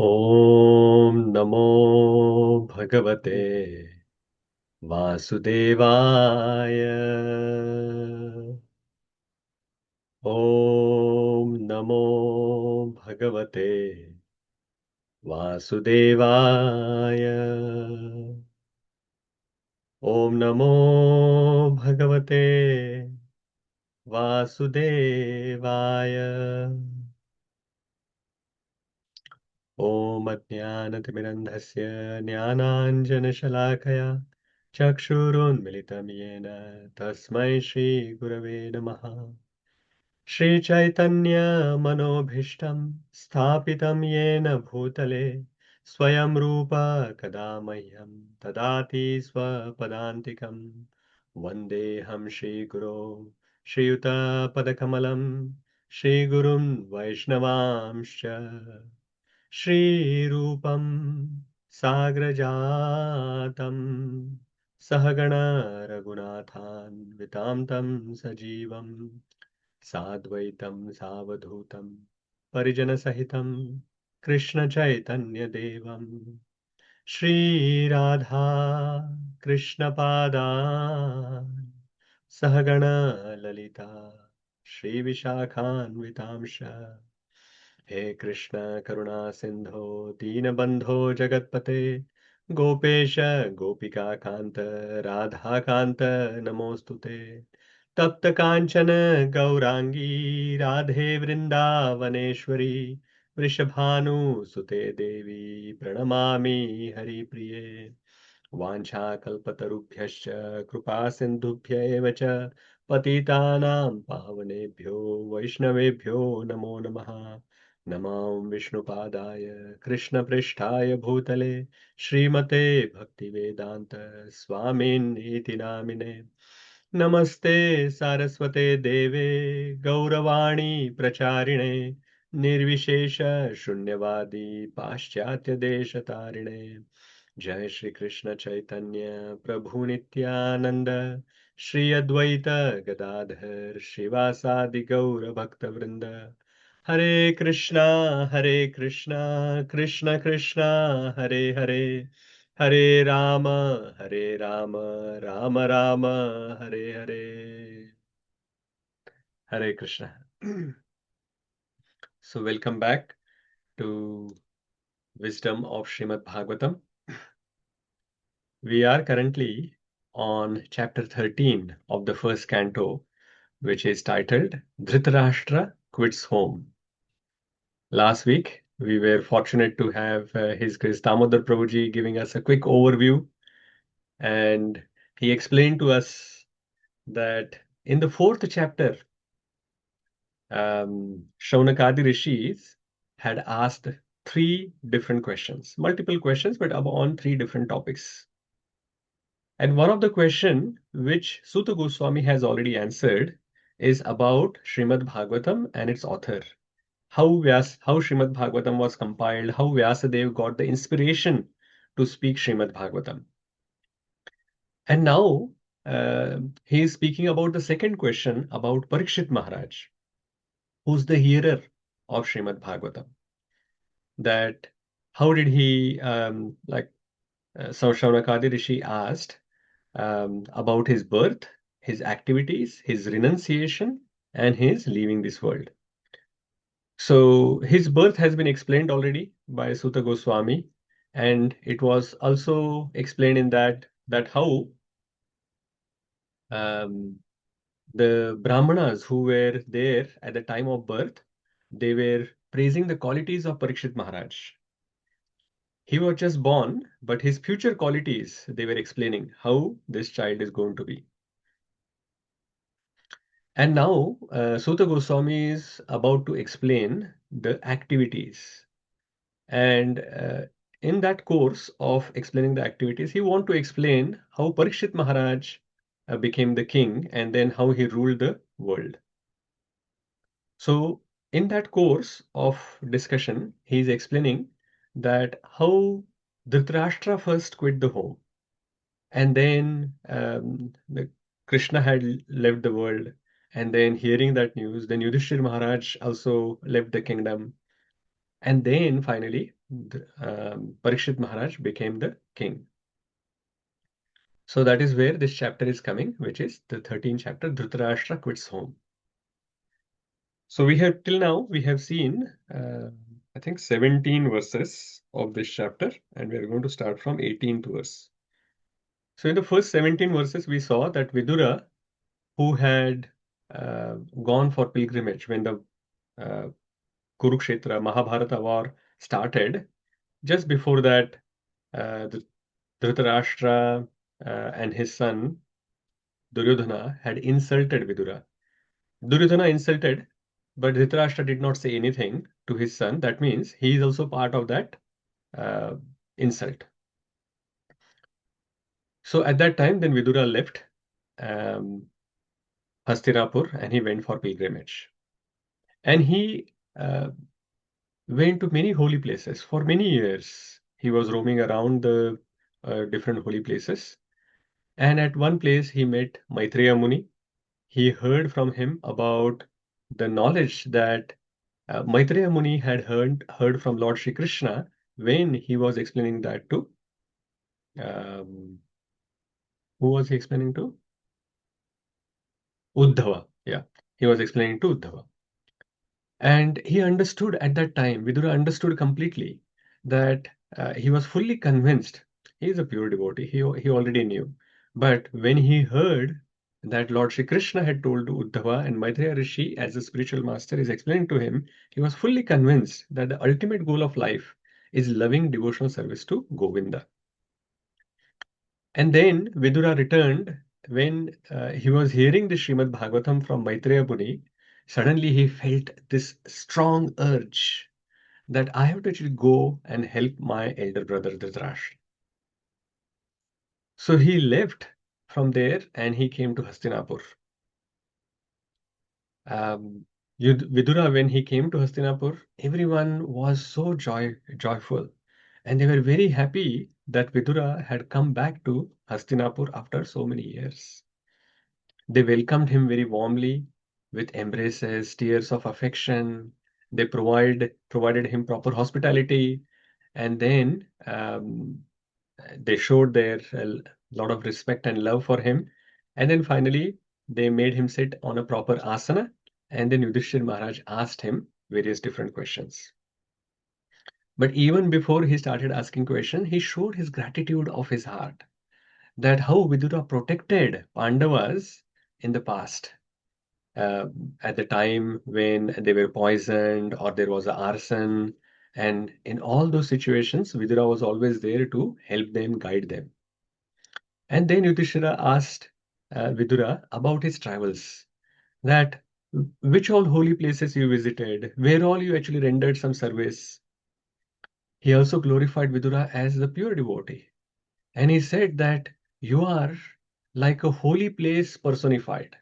ॐ नमो भगवते वासुदेवाय। ॐ नमो भगवते वासुदेवाय। ॐ नमो भगवते वासुदेवाय। ॐ अज्ञानतिमिरन्धस्य ज्ञानाञ्जनशलाकया चक्षुरुन्मिलितं येन तस्मै श्रीगुरवे नमः। श्रीचैतन्यमनोभीष्टं स्थापितं येन भूतले स्वयं रूप कदा मह्यं ददाति स्वपदान्तिकं। वन्देऽहं श्रीगुरो श्रीयुतपदकमलं श्रीगुरुं वैष्णवांश्च श्रीरूपं साग्रजातं सहगण रघुनाथान्वितां तं सजीवं साद्वैतं सावधूतं परिजनसहितं कृष्णचैतन्यदेवं श्रीराधा कृष्णपादान् सहगण ललिता श्रीविशाखान्वितांश। हे कृष्ण करुणा सिंधो दीनबंधो जगतपते गोपेश गोपिका कांत राधा कांत नमोस्तुते। तप्त कांचन गौरांगी राधे वृंदावनेश्वरी वृषभानुसुते देवी प्रणमामि हरिप्रिये। वाञ्छाकल्पतरुभ्यश्च कृपा सिन्धुभ्य एव च पतितानां पावनेभ्यो वैष्णवेभ्यो नमो नमः। नमो विष्णुपादाय कृष्णपृष्ठाय भूतले श्रीमते भक्तिवेदान्त स्वामिनीति नामिने। नमस्ते सारस्वते देवे गौरवाणी प्रचारिणे निर्विशेष शून्यवादी पाश्चात्य देशतारिणे। जय श्री कृष्ण चैतन्य प्रभु नित्यानंद श्री अद्वैत गदाधर श्रीवासादि गौर भक्त वृंद। हरे कृष्णा कृष्ण कृष्णा हरे हरे हरे राम हरे Ram Ram Ram Hare Hare. Hare Krishna. So welcome back to Wisdom of Srimad Bhagavatam. We are currently on chapter 13 of the first canto, which is titled Dhṛtarāṣṭra Quits Home. Last week, we were fortunate to have His Grace Damodar Prabhuji giving us a quick overview, and he explained to us that in the fourth chapter, Shaunakadi rishis had asked three different questions, multiple questions, but on three different topics. And one of the question which Suta Goswami has already answered is about Srimad Bhagavatam and its author. How Srimad Bhagavatam was compiled, how Vyasadeva got the inspiration to speak Srimad Bhagavatam. And now he is speaking about the second question about Parikshit Maharaj, who's the hearer of Srimad Bhagavatam. That how did he, so Shaunakadi Rishi asked about his birth, his activities, his renunciation, and his leaving this world. So his birth has been explained already by Suta Goswami, and it was also explained in that how the Brahmanas who were there at the time of birth, they were praising the qualities of Parikshit Maharaj. He was just born, but his future qualities, they were explaining how this child is going to be. And now, Suta Goswami is about to explain the activities. And in that course of explaining the activities, he want to explain how Parikshit Maharaj became the king and then how he ruled the world. So, in that course of discussion, he is explaining that how Dhritarashtra first quit the home, and then Krishna had left the world, and then hearing that news, then Yudhishthir Maharaj also left the kingdom, and then finally Parikshit Maharaj became the king. So that is where this chapter is coming, which is the 13th chapter, Dhṛtarāṣṭra quits home. So we have till now, we have seen, I think 17 verses of this chapter, and we are going to start from 18th verse. So in the first 17 verses, we saw that Vidura, who had gone for pilgrimage when the Kurukṣetra Mahabharata war started, just before that, the Dhṛtarāṣṭra and his son Duryodhana had insulted Vidura. Duryodhana insulted, but Dhṛtarāṣṭra did not say anything to his son. That means he is also part of that insult. So at that time, then Vidura left Hastinapur and he went for pilgrimage. And he went to many holy places. For many years, he was roaming around the different holy places. And at one place, he met Maitreya Muni. He heard from him about the knowledge that Maitreya Muni had heard from Lord Shri Krishna when he was explaining that to who was he explaining to? Uddhava. Yeah, he was explaining to Uddhava. And he understood at that time, Vidura understood completely that he was fully convinced. He is a pure devotee. He already knew. But when he heard that Lord Shri Krishna had told to Uddhava and Maitreya Rishi as a spiritual master is explaining to him, he was fully convinced that the ultimate goal of life is loving devotional service to Govinda. And then Vidura returned when he was hearing the Srimad Bhagavatam from Maitreya Muni. Suddenly he felt this strong urge that I have to actually go and help my elder brother Dhṛtarāṣṭra. So he left from there and he came to Hastinapur. Vidura, when he came to Hastinapur, everyone was so joyful, and they were very happy that Vidura had come back to Hastinapur after so many years. They welcomed him very warmly with embraces, tears of affection. They provided him proper hospitality, and then they showed their lot of respect and love for him. And then finally, they made him sit on a proper asana. And then Yudhishthira Maharaj asked him various different questions. But even before he started asking questions, he showed his gratitude of his heart, that how Vidura protected Pandavas in the past. At the time when they were poisoned or there was arson, and in all those situations, Vidura was always there to help them, guide them. And then Yudhishthira asked Vidura about his travels, that which all holy places you visited, where all you actually rendered some service. He also glorified Vidura as the pure devotee. And he said that you are like a holy place personified,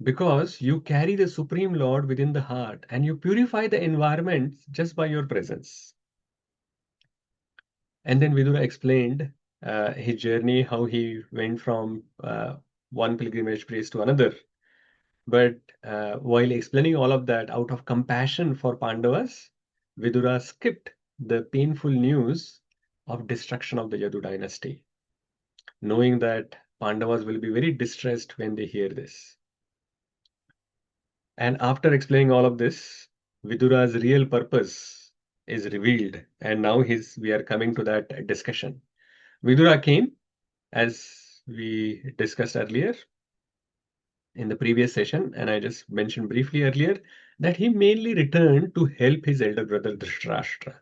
because you carry the Supreme Lord within the heart and you purify the environment just by your presence. And then Vidura explained his journey, how he went from one pilgrimage place to another. But while explaining all of that, out of compassion for Pandavas, Vidura skipped the painful news of destruction of the Yadu dynasty, knowing that Pandavas will be very distressed when they hear this. And after explaining all of this, Vidura's real purpose is revealed. And now we are coming to that discussion. Vidura came, as we discussed earlier in the previous session, and I just mentioned briefly earlier, that he mainly returned to help his elder brother Dhṛtarāṣṭra.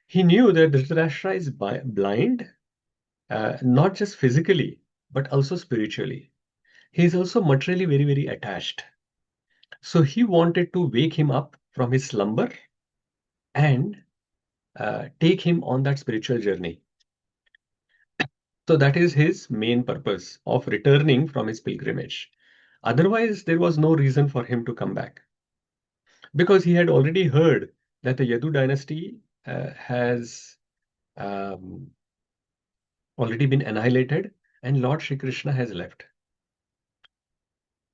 He knew that Dhṛtarāṣṭra is blind, not just physically, but also spiritually. He is also materially very, very attached. So he wanted to wake him up from his slumber and take him on that spiritual journey. So that is his main purpose of returning from his pilgrimage. Otherwise, there was no reason for him to come back, because he had already heard that the Yadu dynasty has already been annihilated and Lord Shri Krishna has left.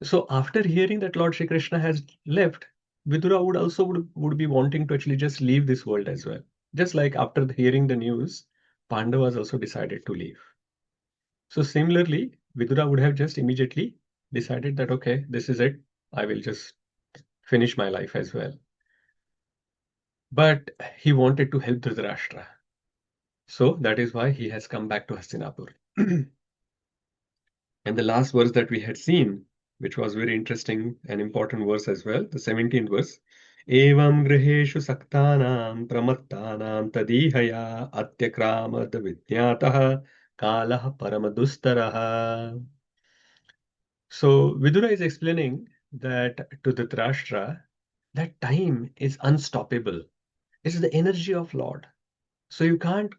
So after hearing that Lord Shri Krishna has left, Vidura would be wanting to actually just leave this world as well. Just like after hearing the news, Pandavas also decided to leave. So similarly, Vidura would have just immediately decided that, okay, this is it. I will just finish my life as well. But he wanted to help Dhṛtarāṣṭra. So that is why he has come back to Hastinapur. And the last verse that we had seen, which was very interesting and important verse as well, the 17th verse. Evam griheshu saktanam pramattanam tadihaya atyakramad vidyataha kāla paramadustaraha. So Vidura is explaining that to Dhṛtarāṣṭra, that time is unstoppable. It's the energy of Lord. So you can't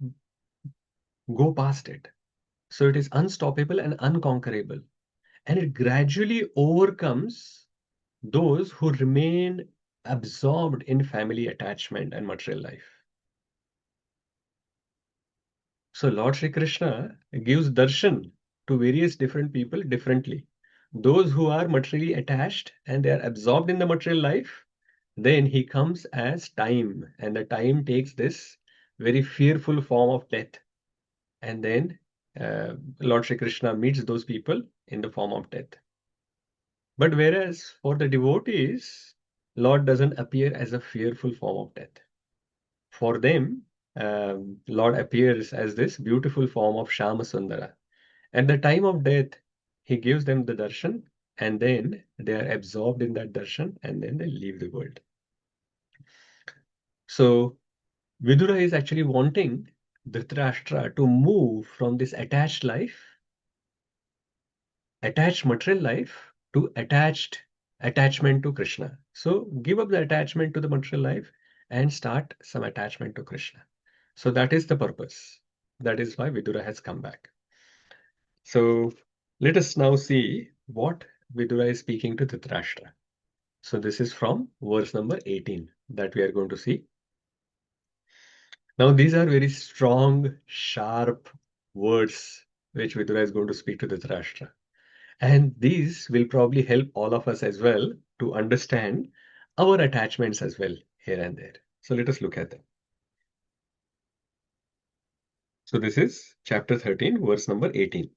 go past it. So it is unstoppable and unconquerable. And it gradually overcomes those who remain absorbed in family attachment and material life. So Lord Sri Krishna gives darshan to various different people differently. Those who are materially attached and they are absorbed in the material life, then he comes as time, and the time takes this very fearful form of death. And then Lord Sri Krishna meets those people in the form of death. But whereas for the devotees, Lord doesn't appear as a fearful form of death. For them, Lord appears as this beautiful form of Shama Sundara. At the time of death, he gives them the darshan, and then they are absorbed in that darshan, and then they leave the world. So Vidura is actually wanting Dhṛtarāṣṭra to move from this attached life, attached material life, to attachment to Krishna. So give up the attachment to the material life and start some attachment to Krishna. So that is the purpose. That is why Vidura has come back. So let us now see what Vidura is speaking to Dhṛtarāṣṭra. So this is from verse number 18 that we are going to see. Now these are very strong, sharp words which Vidura is going to speak to Dhṛtarāṣṭra. And these will probably help all of us as well to understand our attachments as well here and there. So let us look at them. So this is chapter 13, verse number 18.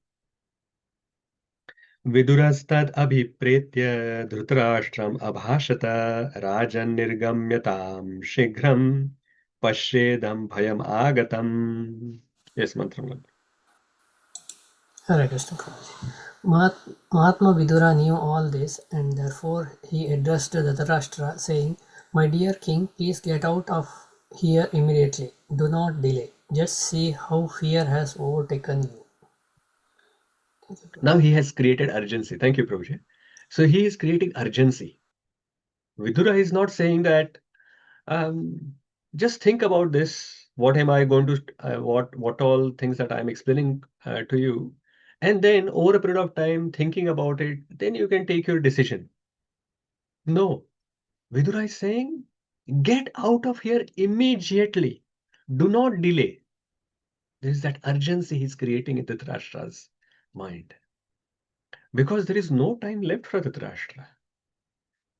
विदुरस्तद् अभिप्रेत्य धृतराष्ट्रम् अभाषत राजन् निर्गम्यतां शीघ्रं पश्येदं भयम् आगतम्. Yes, Mantram. Hare Krishna. Mahatma Vidura knew all this, and therefore he addressed Dhṛtarāṣṭra, saying, "My dear king, please get out of here immediately. Do not delay. Just see how fear has overtaken you." Now he has created urgency. Thank you, Prabhuji. So he is creating urgency. Vidura is not saying that just think about this. What am I going to, what all things that I'm explaining to you? And then over a period of time, thinking about it, then you can take your decision. No, Vidura is saying, get out of here immediately. Do not delay. There is that urgency he's creating in Dhṛtarāṣṭra's mind. Because there is no time left for Dhṛtarāṣṭra.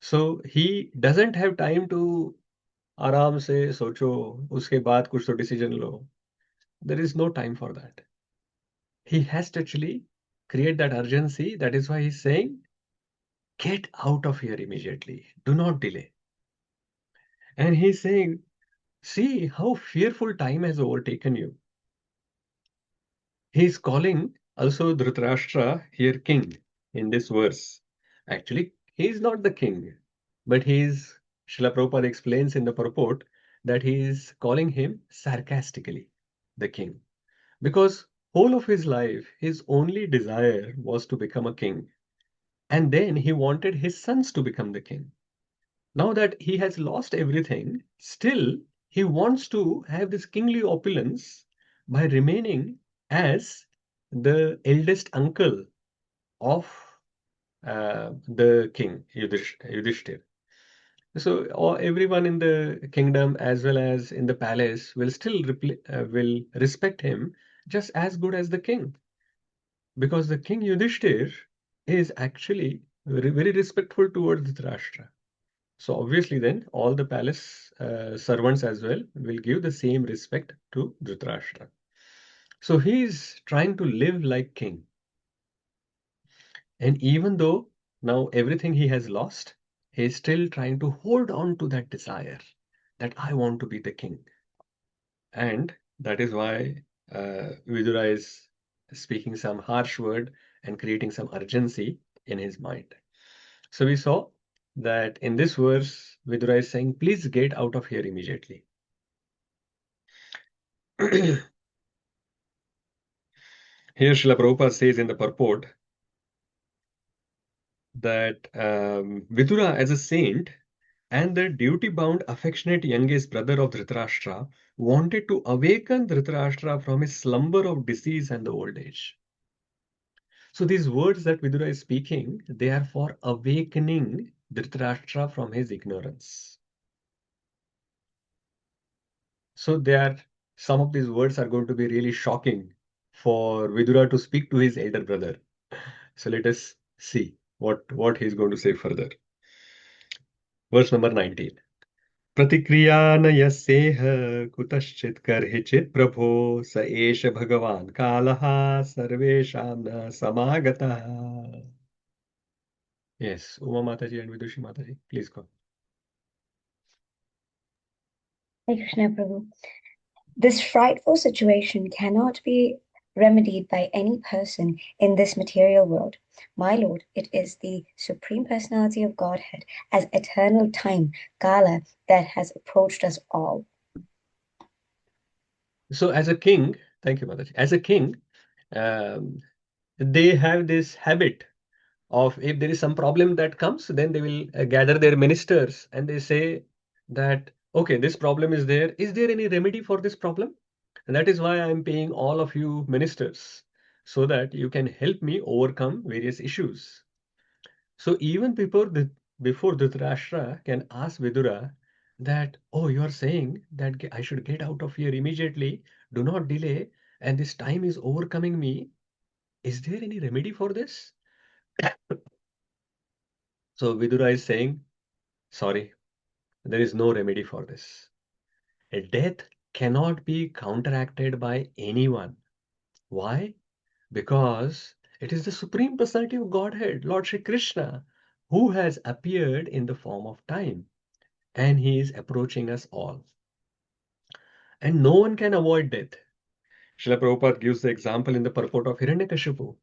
So he doesn't have time to आराम से सोचो उसके बाद कुछ तो decision low. There is no time for that. He has to actually create that urgency. That is why he's saying, get out of here immediately. Do not delay. And he's saying, see how fearful time has overtaken you. He's calling also Dhṛtarāṣṭra here king in this verse. Actually, he's not the king, but he's, Srila Prabhupada explains in the purport that he is calling him sarcastically the king. Because whole of his life, his only desire was to become a king. And then he wanted his sons to become the king. Now that he has lost everything, still he wants to have this kingly opulence by remaining as the eldest uncle of the king, Yudhishthir. So everyone in the kingdom as well as in the palace will still will respect him just as good as the king. Because the king Yudhishthir is actually very respectful towards Dhṛtarāṣṭra. So obviously then all the palace servants as well will give the same respect to Dhṛtarāṣṭra. So he is trying to live like king. And even though now everything he has lost, he is still trying to hold on to that desire that I want to be the king. And that is why Vidura is speaking some harsh word and creating some urgency in his mind. So we saw that in this verse, Vidura is saying, please get out of here immediately. Here Srila Prabhupada says in the purport that Vidura as a saint and the duty-bound affectionate youngest brother of Dhṛtarāṣṭra wanted to awaken Dhṛtarāṣṭra from his slumber of disease and the old age. So these words that Vidura is speaking, they are for awakening Dhṛtarāṣṭra from his ignorance. So some of these words are going to be really shocking for Vidura to speak to his elder brother. So let us see what he's going to say further. Verse number 19. प्रतिक्रिया न यस्येह कुतश्चित् कर्हिचित् प्रभो स एष भगवान् कालः सर्वेषां न समागतः. Yes, Uma Mataji and Vidushi Mataji, please go. Hare Krishna, Prabhu. This frightful situation cannot be remedied by any person in this material world. My Lord, it is the Supreme Personality of Godhead as eternal time, kāla, that has approached us all. So as a king, thank you, Mataji. As a king, they have this habit of if there is some problem that comes, then they will gather their ministers and they say that, okay, this problem is there. Is there any remedy for this problem? And that is why I am paying all of you ministers so that you can help me overcome various issues. So even before Dhṛtarāṣṭra can ask Vidura that, oh, you are saying that I should get out of here immediately, do not delay, and this time is overcoming me. Is there any remedy for this? So Vidura is saying, sorry, there is no remedy for this. A death cannot be counteracted by anyone. Why? Because it is the Supreme Personality of Godhead, Lord Shri Krishna, who has appeared in the form of time, and he is approaching us all. And no one can avoid death. Srila Prabhupada gives the example in the purport of Hiranyakashipu,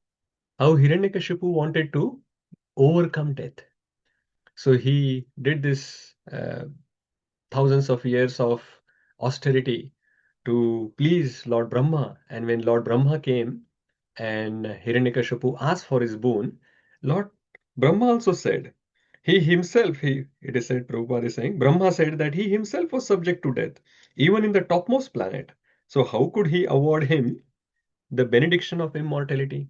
how Hiranyakashipu wanted to overcome death. So he did this thousands of years of austerity to please Lord Brahma. And when Lord Brahma came and Hiranyakashipu asked for his boon, Lord Brahma also said, it is said, Prabhupada is saying, Brahma said that he himself was subject to death, even in the topmost planet. So how could he award him the benediction of immortality?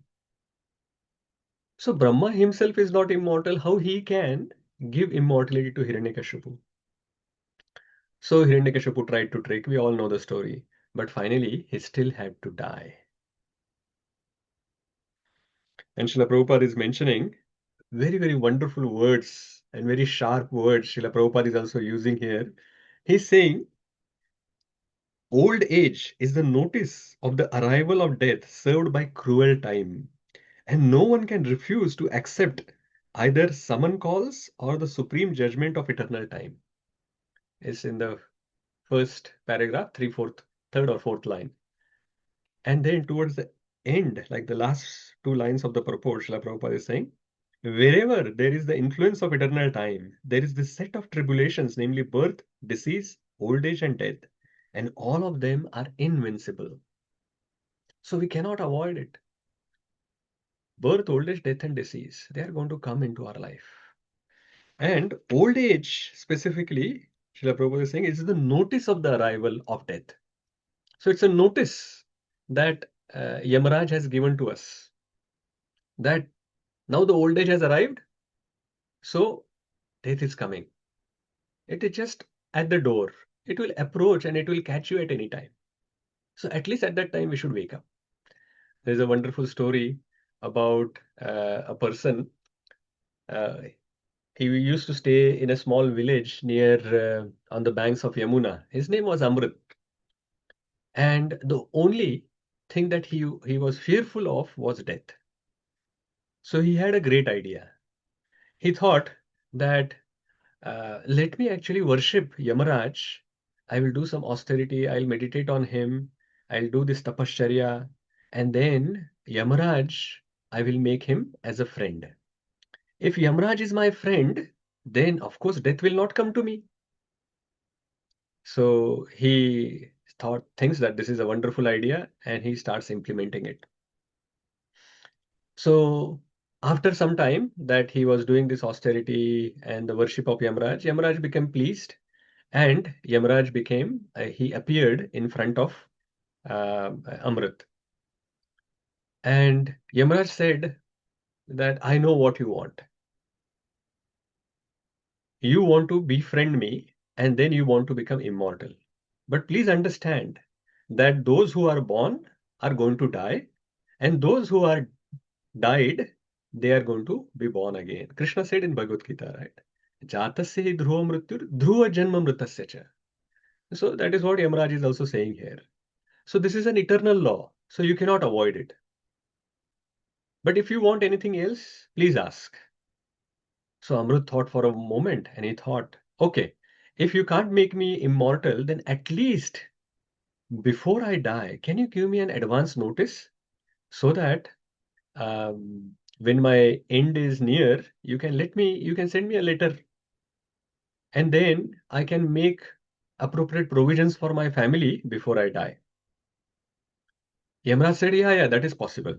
So Brahma himself is not immortal. How he can give immortality to Hiranyakashipu? So Hiranyakashipu tried to trick, we all know the story, but finally he still had to die. And Srila Prabhupada is mentioning very, very wonderful words and very sharp words Srila Prabhupada is also using here. He's saying, old age is the notice of the arrival of death served by cruel time, and no one can refuse to accept either summon calls or the supreme judgment of eternal time. It's in the first paragraph, third or fourth line. And then towards the end, like the last two lines of the purport, Srila Prabhupada is saying, wherever there is the influence of eternal time, there is this set of tribulations, namely birth, disease, old age, and death. And all of them are invincible. So we cannot avoid it. Birth, old age, death, and disease, they are going to come into our life. And old age, specifically, Srila Prabhupada is saying, is the notice of the arrival of death. So it's a notice that Yamaraj has given to us that now the old age has arrived, so death is coming. It is just at the door. It will approach and it will catch you at any time. So at least at that time we should wake up. There's a wonderful story about a person. He used to stay in a small village near on the banks of Yamuna. His name was Amrit. And the only thing that he was fearful of was death. So he had a great idea. He thought that let me actually worship Yamaraj. I will do some austerity. I'll meditate on him. I'll do this tapashcharya. And then Yamaraj, I will make him as a friend. If Yamaraj is my friend, then of course death will not come to me. So he thinks that this is a wonderful idea and he starts implementing it. So after some time that he was doing this austerity and the worship of Yamaraj, Yamaraj became pleased and Yamaraj he appeared in front of Amrit. And Yamaraj said that I know what you want. You want to befriend me and then you want to become immortal. But please understand that those who are born are going to die, and those who are died, they are going to be born again. Krishna said in Bhagavad Gita, right? Jatasya hi dhruva mrityur dhruva janma mritasya cha. So that is what Yamaraj is also saying here. So this is an eternal law, so you cannot avoid it. But if you want anything else, please ask. So Amrit thought for a moment and he thought, okay, if you can't make me immortal, then at least before I die, can you give me an advance notice so that when my end is near, you can send me a letter and then I can make appropriate provisions for my family before I die. Yamaraj said, yeah, that is possible.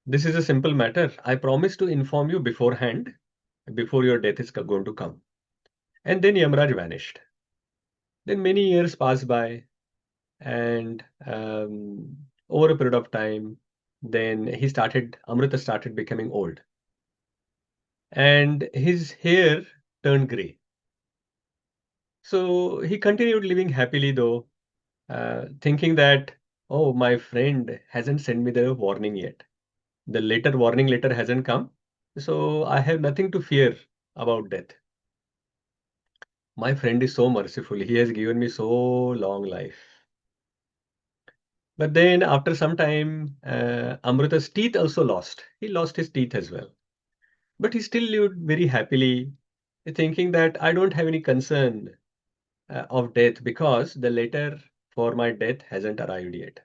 This is a simple matter. I promise to inform you beforehand, before your death is going to come. And then Yamaraj vanished. Then many years passed by, and over a period of time, then Amrita started becoming old. And his hair turned gray. So he continued living happily though, thinking that, oh, my friend hasn't sent me the warning yet. The warning letter hasn't come, so I have nothing to fear about death. My friend is so merciful. He has given me so long life. But then after some time, Amrita's teeth also lost. He lost his teeth as well. But he still lived very happily, thinking that I don't have any concern of death because the letter for my death hasn't arrived yet.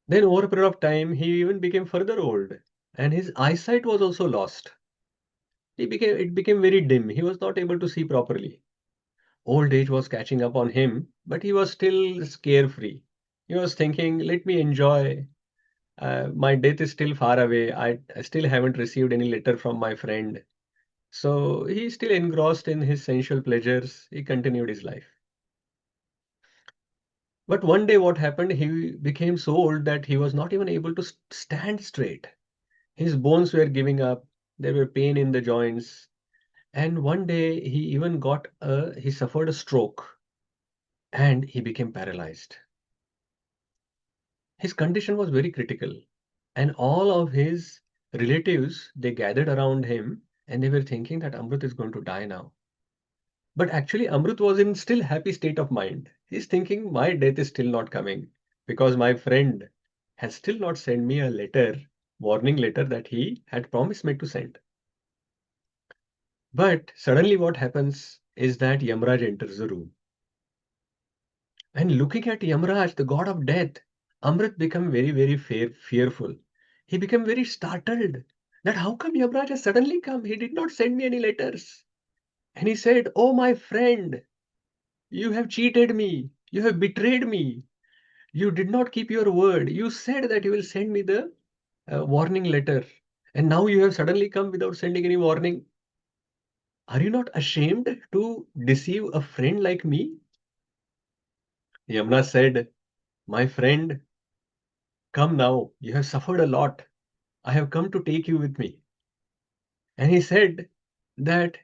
Then over a period of time, he even became further old and his eyesight was also lost. It became very dim. He was not able to see properly. Old age was catching up on him, but he was still carefree. He was thinking, let me enjoy. My death is still far away. I still haven't received any letter from my friend. So he's still engrossed in his sensual pleasures. He continued his life. But one day what happened, he became so old that he was not even able to stand straight. His bones were giving up. There were pain in the joints. And one day he suffered a stroke and he became paralyzed. His condition was very critical and all of his relatives, they gathered around him and they were thinking that Amrit is going to die now. But actually Amrit was in still happy state of mind. He's thinking my death is still not coming because my friend has still not sent me a warning letter that he had promised me to send. But suddenly what happens is that Yamaraj enters the room. And looking at Yamaraj, the god of death, Amrit became very, very fearful. He became very startled that how come Yamaraj has suddenly come? He did not send me any letters. And he said, oh, my friend, you have cheated me. You have betrayed me. You did not keep your word. You said that you will send me the warning letter. And now you have suddenly come without sending any warning. Are you not ashamed to deceive a friend like me? Yamuna said, my friend, come now. You have suffered a lot. I have come to take you with me. And he said that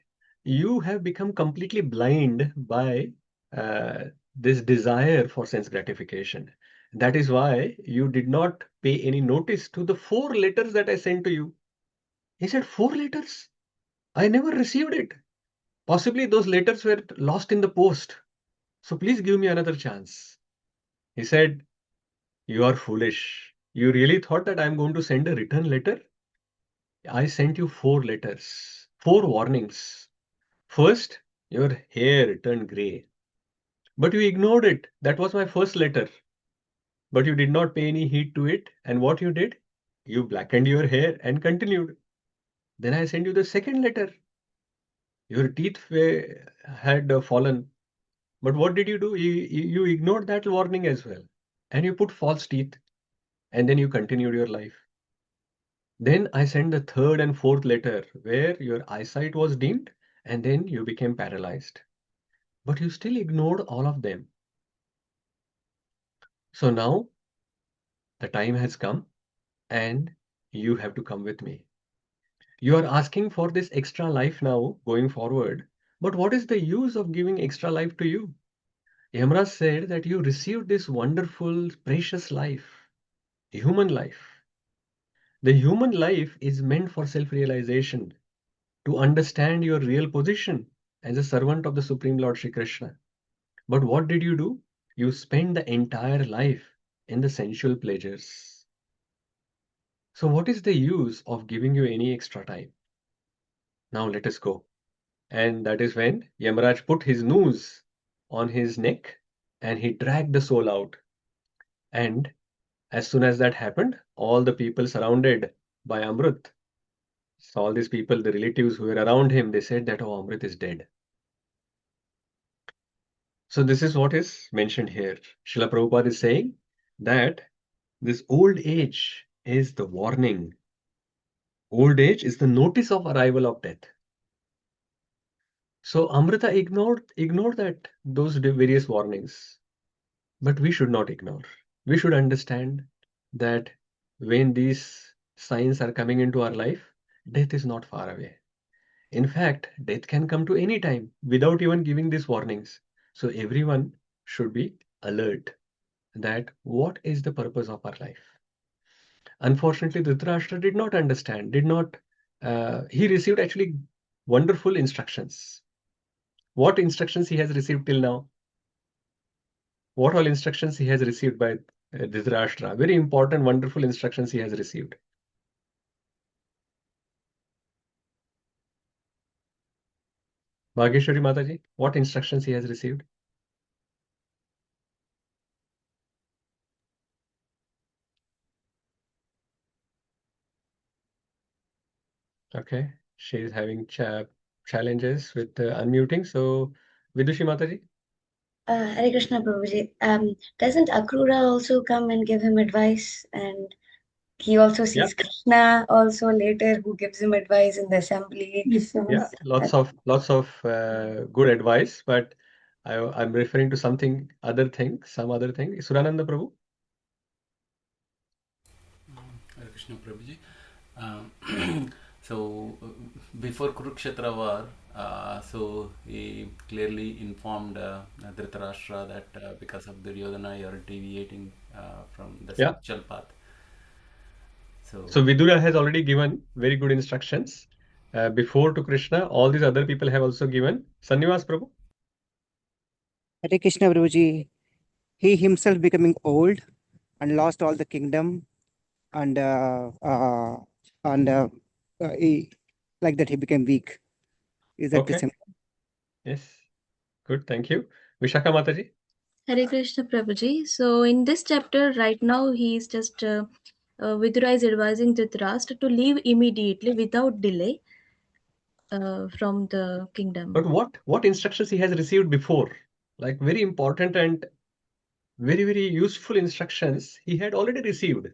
you have become completely blind by this desire for sense gratification. That is why you did not pay any notice to the 4 letters that I sent to you. He said, 4 letters? I never received it. Possibly those letters were lost in the post. So please give me another chance. He said, you are foolish. You really thought that I'm going to send a return letter? I sent you 4 letters, 4 warnings. First, your hair turned grey. But you ignored it. That was my first letter. But you did not pay any heed to it. And what you did? You blackened your hair and continued. Then I sent you the second letter. Your teeth had fallen. But what did you do? You ignored that warning as well. And you put false teeth. And then you continued your life. Then I sent the third and fourth letter where your eyesight was dimmed and then you became paralyzed. But you still ignored all of them. So now the time has come and you have to come with me. You are asking for this extra life now going forward. But what is the use of giving extra life to you? Yamaraj said that you received this wonderful, precious life, human life. The human life is meant for self-realization, to understand your real position as a servant of the Supreme Lord Shri Krishna. But what did you do? You spent the entire life in the sensual pleasures. So what is the use of giving you any extra time? Now let us go. And that is when Yamaraj put his noose on his neck and he dragged the soul out. And as soon as that happened, all the people surrounded by Amrit, so all these people, the relatives who were around him, they said that, oh, Amrit is dead. So this is what is mentioned here. Srila Prabhupada is saying that this old age is the warning. Old age is the notice of arrival of death. So Amrita ignored those various warnings. But we should not ignore. We should understand that when these signs are coming into our life, death is not far away. In fact, death can come to any time without even giving these warnings. So everyone should be alert that what is the purpose of our life. Unfortunately, Dhṛtarāṣṭra did not understand, he received actually wonderful instructions. What instructions he has received till now? What all instructions he has received by Dhṛtarāṣṭra? Very important, wonderful instructions he has received. Bhageshwari Mataji, what instructions he has received? Okay, she is having challenges with unmuting. So, Vidushi Mataji? Hare Krishna Prabhuji. Doesn't Akrura also come and give him advice? And he also sees Krishna also later, who gives him advice in the assembly. Yeah, lots of good advice, but I'm referring to some other thing. Surananda Prabhu? Hare Krishna Prabhuji. So before Kurukṣetra war, so he clearly informed Dhṛtarāṣṭra that because of Duryodhana you are deviating from the spiritual path. So Vidura has already given very good instructions. Before to Krishna, all these other people have also given. Sannivas Prabhu? Hare Krishna Prabhuji, he himself becoming old and lost all the kingdom, and like that he became weak. Is that the same? Yes. Good, thank you. Vishakha Mataji? Hare Krishna Prabhuji. So in this chapter, right now, he is just Vidura is advising Dhṛtarāṣṭra to leave immediately without delay from the kingdom. But what instructions he has received before? Like very important and very, very useful instructions he had already received.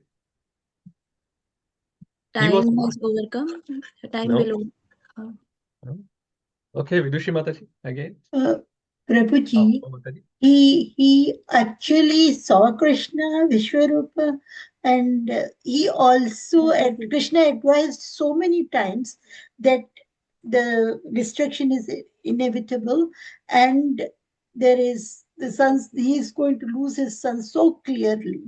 Time is overcome. Time will overcome. Okay, Vidushi Mataji again. Prabhuji, he actually saw Krishna, Vishwarupa, and he also, Krishna advised so many times that the destruction is inevitable and there is the sons, he is going to lose his son so clearly.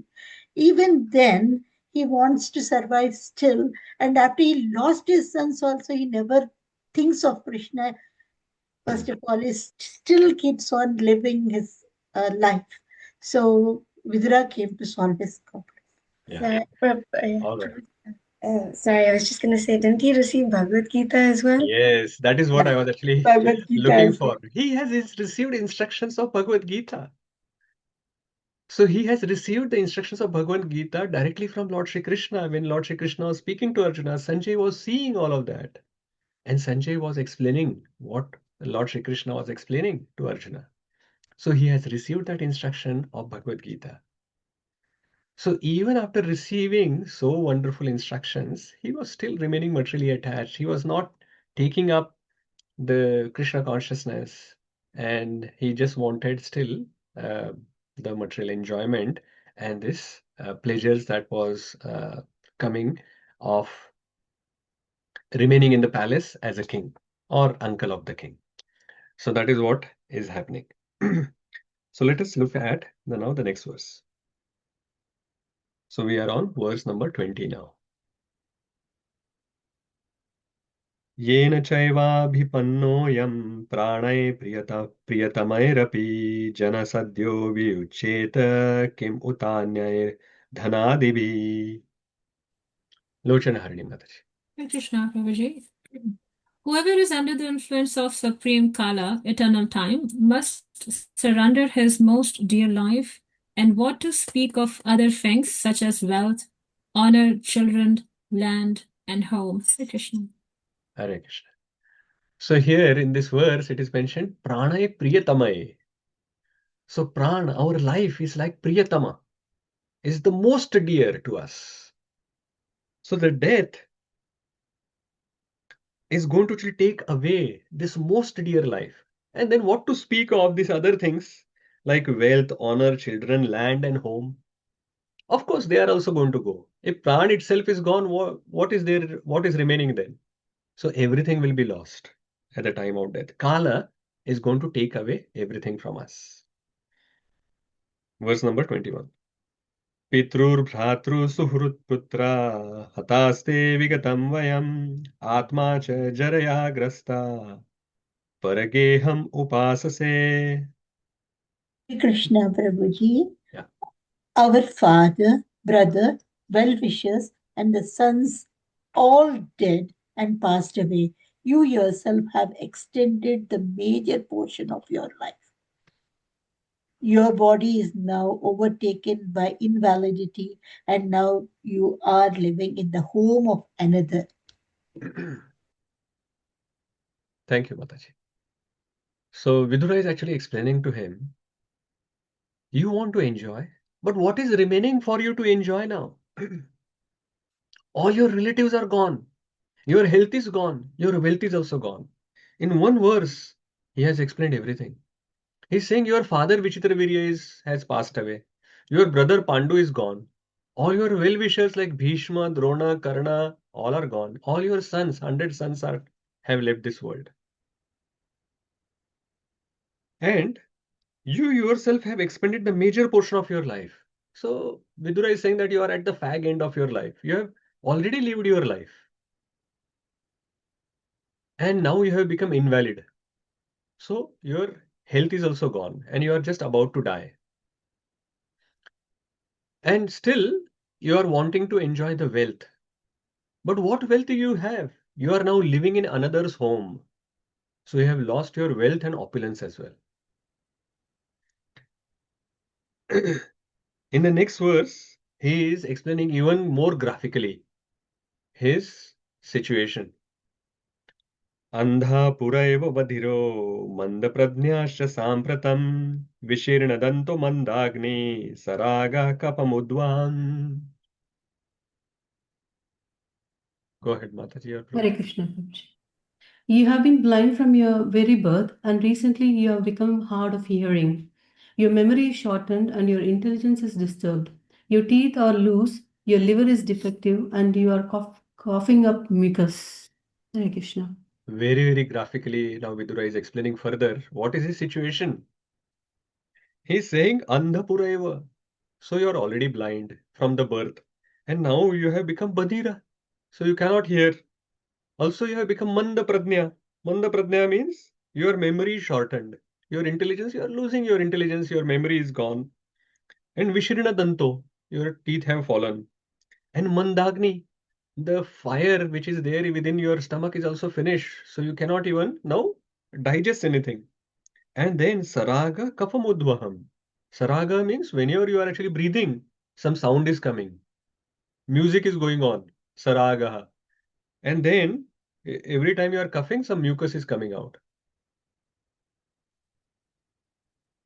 Even then, he wants to survive still. And after he lost his sons also, he never thinks of Krishna, first of all, is still keeps on living his life. So Vidura came to solve his problem. Yeah. All right. Sorry, I was just going to say, didn't he receive Bhagavad Gita as well? Yes, that is what I was actually Bhagavad Gita looking as well. for. He has received instructions of Bhagavad Gita. So he has received the instructions of Bhagavad Gita directly from Lord Shri Krishna. When Lord Shri Krishna was speaking to Arjuna, Sanjay was seeing all of that. And Sanjay was explaining what Lord Shri Krishna was explaining to Arjuna. So he has received that instruction of Bhagavad Gita. So even after receiving so wonderful instructions, he was still remaining materially attached. He was not taking up the Krishna consciousness, and he just wanted still the material enjoyment and this pleasures that was coming of remaining in the palace as a king or uncle of the king. So that is what is happening. So let us look at now the next verse. So we are on verse number 20 now. येन चैवाभिपन्नोऽयं प्राणै प्रियतमैरपि जनसद्यो वियुच्येत किम् उतान्यैर्धनादिभिः. Lochanharini Mataji. Krishna Prabhuji. Whoever is under the influence of supreme kāla, eternal time, must surrender his most dear life, and what to speak of other things such as wealth, honor, children, land, and home. Hare Krishna. Hare Krishna. So here in this verse it is mentioned pranay priyatamai. So prana, our life is like priyatama, is the most dear to us. So the death is going to take away this most dear life. And then what to speak of these other things like wealth, honor, children, land, and home? Of course, they are also going to go. If pran itself is gone, what is there? What is remaining then? So everything will be lost at the time of death. Kāla is going to take away everything from us. Verse number 21. Pitrur bhratru suhrut putra hataste vigatam vayam atma cha jaraya grasta parageham upasase. Krishna Prabhuji, Yeah. Our father, brother, well-wishers, and the sons all dead and passed away. You yourself have extended the major portion of your life. Your body is now overtaken by invalidity, and now you are living in the home of another. Thank you, Mataji. So Vidura is actually explaining to him, you want to enjoy, but what is remaining for you to enjoy now? All your relatives are gone. Your health is gone. Your wealth is also gone. In one verse, he has explained everything. He's saying your father Vichitravirya has passed away. Your brother Pandu is gone. All your well-wishers like Bhishma, Drona, Karna, all are gone. All your sons, 100 sons have left this world. And you yourself have expended the major portion of your life. So Vidura is saying that you are at the fag end of your life. You have already lived your life. And now you have become invalid. So your health is also gone and you are just about to die. And still you are wanting to enjoy the wealth. But what wealth do you have? You are now living in another's home. So you have lost your wealth and opulence as well. In the next verse, he is explaining even more graphically his situation. Andha puraiva vadhiro mandaprajñascha sampratam vishirnadanto mandagni saraga kapamudvam. Go ahead, Mataji. Hare Krishna. You have been blind from your very birth, and recently you have become hard of hearing. Your memory is shortened and your intelligence is disturbed. Your teeth are loose, your liver is defective, and you are coughing up mucus. Hare Krishna. Very, very graphically, now Vidura is explaining further what is his situation. He's saying Andhapuraiva. So you're already blind from the birth. And now you have become Badhira. So you cannot hear. Also, you have become manda pradnya. Manda pradnya means your memory is shortened. Your intelligence, you are losing your intelligence, your memory is gone. And Vishrina danto, your teeth have fallen. And mandagni, the fire which is there within your stomach is also finished. So you cannot even now digest anything. And then saraga kapamudvaham. Saraga means whenever you are actually breathing, some sound is coming. Music is going on. Saragaha. And then every time you are coughing, some mucus is coming out.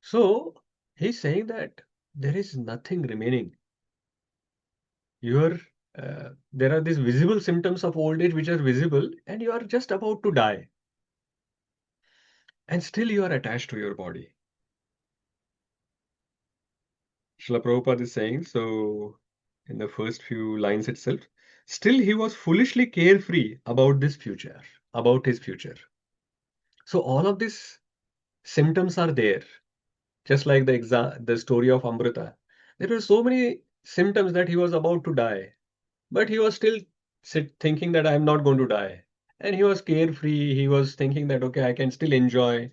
So he's saying that there is nothing remaining. There are these visible symptoms of old age which are visible, and you are just about to die. And still you are attached to your body. Srila Prabhupada is saying, so in the first few lines itself, still he was foolishly carefree about this future, about his future. So all of these symptoms are there, just like the story of Amrita. There were so many symptoms that he was about to die, but he was still thinking that I'm not going to die. And he was carefree. He was thinking that, okay, I can still enjoy.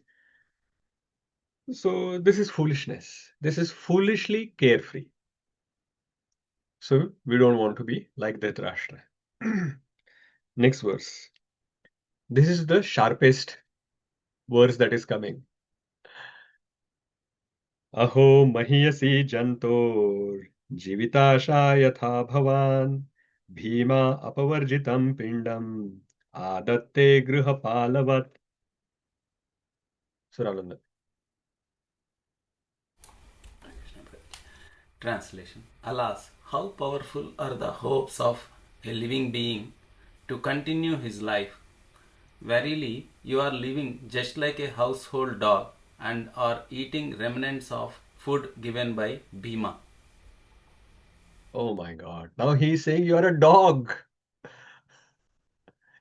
So this is foolishness. This is foolishly carefree. So we don't want to be like Dhṛtarāṣṭra. Next verse. This is the sharpest verse that is coming. Aho mahiyasi jantor jivitasha yatha bhavan bhima apavarjitam pindam adatte grihapalavat. Surananda. Translation. Alas, how powerful are the hopes of a living being to continue his life. Verily, you are living just like a household dog and are eating remnants of food given by Bhima. Oh my God. Now he is saying you are a dog.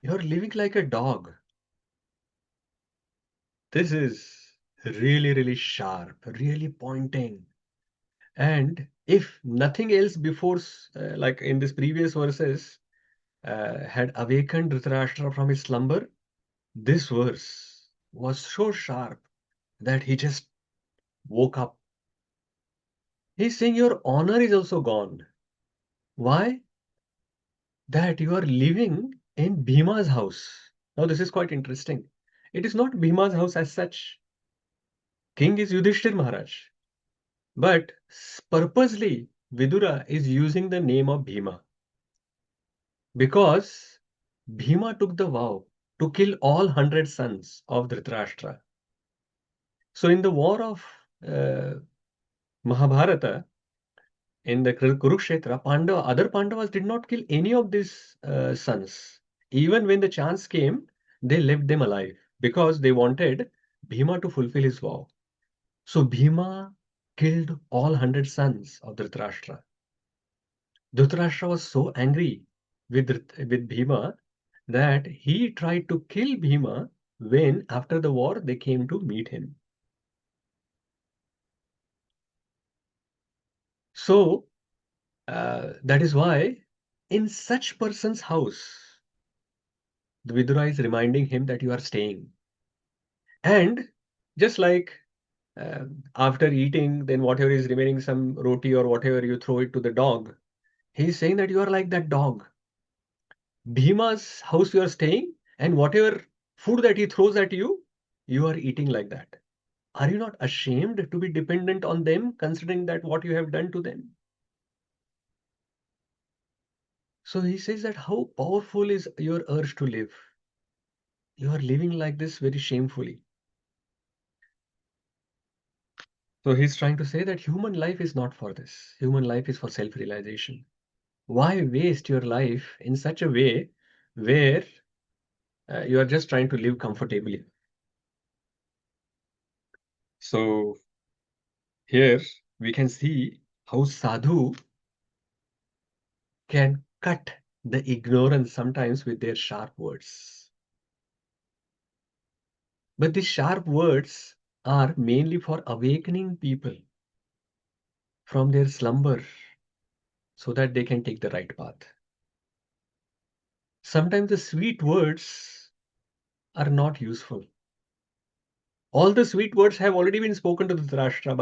You are living like a dog. This is really, really sharp, really pointing. And if nothing else before, like in this previous verses, had awakened Dhṛtarāṣṭra from his slumber, this verse was so sharp that he just woke up. He's saying your honor is also gone. Why? That you are living in Bhima's house. Now this is quite interesting. It is not Bhima's house as such. King is Yudhishthir Maharaj. But purposely, Vidura is using the name of Bhima. Because Bhima took the vow to kill all 100 sons of Dhṛtarāṣṭra. So in the war of Mahabharata, in the Kurukṣetra, other Pandavas did not kill any of these sons. Even when the chance came, they left them alive because they wanted Bhima to fulfill his vow. So Bhima killed all 100 sons of Dhṛtarāṣṭra. Dhṛtarāṣṭra was so angry with Bhima that he tried to kill Bhima when, after the war, they came to meet him. So, that is why in such person's house, the Vidura is reminding him that you are staying. And just like after eating, then whatever is remaining, some roti or whatever, you throw it to the dog. He's saying that you are like that dog. Bhima's house you are staying, and whatever food that he throws at you, you are eating like that. Are you not ashamed to be dependent on them, considering that what you have done to them? So he says that how powerful is your urge to live. You are living like this very shamefully. So he's trying to say that human life is not for this. Human life is for self-realization. Why waste your life in such a way where you are just trying to live comfortably? So here we can see how sadhu can cut the ignorance sometimes with their sharp words. But these sharp words are mainly for awakening people from their slumber so that they can take the right path. sometimes the sweet words are not useful. All the sweet words have already been spoken to Dhṛtarāṣṭra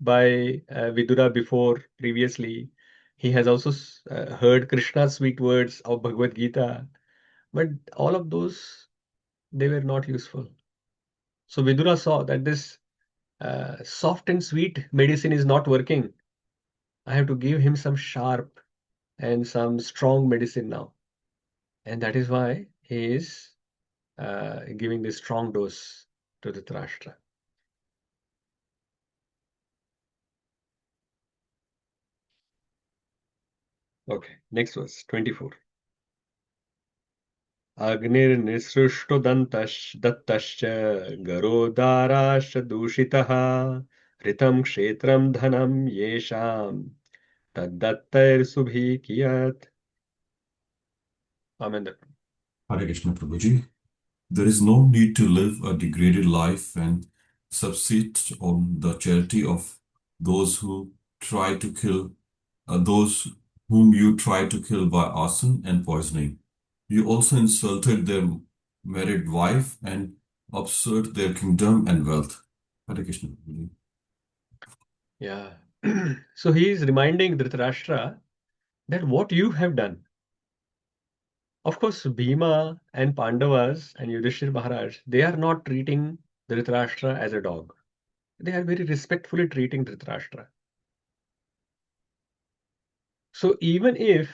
by Vidura before, previously. He has also heard Krishna's sweet words of Bhagavad Gita, but all of those, they were not useful. So Vidura saw that this soft and sweet medicine is not working. I have to give him some sharp and some strong medicine now. And that is why he is giving this strong dose to Dhṛtarāṣṭra. Okay, next verse, 24. अग्निर्निसृष्टो दत्तश्च गरोदाराश्च दूषितः ऋतं क्षेत्रं धनं येषां तद्दत्तैर्सुभिः कियत्. Amen. Hare Krishna Prabhuji. There is no need to live a degraded life and subsist on the charity of those who try to kill those whom you try to kill by arson and poisoning. You also insulted their married wife and usurped their kingdom and wealth. Hare Krishna. Yeah. So he is reminding Dhṛtarāṣṭra that what you have done. Of course, Bhima and Pandavas and Yudhishthira Maharaj, they are not treating Dhṛtarāṣṭra as a dog. They are very respectfully treating Dhṛtarāṣṭra. So even if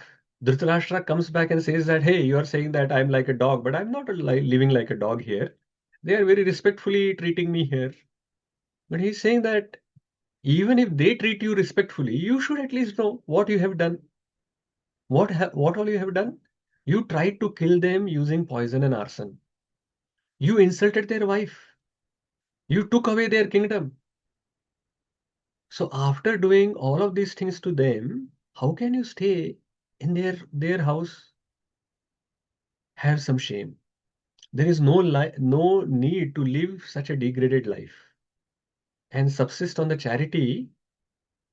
Dhṛtarāṣṭra comes back and says that, hey, you are saying that I'm like a dog, but I'm not living like a dog here. They are very respectfully treating me here. But he's saying that even if they treat you respectfully, you should at least know what you have done. What all you have done? You tried to kill them using poison and arson. You insulted their wife. You took away their kingdom. So after doing all of these things to them, how can you stay in their house? Have some shame. There is no need to live such a degraded life and subsist on the charity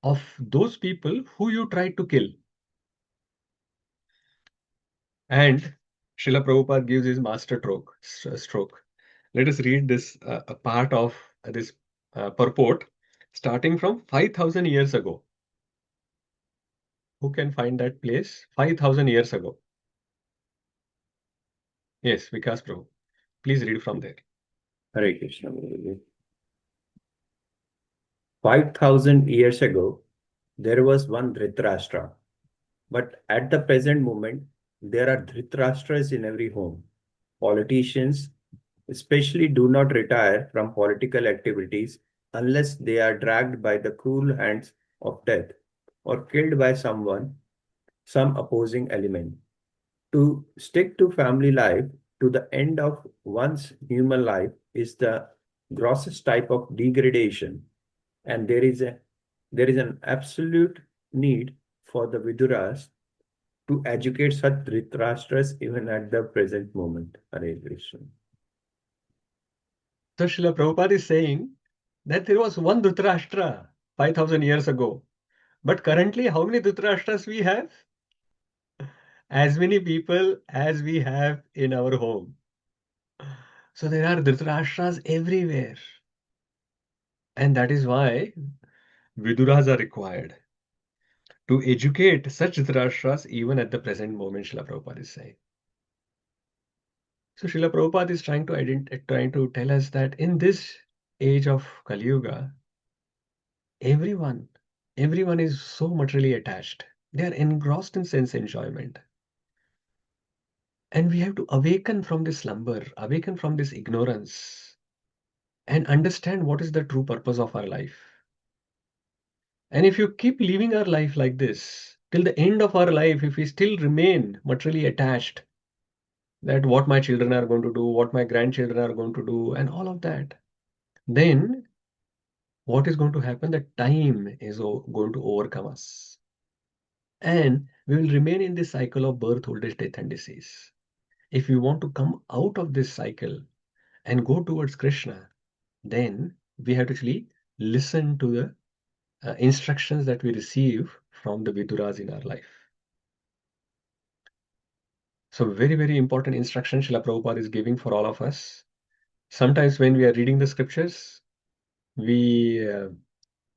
of those people who you tried to kill. And Srila Prabhupada gives his master stroke. Let us read this a part of this purport starting from 5,000 years ago. Who can find that place? 5,000 years ago. Yes, Vikas Prabhu. Please read from there. Hare Krishna. 5,000 years ago, there was one Dhṛtarāṣṭra. But at the present moment, there are Dhṛtarāṣṭras in every home. Politicians especially do not retire from political activities unless they are dragged by the cruel hands of death or killed by some opposing element. To stick to family life to the end of one's human life is the grossest type of degradation, and there is an absolute need for the Viduras to educate such Dhṛtarāṣṭras even at the present moment. Hare Krishna. So Srila Prabhupada is saying that there was one Dhṛtarāṣṭra 5,000 years ago. But currently, how many Dhṛtarāṣṭras we have? As many people as we have in our home. So there are Dhṛtarāṣṭras everywhere. And that is why Viduras are required to educate such Dhṛtarāṣṭras even at the present moment, Srila Prabhupada is saying. So Srila Prabhupada is trying to tell us that in this age of Kali Yuga, everyone is so materially attached. They are engrossed in sense enjoyment. And we have to awaken from this slumber, awaken from this ignorance, and understand what is the true purpose of our life. And if you keep living our life like this, till the end of our life, if we still remain materially attached, that what my children are going to do, what my grandchildren are going to do, and all of that, then what is going to happen? That time is going to overcome us. And we will remain in this cycle of birth, old age, death, and disease. If we want to come out of this cycle and go towards Krishna, then we have to actually listen to the instructions that we receive from the Viduras in our life. So very, very important instruction Srila Prabhupada is giving for all of us. Sometimes when we are reading the scriptures, we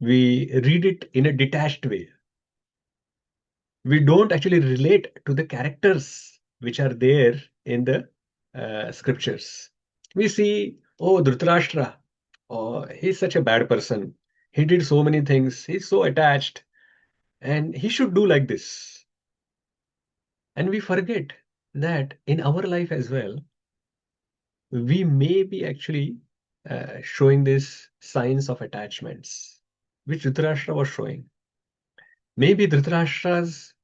read it in a detached way. We don't actually relate to the characters which are there in the scriptures. We see, oh, Dhṛtarāṣṭra, oh, he's such a bad person. He did so many things. He's so attached, and he should do like this. And we forget that in our life as well, we may be actually showing these signs of attachments, which Dhṛtarāṣṭra was showing. Maybe Dhṛtarāṣṭra's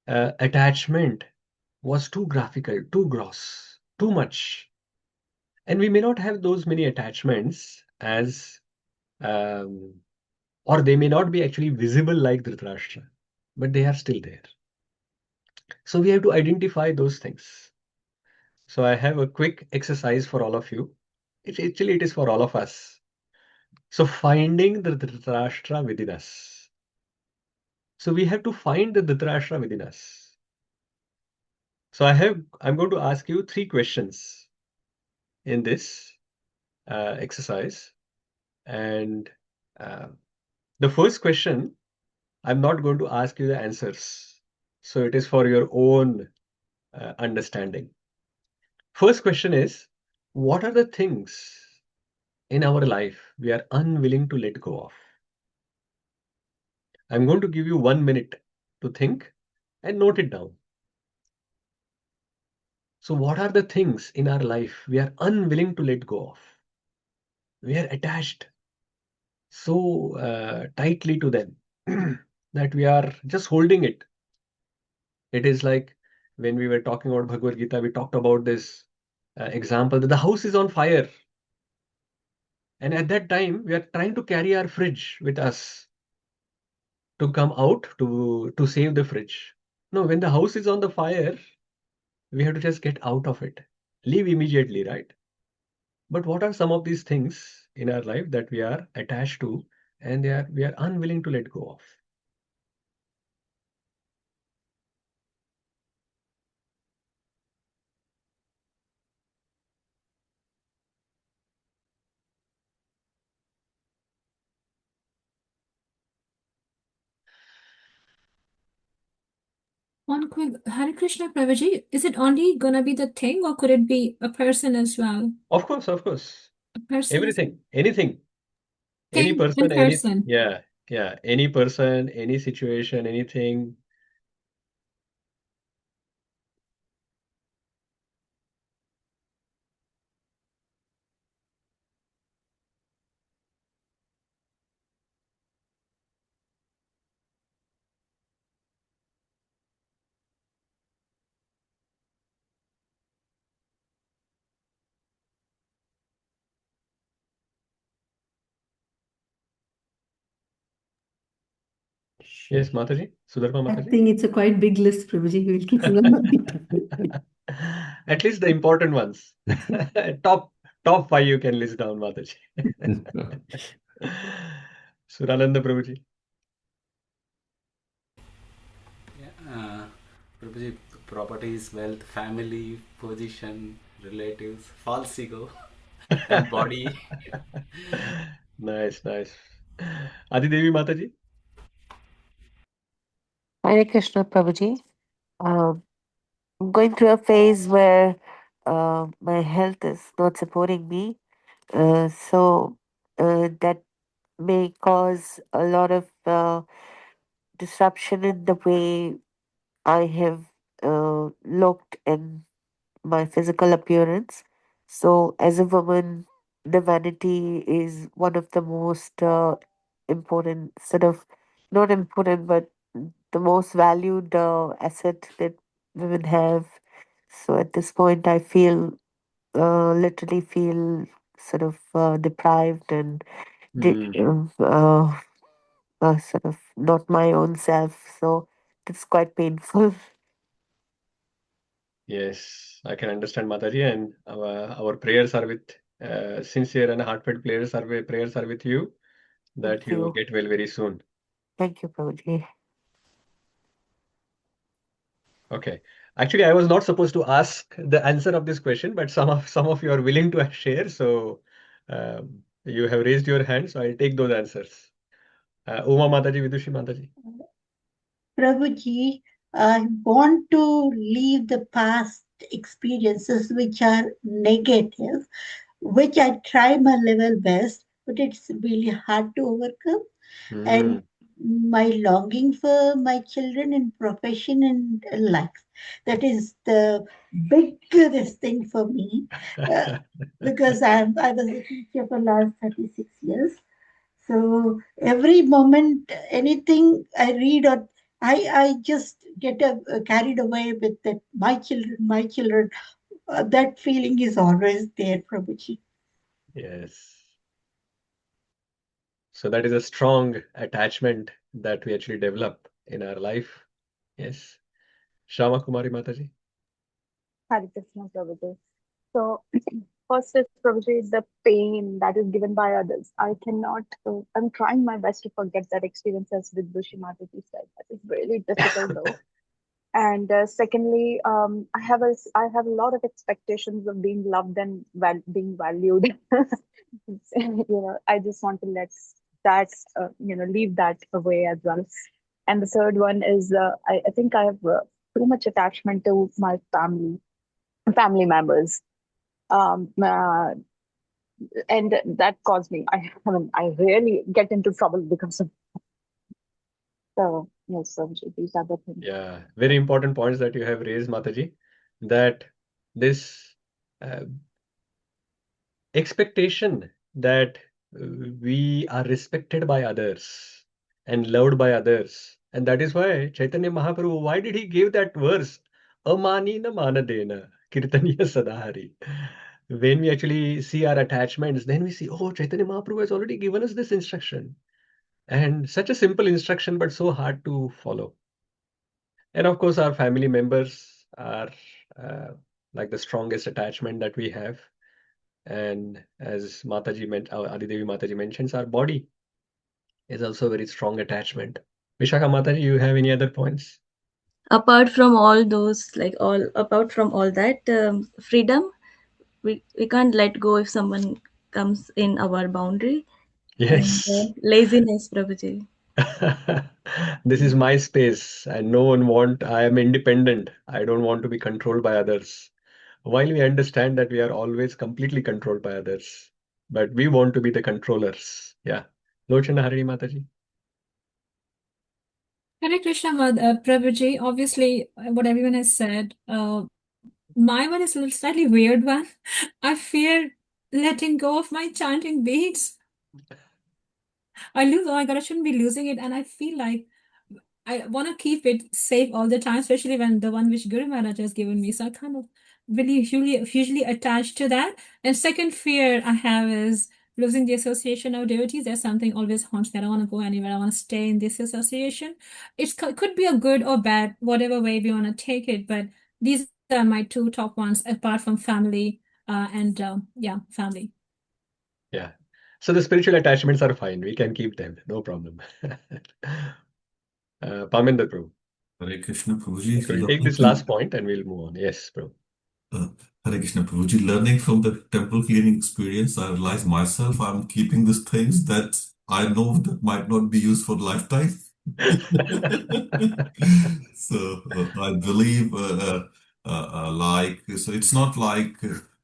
attachment was too graphical, too gross, too much. And we may not have those many attachments as, or they may not be actually visible like Dhṛtarāṣṭra, but they are still there. So we have to identify those things. So I have a quick exercise for all of you. It is for all of us. So finding the Dhṛtarāṣṭra within us. So we have to find the Dhṛtarāṣṭra within us. So I'm going to ask you 3 questions in this exercise. And the first question, I'm not going to ask you the answers. So it is for your own understanding. First question is, what are the things in our life we are unwilling to let go of? I'm going to give you 1 minute to think and note it down. So what are the things in our life we are unwilling to let go of? We are attached so tightly to them that we are just holding it. It is like when we were talking about Bhagavad Gita, we talked about this example that the house is on fire. And at that time, we are trying to carry our fridge with us to come out to save the fridge. No, when the house is on the fire, we have to just get out of it. Leave immediately, right? But what are some of these things in our life that we are attached to and we are unwilling to let go of? One quick, Hare Krishna Prabhuji, is it only gonna be the thing or could it be a person as well? Of course, of course. A person. Everything, anything. Any Thing and person, person. yeah, any person, any situation, anything. Yes, Mataji, Sudharma I Mataji. think it's a quite big list, Prabhuji. We'll keep remembering. At least the important ones. Top 5 you can list down, Mataji. Surananda Prabhuji. Prabhuji, properties, wealth, family, position, relatives, false ego, and body. Nice, nice. Adi Devi Mataji. Hare Krishna Prabhuji. I'm going through a phase where my health is not supporting me. So that may cause a lot of disruption in the way I have looked in my physical appearance. So, as a woman, the vanity is one of the most important, sort of not important, but the most valued asset that women have. So, at this point, I feel literally feel sort of deprived and sort of not my own self. So, it's quite painful. Yes, I can understand Mataji, and our prayers are with sincere and heartfelt prayers are with you that Thank you you. get well very soon. Thank you, Prabhuji. Okay. Actually, I was not supposed to ask the answer of this question, but some of you are willing to share. So you have raised your hand, so I'll take those answers. Uma Mataji, Vidushi Mataji. Prabhuji, I want to leave the past experiences which are negative, which I try my level best, but it's really hard to overcome. And my longing for my children in profession and life. That is the biggest thing for me, because I was a teacher for last 36 years. So every moment, anything I read or I just get carried away with that. My children, my children. That feeling is always there, Prabhuji. Yes. So that is a strong attachment that we actually develop in our life. Yes. Shama Kumari Mataji. Hare Krishna, Prabhuji. So, first is Prabhuji, the pain that is given by others. I cannot, I'm trying my best to forget that experience, as Vidura Mataji said. That is really difficult though. And secondly, I have a lot of expectations of being loved and being valued. I just want to let that, leave that away as well. And the third one is, I think I have too much attachment to my family members. And that caused me. I really get into trouble because of. So yes, so these are the things. Yeah, very important points that you have raised, Mataji. That this expectation that we are respected by others and loved by others, and that is why Chaitanya Mahaprabhu, why did he give that verse? Amani na manadena, kirtaniya sadahari. When we actually see our attachments, then we see, oh, Chaitanya Mahaprabhu has already given us this instruction. And such a simple instruction, but so hard to follow. And of course, our family members are like the strongest attachment that we have. And as Adidevi Mataji mentions, our body is also a very strong attachment. Vishakha Mataji, you have any other points? Apart from all those, apart from all that, freedom, we can't let go if someone comes in our boundary. Yes. And laziness, Prabhuji. This is my space, and I am independent. I don't want to be controlled by others. While we understand that we are always completely controlled by others, but we want to be the controllers. Yeah. Lochana Harini Mataji. Hare Krishna, Prabhuji. Obviously, what everyone has said, my one is a little slightly weird one. I fear letting go of my chanting beads. I lose, oh my God, I shouldn't be losing it. And I feel like I want to keep it safe all the time, especially when the one which Guru Maharaj has given me. So I kind of really hugely attached to that. And second fear I have is losing the association of devotees. There's something always haunts me. I don't want to go anywhere. I want to stay in this association. It could be a good or bad, whatever way we want to take it. But these are my two top ones, apart from family and family. Yeah. So the spiritual attachments are fine. We can keep them. No problem. Parminder Prabhu. Hare Krishna Prabhuji. We'll take this last point and we'll move on. Yes, Prabhu. Hare Krishna Prabhuji. Learning from the temple cleaning experience, I realized myself I'm keeping these things that I know that might not be used for lifetime. So I believe so it's not like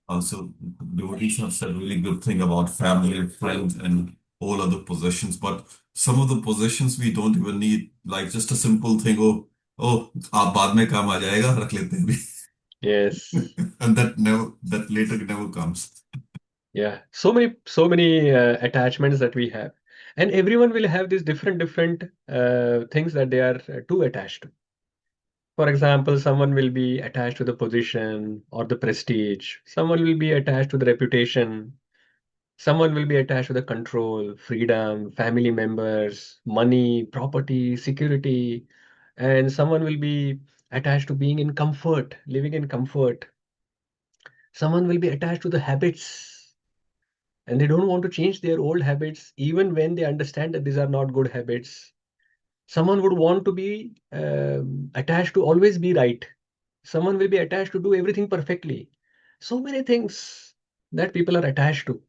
also devotees have said really good thing about family and friends and all other possessions, but some of the possessions we don't even need, like just a simple thing, oh aap baad mein kaam aa jayega, rakh lete hain abhi. Yes. And that later never comes. Yeah, so many attachments that we have, and everyone will have these different things that they are too attached to. For example, someone will be attached to the position or the prestige. Someone will be attached to the reputation. Someone will be attached to the control, freedom, family members, money, property, security, and someone will be attached to being in comfort, living in comfort. Someone will be attached to the habits, and they don't want to change their old habits even when they understand that these are not good habits. Someone would want to be attached to always be right. Someone will be attached to do everything perfectly. So many things that people are attached to.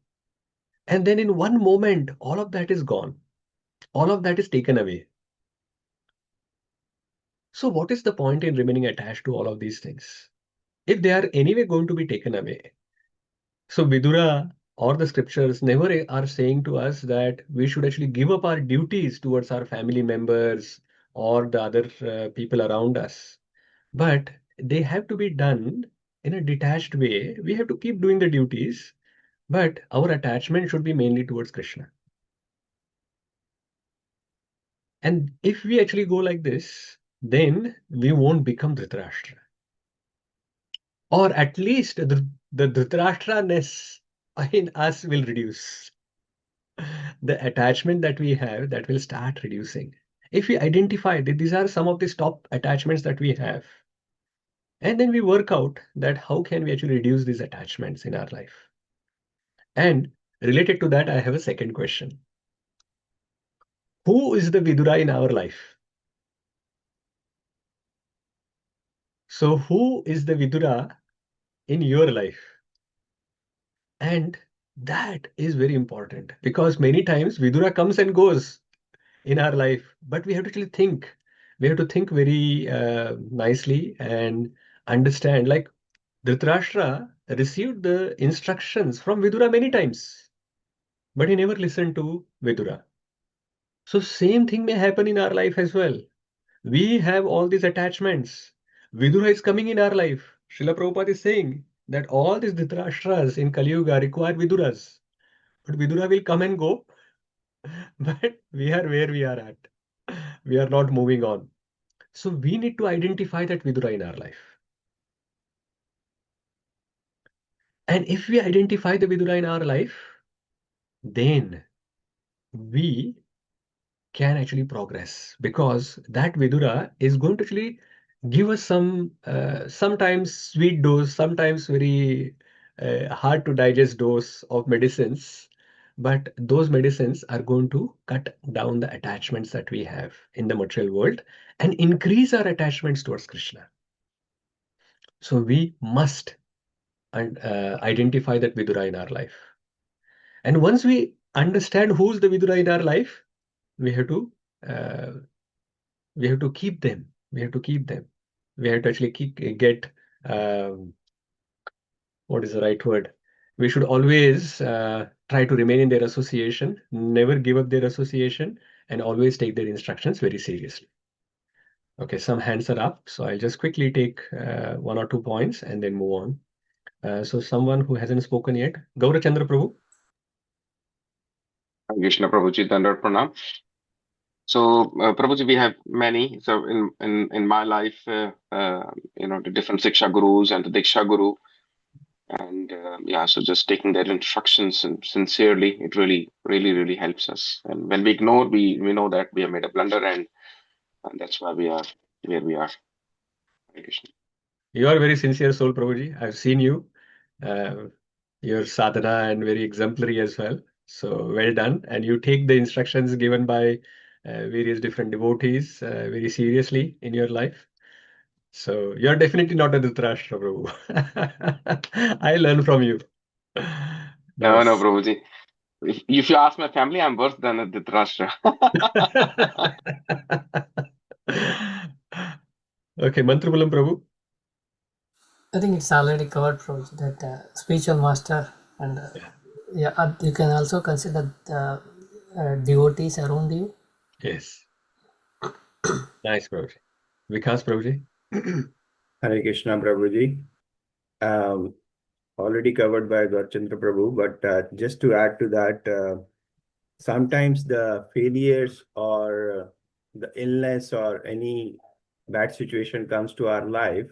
And then in one moment, all of that is gone. All of that is taken away. So what is the point in remaining attached to all of these things if they are anyway going to be taken away? So Vidura or the scriptures never are saying to us that we should actually give up our duties towards our family members or the other people around us. But they have to be done in a detached way. We have to keep doing the duties, but our attachment should be mainly towards Krishna. And if we actually go like this, then we won't become Dhṛtarāṣṭra. Or at least the Dhṛtarāṣṭra-ness in us will reduce. The attachment that we have, that will start reducing. If we identify that these are some of the top attachments that we have, and then we work out that how can we actually reduce these attachments in our life. And related to that, I have a second question. Who is the Vidura in our life? So who is the Vidura in your life? And that is very important because many times Vidura comes and goes in our life, but we have to actually think. We have to think very nicely and understand. Like Dhṛtarāṣṭra received the instructions from Vidura many times, but he never listened to Vidura. So same thing may happen in our life as well. We have all these attachments. Vidura is coming in our life. Srila Prabhupada is saying that all these Dhṛtarāṣṭras in Kali Yuga require Viduras. But Vidura will come and go, but we are where we are at. We are not moving on. So we need to identify that Vidura in our life. And if we identify the Vidura in our life, then we can actually progress because that Vidura is going to actually give us some sometimes sweet dose, sometimes very hard to digest dose of medicines. But those medicines are going to cut down the attachments that we have in the material world and increase our attachments towards Krishna. So we must identify that Vidura in our life. And once we understand who's the Vidura in our life, we have to keep them. We have to keep them. We have to actually get what is the right word? We should always try to remain in their association, never give up their association, and always take their instructions very seriously. Okay, some hands are up, so I'll just quickly take 1 or 2 points and then move on. So someone who hasn't spoken yet, Gaurachandra Prabhu. Krishna Prabhuji, Dandar Pranam. So, Prabhuji, we have many. So, in my life, the different Siksha Gurus and the Diksha Guru. And so just taking their instructions and sincerely, it really, really, really helps us. And when we ignore, we know that we have made a blunder, and that's why we are where we are. Hare Krishna. You are a very sincere soul, Prabhuji. I've seen you. Your sadhana and very exemplary as well. So well done. And you take the instructions given by various different devotees very seriously in your life. So you're definitely not a Dhṛtarāṣṭra, Prabhu. I learn from you. No, Nice. Prabhuji. If you ask my family, I'm worse than a Dhṛtarāṣṭra. Okay, Mantrabulam Prabhu. I think it's already covered, Prabhuji, that spiritual master and you can also consider the devotees around you. Yes. Nice, Prabhuji. Vikas Prabhuji. Hare Krishna, Prabhuji. Already covered by Gaurachandra Prabhu, but just to add to that, sometimes the failures or the illness or any bad situation comes to our life,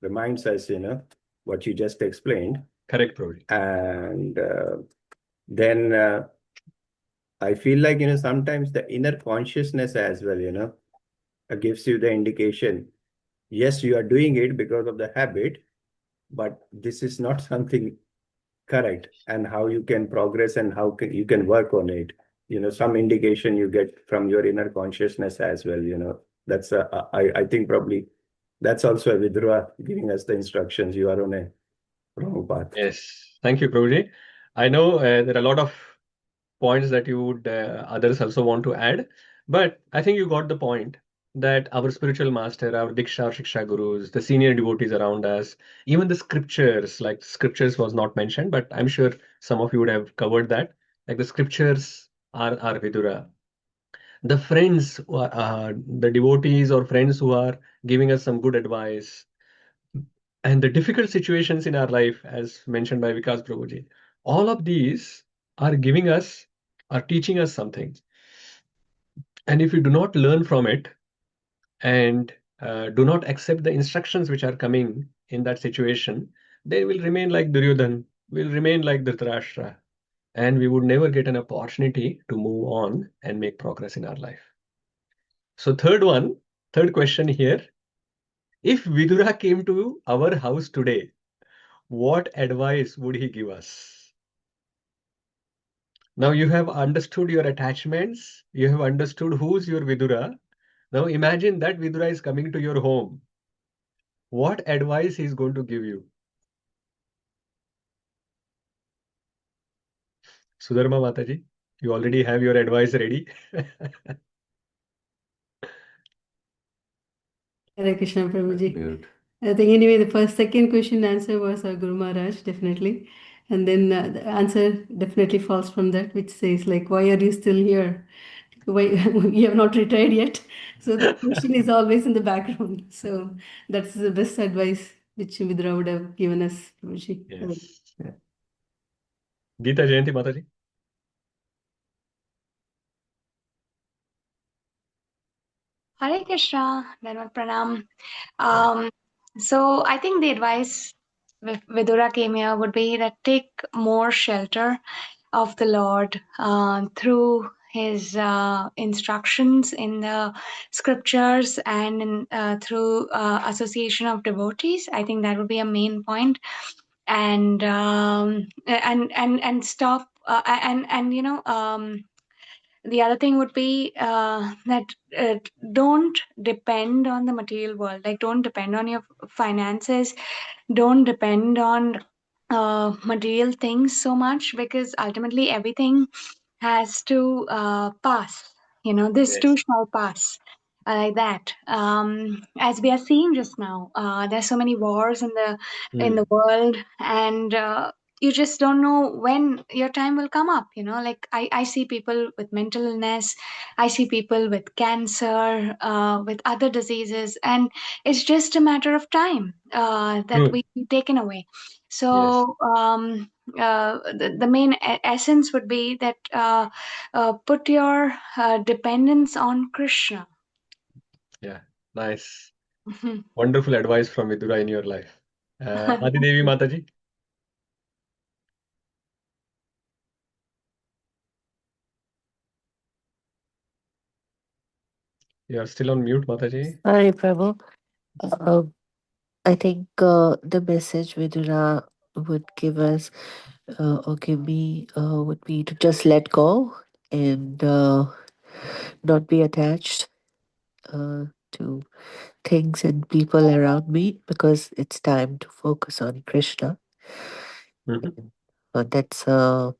reminds us, what you just explained. Correct, Prabhuji. And then I feel like, sometimes the inner consciousness as well, gives you the indication. Yes, you are doing it because of the habit, but this is not something correct, and how you can progress and how you can work on it. Some indication you get from your inner consciousness as well. That's I think probably That's also a Vidura giving us the instructions. You are on a wrong path. Yes, thank you, Prabhuji. I know there are a lot of points that you would others also want to add, but I think you got the point that our spiritual master, our Diksha or Shiksha gurus, the senior devotees around us, even the scriptures, like scriptures was not mentioned, but I'm sure some of you would have covered that. Like the scriptures are Vidura. The friends, the devotees or friends who are giving us some good advice, and the difficult situations in our life, as mentioned by Vikas Prabhuji, all of these are giving us, are teaching us something. And if we do not learn from it and do not accept the instructions which are coming in that situation, they will remain like Duryodhan, will remain like Dhṛtarāṣṭra, and we would never get an opportunity to move on and make progress in our life. So third question here, if Vidura came to our house today, what advice would he give us? Now you have understood your attachments, you have understood who's your Vidura. Now imagine that Vidura is coming to your home. What advice he is going to give you? Sudharma Mataji, you already have your advice ready. Hare Krishna Prabhuji. I think anyway, the second question answer was Guru Maharaj, definitely. And then the answer definitely falls from that, which says like, why are you still here? Why you have not retired yet? So the question is always in the background. So that's the best advice which Vidura would have given us, Prabhuji. Yes. Gita Jayanti Mataji. Hare Krishna, Dhanvat Pranam. So I think the advice Vidura came here would be that take more shelter of the Lord through his instructions in the scriptures and through association of devotees. I think that would be a main point. And stop the other thing would be that don't depend on the material world. Like, don't depend on your finances. Don't depend on material things so much, because ultimately everything has to pass. This too shall pass. Like that. As we are seeing just now, there's so many wars in the world, and you just don't know when your time will come up. Like I see people with mental illness, I see people with cancer, with other diseases, and it's just a matter of time that we be taken away. So the main essence would be that put your dependence on Krishna. Yeah, nice. Wonderful advice from Vidura in your life. Adi Devi Mataji. You are still on mute, Mataji. Sorry, Prabhu. I think the message Vidura would give us or give me would be to just let go and not be attached to things and people around me, because it's time to focus on Krishna. That's a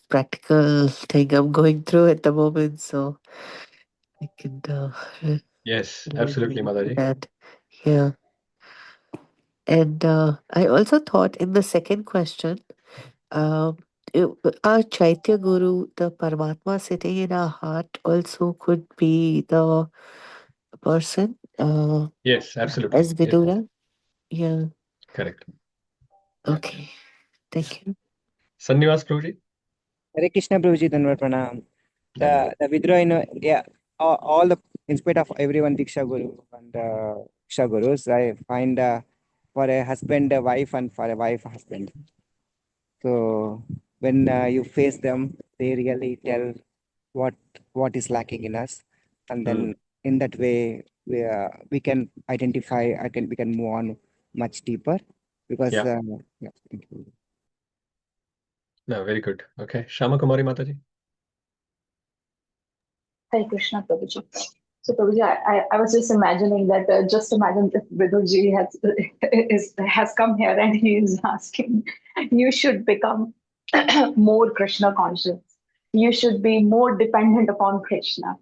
practical thing I'm going through at the moment, so I can yes, absolutely, Mataji. that. Yeah. And I also thought in the second question, our Chaitya Guru, the Paramatma sitting in our heart, also could be the person. Yes, absolutely. As Vidura. Yeah. Correct. Okay. Thank you. Sannivas Prabhuji. Hare Krishna Prabhuji, Dhanvat Pranam. The Vidura, all the, in spite of everyone, Diksha Guru and Diksha Gurus, I find for a husband, a wife, and for a wife, a husband. So when you face them, they really tell what is lacking in us, and then in that way we can identify. We can move on much deeper, because yeah, thank you. No, very good. Okay, Shama Kumari Mataji. Hare Krishna Prabhuji. So Prabhuji, I was just imagining that. Just imagine if Vidurji has come here and he is asking, you should become more Krishna conscious. You should be more dependent upon Krishna.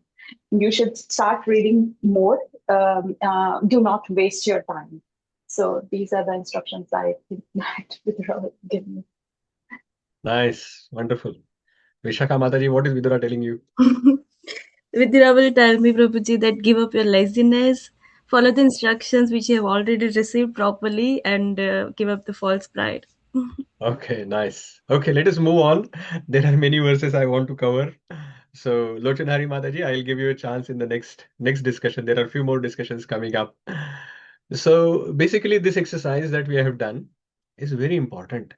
You should start reading more. Do not waste your time. So these are the instructions I think that Vidura will give me. Nice, wonderful. Vishakha Mataji, what is Vidura telling you? Vidura will tell me, Prabhuji, that give up your laziness, follow the instructions which you have already received properly, and give up the false pride. Okay, nice. Okay, let us move on. There are many verses I want to cover. So, Lochanhari Mataji, I'll give you a chance in the next discussion. There are a few more discussions coming up. So, basically, this exercise that we have done is very important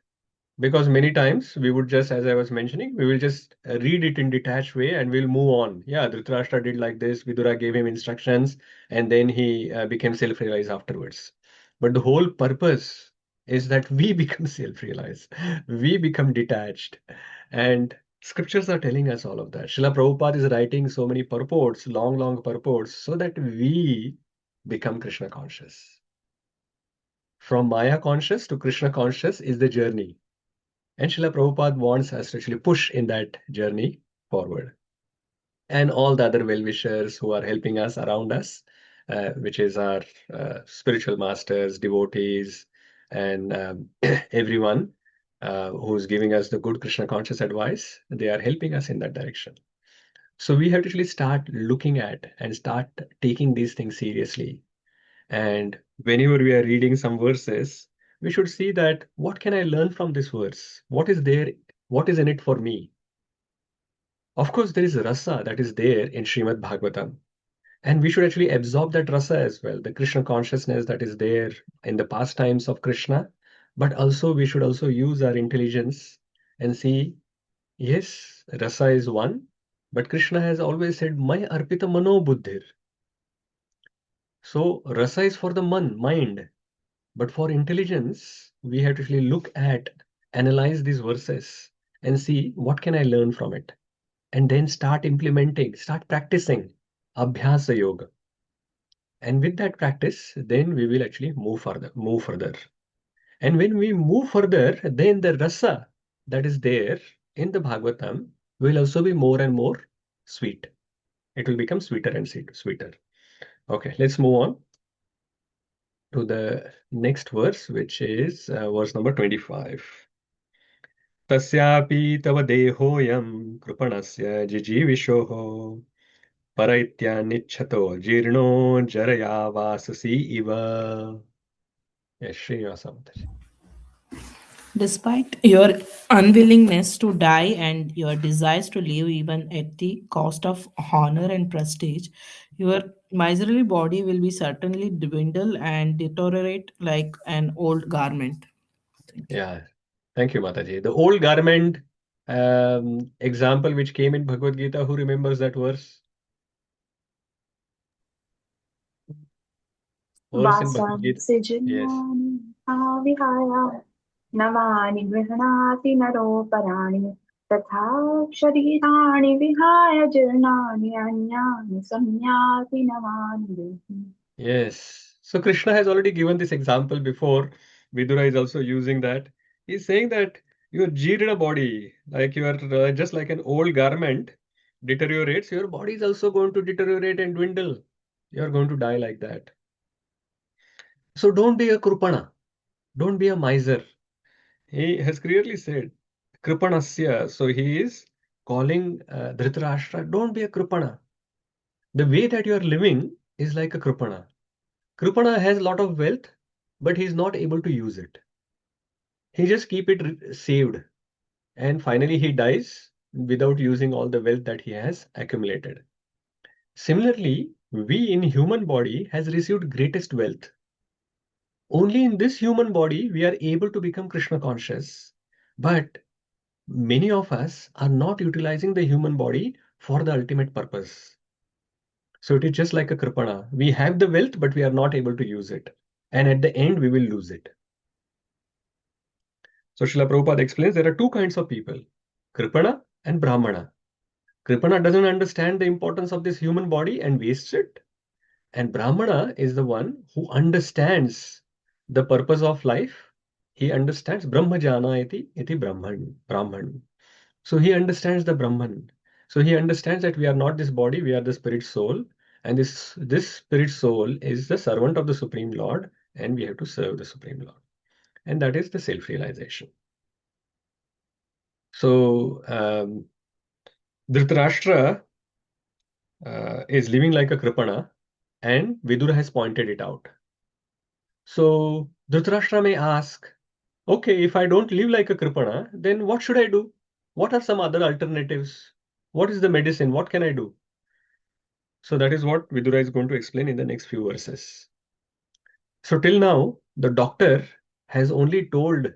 because many times we would just, as I was mentioning, we will just read it in detached way and we'll move on. Yeah, Dhṛtarāṣṭra did like this, Vidura gave him instructions, and then he became self-realized afterwards. But the whole purpose is that we become self-realized, we become detached, and scriptures are telling us all of that. Srila Prabhupada is writing so many purports, long purports, so that we become Krishna conscious. From Maya conscious to Krishna conscious is the journey. And Srila Prabhupada wants us to actually push in that journey forward. And all the other well-wishers who are helping us around us, which is our spiritual masters, devotees, and everyone who's giving us the good Krishna conscious advice, they are helping us in that direction. So we have to actually start looking at and start taking these things seriously. And whenever we are reading some verses, we should see that what can I learn from this verse? What is there? What is in it for me? Of course, there is rasa that is there in Srimad Bhagavatam. And we should actually absorb that rasa as well, the Krishna consciousness that is there in the pastimes of Krishna. But also, we should also use our intelligence and see, yes, rasa is one, but Krishna has always said, Mai arpita mano buddhir. So, rasa is for the mind. But for intelligence, we have to actually look at, analyze these verses and see what can I learn from it. And then start implementing, start practicing Abhyasa Yoga. And with that practice, then we will actually move further. And when we move further, then the rasa that is there in the Bhagavatam will also be more and more sweet. It will become sweeter and sweeter. Okay, let's move on to the next verse, which is verse number 25. Tasyapi tava dehoyam kripanasya jijivishoho paraityannichhato jirno jaraya vasasi iva. Yes, Srinivasa Mataji. Despite your unwillingness to die and your desires to live even at the cost of honor and prestige, your miserly body will be certainly dwindle and deteriorate like an old garment. Yeah, thank you, Mataji. The old garment example which came in Bhagavad Gita, who remembers that verse? Verse in Bhagavad Gita. Yes. Vihaya navani grihanati naroparaణि तथा शरीराणि विहाय जीर्णानि अन्यानि संयाति नवानि देहि. Yes. So Krishna has already given this example before. Vidura is also using that. He's saying that your jirna body, like you are just like an old garment, deteriorates. Your body is also going to deteriorate and dwindle. You are going to die like that. So don't be a krupana. Don't be a miser. He has clearly said, Kripanasya. So he is calling Dhṛtarāṣṭra, don't be a Kripana. The way that you are living is like a Kripana. Kripana has a lot of wealth, but he is not able to use it. He just keep it saved. And finally he dies without using all the wealth that he has accumulated. Similarly, we in human body has received greatest wealth. Only in this human body we are able to become Krishna conscious. But many of us are not utilizing the human body for the ultimate purpose. So it is just like a kripana. We have the wealth, but we are not able to use it. And at the end, we will lose it. So Srila Prabhupada explains there are two kinds of people, kripana and brahmana. Kripana doesn't understand the importance of this human body and wastes it. And Brahmana is the one who understands the purpose of life. He understands Brahmajana iti Brahman. So he understands the Brahman. So he understands that we are not this body, we are the spirit soul. And this spirit soul is the servant of the Supreme Lord, and we have to serve the Supreme Lord. And that is the self-realization. So Dhṛtarāṣṭra is living like a Kripana, and Vidura has pointed it out. So Dhṛtarāṣṭra may ask, okay, if I don't live like a Kripana, then what should I do? What are some other alternatives? What is the medicine? What can I do? So that is what Vidura is going to explain in the next few verses. So till now, the doctor has only told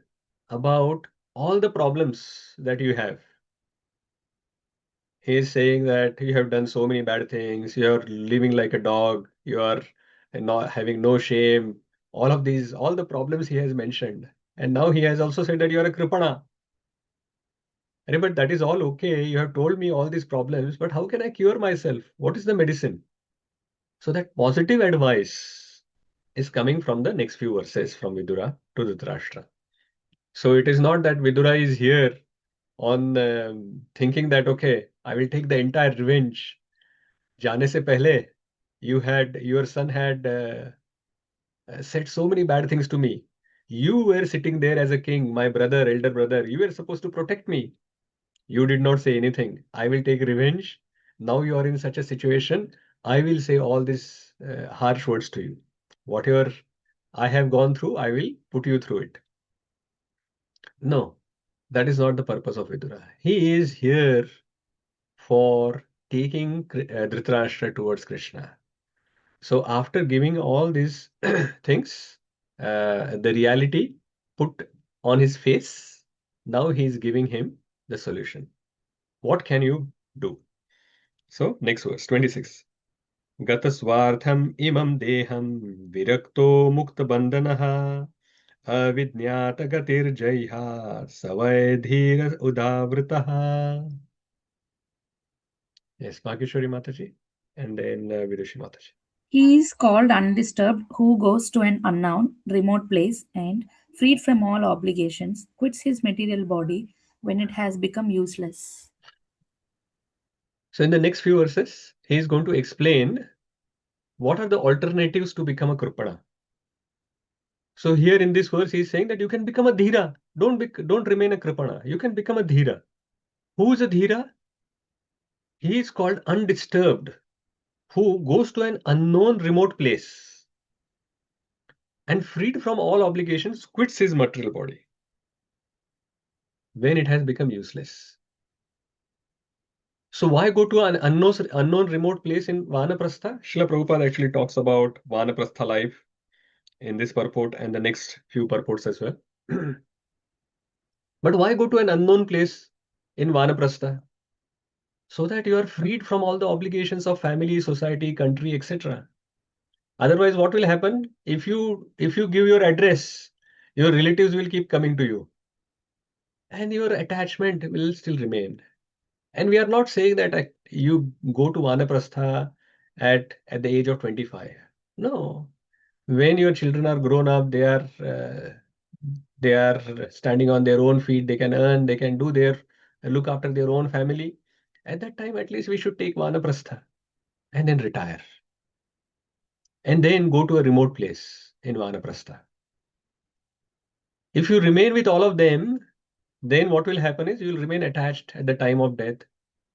about all the problems that you have. He is saying that you have done so many bad things, you are living like a dog, you are not having no shame, all the problems he has mentioned. And now he has also said that you are a Kripana. But that is all okay. You have told me all these problems, but how can I cure myself? What is the medicine? So that positive advice is coming from the next few verses from Vidura to Dhṛtarāṣṭra. So it is not that Vidura is here on thinking that, okay, I will take the entire revenge. Jaane se pehle, your son had said so many bad things to me. You were sitting there as a king, my brother, elder brother. You were supposed to protect me. You did not say anything. I will take revenge. Now you are in such a situation. I will say all these harsh words to you. Whatever I have gone through, I will put you through it. No, that is not the purpose of Vidura. He is here for taking Dhṛtarāṣṭra towards Krishna. So after giving all these things, the reality put on his face, now he is giving him the solution. What can you do? So next verse, 26. Gatasvartham imam deham virakto mukta bandanaha avidnyata gatir jaiha savai dhira udavritaha. Yes, Bhageshwari Mataji, and then Vidushi Mataji. He is called undisturbed who goes to an unknown, remote place and, freed from all obligations, quits his material body when it has become useless. So in the next few verses, he is going to explain what are the alternatives to become a Kripana. So here in this verse, he is saying that you can become a Dhira. Don't remain a Kripana. You can become a Dhira. Who is a Dhira? He is called undisturbed, who goes to an unknown remote place and, freed from all obligations, quits his material body when it has become useless. So why go to an unknown remote place in Vanaprastha? Srila Prabhupada actually talks about Vanaprastha life in this purport and the next few purports as well. But why go to an unknown place in Vanaprastha? So that you are freed from all the obligations of family, society, country, etc. Otherwise, what will happen? If you give your address, your relatives will keep coming to you, and your attachment will still remain. And we are not saying that you go to Vanaprastha at the age of 25. No. When your children are grown up, they are standing on their own feet, they can earn, they can look after their own family. At that time, at least we should take Vanaprastha and then retire. And then go to a remote place in Vanaprastha. If you remain with all of them, then what will happen is you will remain attached at the time of death,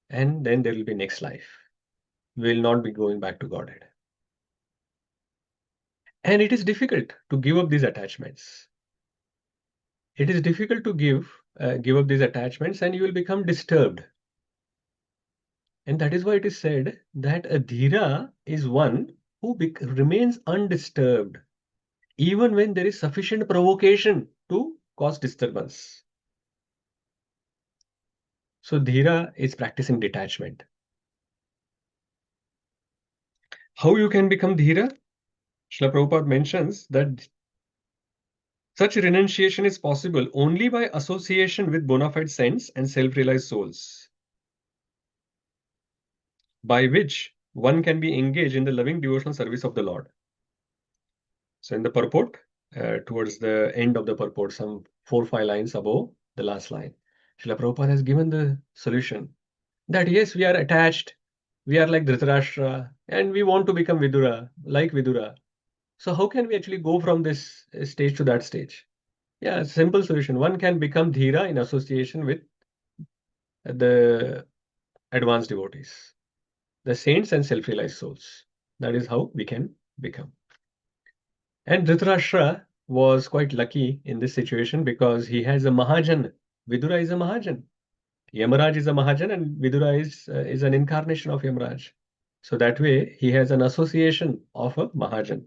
and then there will be next life. We will not be going back to Godhead. And it is difficult to give up these attachments. It is difficult to give up these attachments, and you will become disturbed. And that is why it is said that a Dhira is one who remains undisturbed, even when there is sufficient provocation to cause disturbance. So Dhira is practicing detachment. How you can become Dhira? Srila Prabhupada mentions that such renunciation is possible only by association with bona fide saints and self-realized souls. by which one can be engaged in the loving devotional service of the Lord. So in the purport, towards the end of the purport, some 4-5 lines above the last line, Srila Prabhupada has given the solution that yes, we are attached, we are like Dhṛtarāṣṭra, and we want to become Vidura, like Vidura. So how can we actually go from this stage to that stage? Yeah, simple solution. One can become Dhīra in association with the advanced devotees, the saints and self-realized souls. That is how we can become. And Dhṛtarāṣṭra was quite lucky in this situation because he has a Mahajan. Vidura is a Mahajan. Yamaraj is a Mahajan and Vidura is an incarnation of Yamaraj. So that way he has an association of a Mahajan.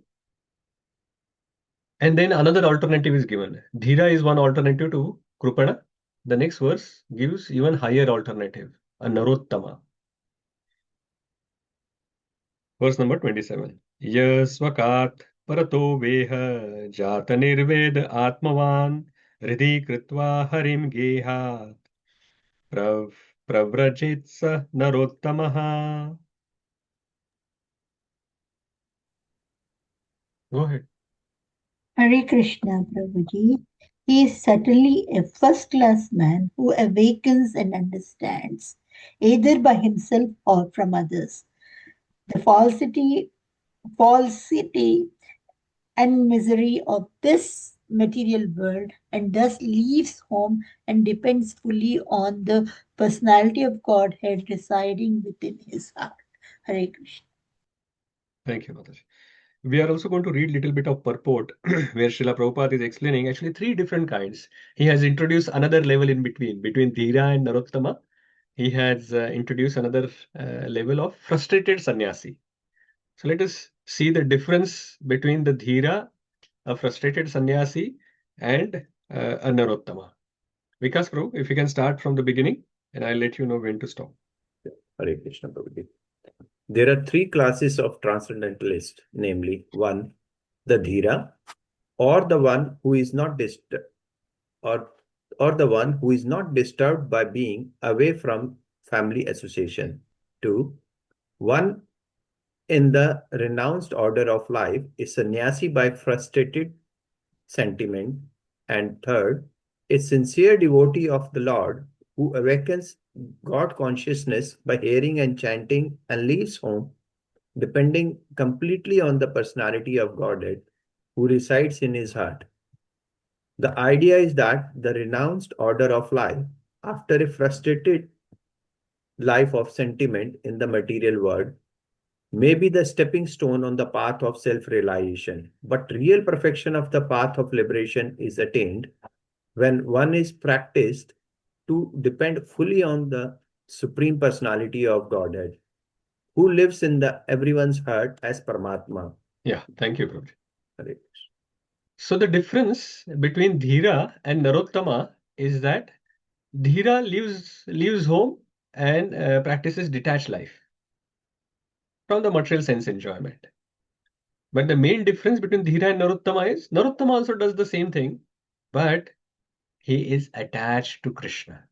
And then another alternative is given. Dhīra is one alternative to Krupana. The next verse gives even higher alternative, a Narottama. Verse number 27. Yasvakat parato veha jata nirved atmavan hridhi kritva harim gehat pravrajitsa narottamaha. Go ahead. Hare Krishna, Prabhuji. He is certainly a first-class man who awakens and understands, either by himself or from others, the falsity and misery of this material world, and thus leaves home and depends fully on the personality of Godhead residing within his heart. Hare Krishna. Thank you, Mataji. We are also going to read a little bit of purport where Srila Prabhupada is explaining actually 3 different kinds. He has introduced another level in between Dhīra and Narottama. He has introduced another level of frustrated sannyasi. So let us see the difference between the Dhīra, a frustrated sannyasi, and a Narottama. Vikas Prabhu, if you can start from the beginning, and I'll let you know when to stop. Hare Krishna, Prabhuji. There are 3 classes of transcendentalists, namely 1, the Dhīra, or the one who is not disturbed, or the one who is not disturbed by being away from family association. 2, one in the renounced order of life is sannyasi by frustrated sentiment. And 3rd, a sincere devotee of the Lord who awakens God consciousness by hearing and chanting and leaves home, depending completely on the personality of Godhead who resides in his heart. The idea is that the renounced order of life, after a frustrated life of sentiment in the material world, may be the stepping stone on the path of self-realization. But real perfection of the path of liberation is attained when one is practiced to depend fully on the Supreme Personality of Godhead, who lives in everyone's heart as Paramatma. Yeah, thank you, Prabhuji. So the difference between Dhīra and Narottama is that Dhīra leaves home and practices detached life from the material sense enjoyment. But the main difference between Dhīra and Narottama is Narottama also does the same thing, but he is attached to Krishna.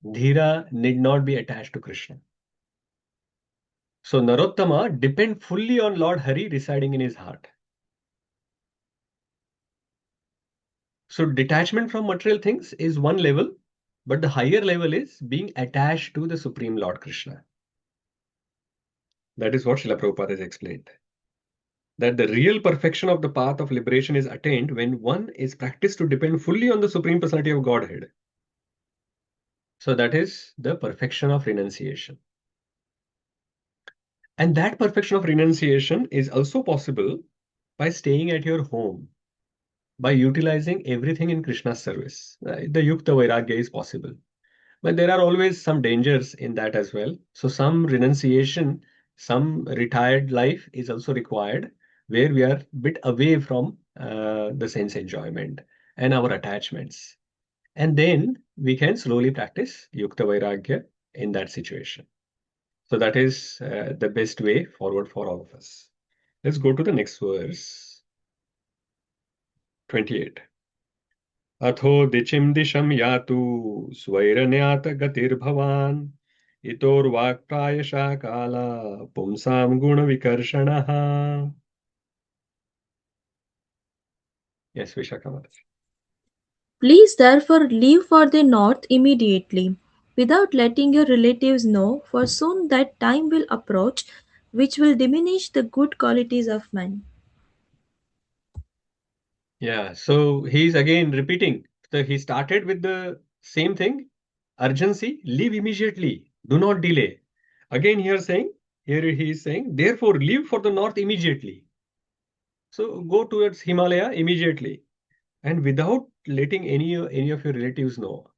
Dhīra need not be attached to Krishna. So Narottama depend fully on Lord Hari residing in his heart. So detachment from material things is one level, but the higher level is being attached to the Supreme Lord Krishna. That is what Srila Prabhupada has explained. That the real perfection of the path of liberation is attained when one is practiced to depend fully on the Supreme Personality of Godhead. So that is the perfection of renunciation. And that perfection of renunciation is also possible by staying at your home, by utilizing everything in Krishna's service. The Yukta Vairagya is possible. But there are always some dangers in that as well. So some renunciation, some retired life is also required, where we are a bit away from the sense enjoyment and our attachments. And then we can slowly practice Yukta Vairagya in that situation. So that is the best way forward for all of us. Let's go to the next verse. 28. Atho dichim disham yatu svairanyata gatir bhavan itorvakprayasha kāla pumsam guna vikarshanaha. Yes, Vishakha Mataji. Please therefore leave for the north immediately, without letting your relatives know, for soon that time will approach which will diminish the good qualities of man. Yeah, so he's again repeating. So he started with the same thing, urgency, leave immediately, do not delay. Again, here he is saying, therefore leave for the north immediately. So go towards Himalaya immediately, and without letting any of your relatives know.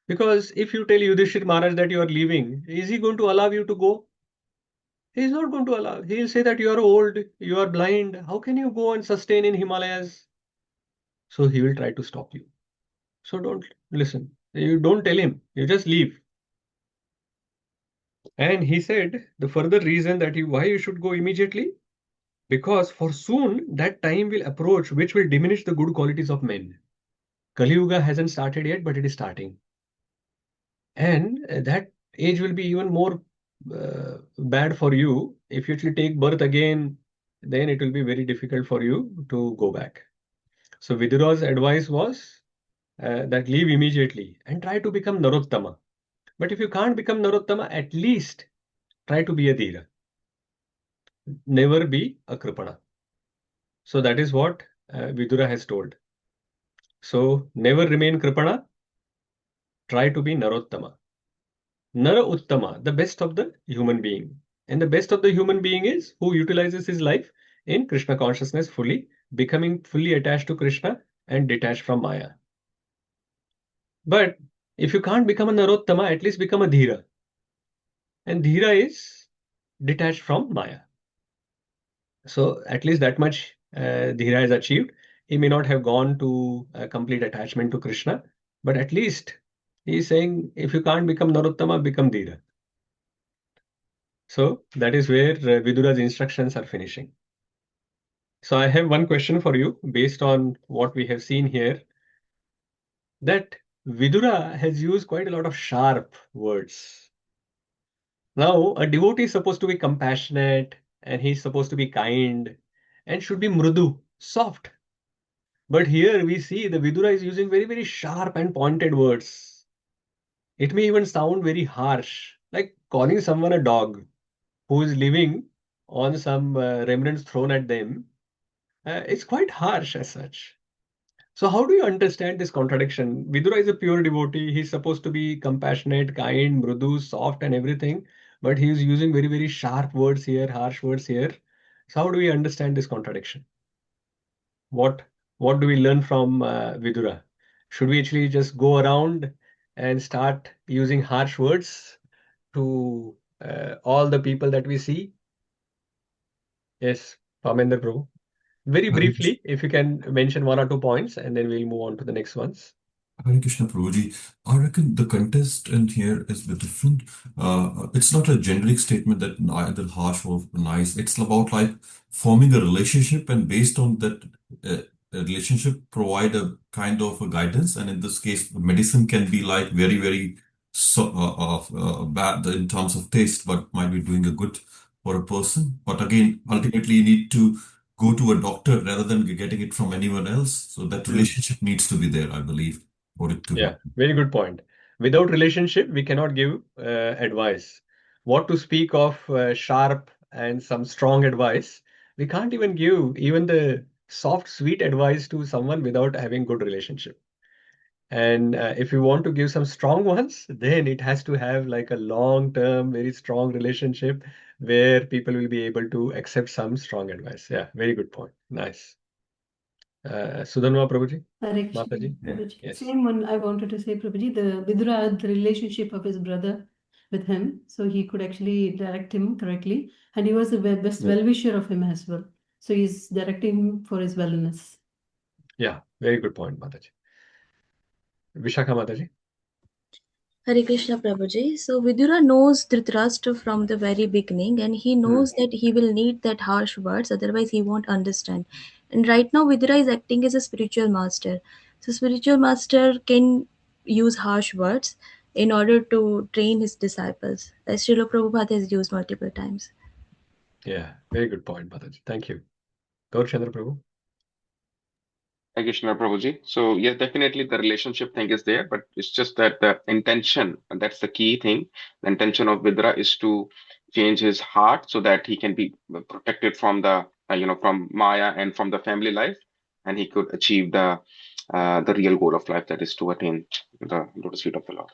Because if you tell Yudhishthir Maharaj that you are leaving, is he going to allow you to go? He is not going to allow. He will say that you are old, you are blind. How can you go and sustain in Himalayas? So he will try to stop you. So don't listen. You don't tell him. You just leave. And he said the further reason that why you should go immediately, because for soon that time will approach which will diminish the good qualities of men. Kali Yuga hasn't started yet, but it is starting. And that age will be even more bad for you. If you actually take birth again, then it will be very difficult for you to go back. So Vidura's advice was that leave immediately and try to become Narottama. But if you can't become Narottama, at least try to be a Dhira. Never be a Kripana. So that is what Vidura has told. So never remain Kripana, try to be Narottama. Nara Uttama, the best of the human being. And the best of the human being is who utilizes his life in Krishna consciousness fully, becoming fully attached to Krishna and detached from Maya. But if you can't become a Narottama, at least become a Dhira. And Dhira is detached from Maya. So at least that much Dhira has achieved. He may not have gone to complete attachment to Krishna, but at least he is saying if you can't become Narottama, become Dhira. So that is where Vidura's instructions are finishing. So I have one question for you based on what we have seen here, that Vidura has used quite a lot of sharp words. Now, a devotee is supposed to be compassionate and he's supposed to be kind and should be mrudu, soft. But here we see the Vidura is using very, very sharp and pointed words. It may even sound very harsh, like calling someone a dog who is living on some remnants thrown at them. It's quite harsh as such. So how do you understand this contradiction? Vidura is a pure devotee. He's supposed to be compassionate, kind, mrudu, soft and everything. But he is using very, very sharp words here, harsh words here. So how do we understand this contradiction? What do we learn from Vidura? Should we actually just go around and start using harsh words to all the people that we see? Yes, Parmender Prabhu. Very briefly, if you can mention one or two points, and then we'll move on to the next ones. Hare Krishna Prabhuji, I reckon the contest in here is a bit different. It's not a generic statement that either harsh or nice. It's about like forming a relationship, and based on that relationship, provide a kind of a guidance. And in this case, medicine can be like very, very bad in terms of taste, but might be doing a good for a person. But again, ultimately, you need to go to a doctor rather than getting it from anyone else. So that relationship needs to be there, I believe. Yeah, very good point. Without relationship, we cannot give advice. What to speak of sharp and some strong advice? We can't even give even the soft, sweet advice to someone without having good relationship. And if you want to give some strong ones, then it has to have like a long-term, very strong relationship where people will be able to accept some strong advice. Yeah, very good point. Nice. Sudhanva Prabhuji? Mataji? Yeah, Prabhuji. yes. Same one I wanted to say, Prabhuji, the Vidura had the relationship of his brother with him, so he could actually direct him correctly, and he was the best well-wisher of him as well. So he's directing him for his wellness. Yeah, very good point, Mataji. Vishakha Mataji? Hare Krishna Prabhuji. So Vidura knows Dhṛtarāṣṭra from the very beginning, and he knows that he will need that harsh words, otherwise he won't understand. And right now Vidura is acting as a spiritual master. So spiritual master can use harsh words, in order to train his disciples, as Srila Prabhupada has used multiple times. Yeah, very good point, Mataji. Thank you. Gaur Chandra Prabhu. Thank you, Shri Prabhuji. So yes, definitely the relationship thing is there, but it's just that the intention, and that's the key thing. The intention of Vidura is to change his heart so that he can be protected from the, from Maya and from the family life, and he could achieve the real goal of life, that is to attain the lotus feet of the Lord.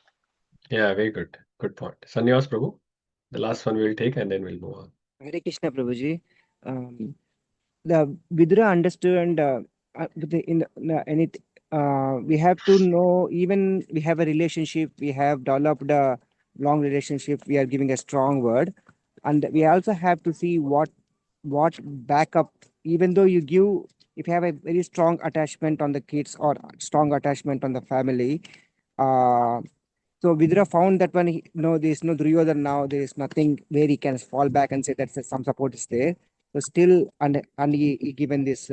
Yeah, very good. Good point. Sanyas Prabhu, the last one we will take and then we'll move on. Hare Krishna Prabhuji. The Vidura understood we have to know, even we have a relationship, we have developed a long relationship, we are giving a strong word, and we also have to see what backup, even though you give, if you have a very strong attachment on the kids or strong attachment on the family, so Vidura found that when there is no Duryodhana now, there is nothing where he can fall back and say that some support is there. So still, and he given this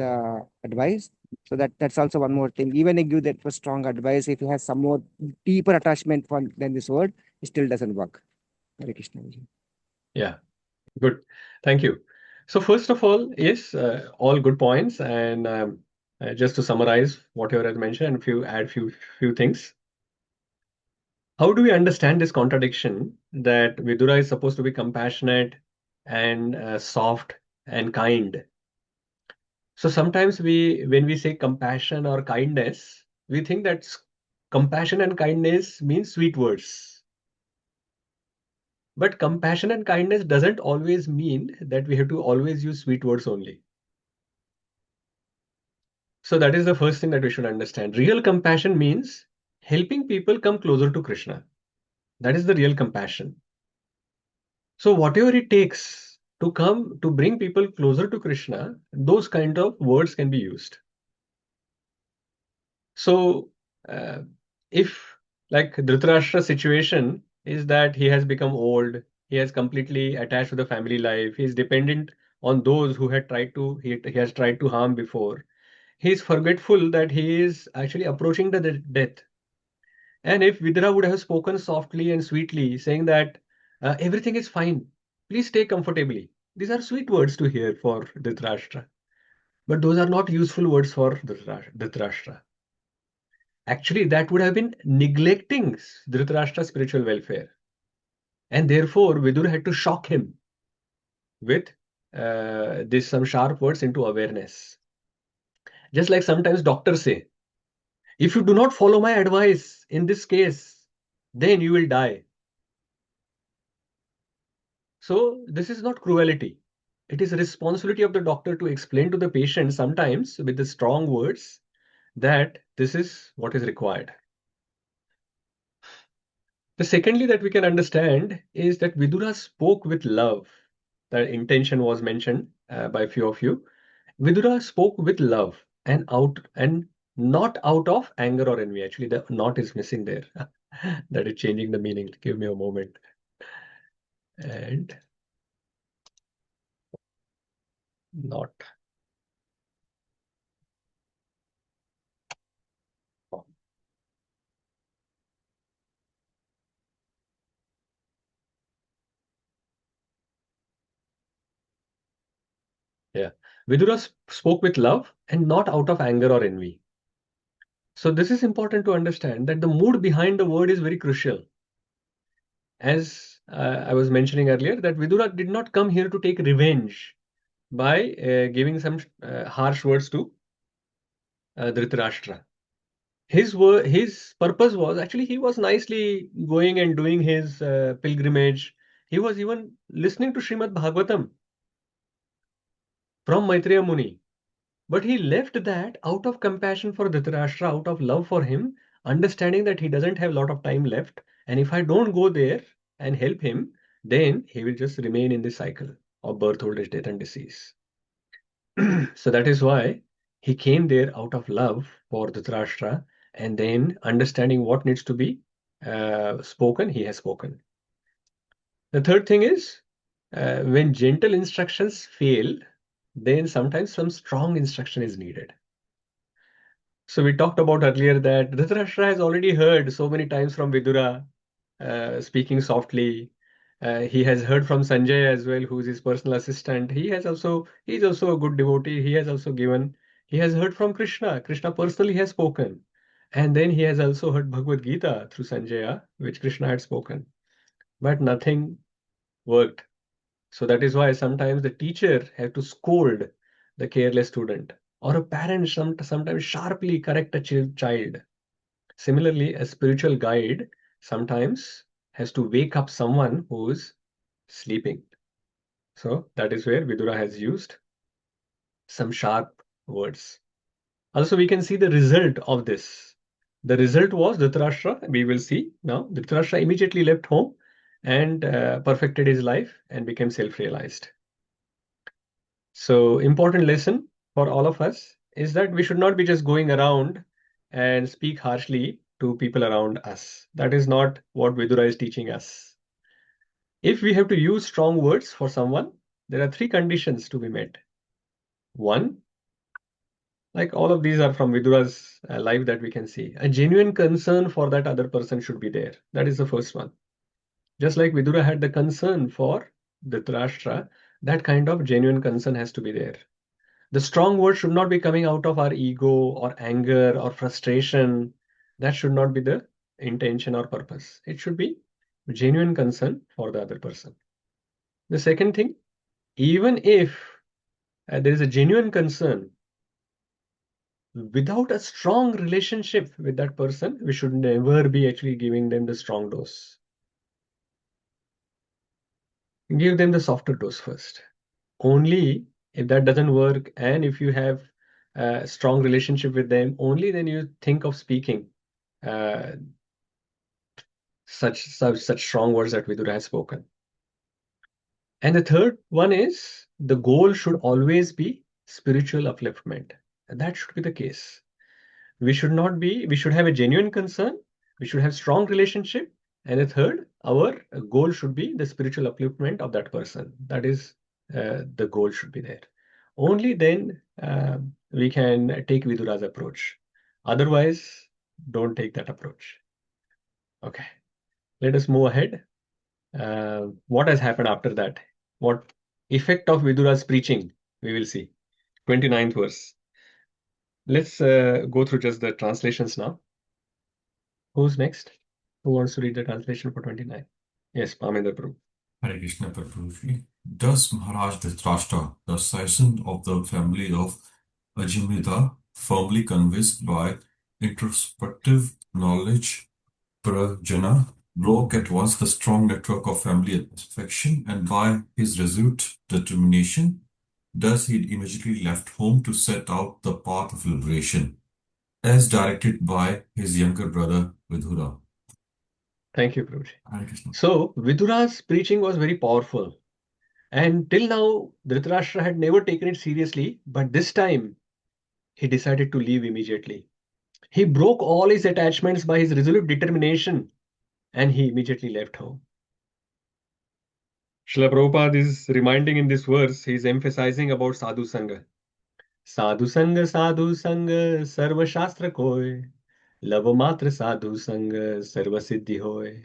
advice. So that's also one more thing. Even if you give that for strong advice, if he has some more deeper attachment than this word, it still doesn't work. Hare Krishna. Yeah, good. Thank you. So first of all, yes, all good points. And just to summarize whatever I mentioned, and add few things. How do we understand this contradiction that Vidura is supposed to be compassionate and soft and kind? So sometimes when we say compassion or kindness, we think that compassion and kindness means sweet words. But compassion and kindness doesn't always mean that we have to always use sweet words only. So that is the first thing that we should understand. Real compassion means helping people come closer to Krishna. That is the real compassion. So whatever it takes to bring people closer to Krishna, those kind of words can be used. So if like Dhṛtarāṣṭra situation is that he has become old, he has completely attached to the family life, he is dependent on those who had he has tried to harm before. He is forgetful that he is actually approaching the death. And if Vidura would have spoken softly and sweetly, saying that everything is fine, please stay comfortably. These are sweet words to hear for Dhṛtarāṣṭra. But those are not useful words for Dhṛtarāṣṭra. Actually, that would have been neglecting Dhṛtarāṣṭra's spiritual welfare. And therefore, Vidura had to shock him with some sharp words into awareness. Just like sometimes doctors say, if you do not follow my advice in this case, then you will die. So this is not cruelty. It is a responsibility of the doctor to explain to the patient sometimes with the strong words that this is what is required. The secondly that we can understand is that Vidura spoke with love. The intention was mentioned by a few of you. Vidura spoke with love and not out of anger or envy. Actually, the not is missing there. That is changing the meaning. Give me a moment. And not. Yeah. Vidura spoke with love and not out of anger or envy. So this is important to understand that the mood behind the word is very crucial. As I was mentioning earlier, that Vidura did not come here to take revenge by giving some harsh words to Dhṛtarāṣṭra. His purpose was actually he was nicely going and doing his pilgrimage. He was even listening to Srimad Bhagavatam from Maitreya Muni. But he left that out of compassion for Dhṛtarāṣṭra, out of love for him, understanding that he doesn't have a lot of time left. And if I don't go there and help him, then he will just remain in this cycle of birth, old age, death, and disease. So that is why he came there out of love for Dhṛtarāṣṭra, and then understanding what needs to be spoken, he has spoken. The third thing is, when gentle instructions fail, then sometimes some strong instruction is needed. So we talked about earlier that Dhṛtarāṣṭra has already heard so many times from Vidura speaking softly. He has heard from Sanjay as well, who is his personal assistant. He's also a good devotee. He has heard from Krishna. Krishna personally has spoken. And then he has also heard Bhagavad Gita through Sanjaya, which Krishna had spoken. But nothing worked. So that is why sometimes the teacher has to scold the careless student, or a parent sometimes sharply correct a child. Similarly, a spiritual guide sometimes has to wake up someone who's sleeping. So that is where Vidura has used some sharp words. Also, we can see the result of this. The result was Dhṛtarāṣṭra. We will see now. Dhṛtarāṣṭra immediately left home and perfected his life and became self-realized. So, important lesson for all of us is that we should not be just going around and speak harshly to people around us. That is not what Vidura is teaching us. If we have to use strong words for someone, there are 3 conditions to be met. 1, like all of these are from Vidura's life that we can see. A genuine concern for that other person should be there. That is the first one. Just like Vidura had the concern for Dhṛtarāṣṭra, that kind of genuine concern has to be there. The strong words should not be coming out of our ego or anger or frustration. That should not be the intention or purpose. It should be genuine concern for the other person. The second thing, even if there is a genuine concern, without a strong relationship with that person, we should never be actually giving them the strong dose. Give them the softer dose first. Only if that doesn't work, and if you have a strong relationship with them, only then you think of speaking such strong words that Vidura has spoken. And the third one is the goal should always be spiritual upliftment. And that should be the case. We should have a genuine concern, we should have strong relationship, and the third, our goal should be the spiritual upliftment of that person. That is, the goal should be there. Only then we can take Vidura's approach. Otherwise, don't take that approach. Okay, let us move ahead. What has happened after that? What effect of Vidura's preaching we will see. 29th verse. Let's go through just the translations now. Who's next? Who wants to read the translation for 29? Yes, Pamendra Prabhu. Hare Krishna Prabhuji. Thus Maharaj Dhṛtarāṣṭra, the scion of the family of Ajamita, firmly convinced by introspective knowledge, Prajana, broke at once the strong network of family affection, and by his resolute determination, thus he immediately left home to set out the path of liberation, as directed by his younger brother Vidura. Thank you, Prabhuji. So, Vidura's preaching was very powerful. And till now, Dhṛtarāṣṭra had never taken it seriously, but this time, he decided to leave immediately. He broke all his attachments by his resolute determination, and he immediately left home. Srila Prabhupada is reminding in this verse, he is emphasizing about sadhu sangha. Sadhu sangha, sarva shastra koi. Lava matra sadhu sangha, sarva siddhi hoy.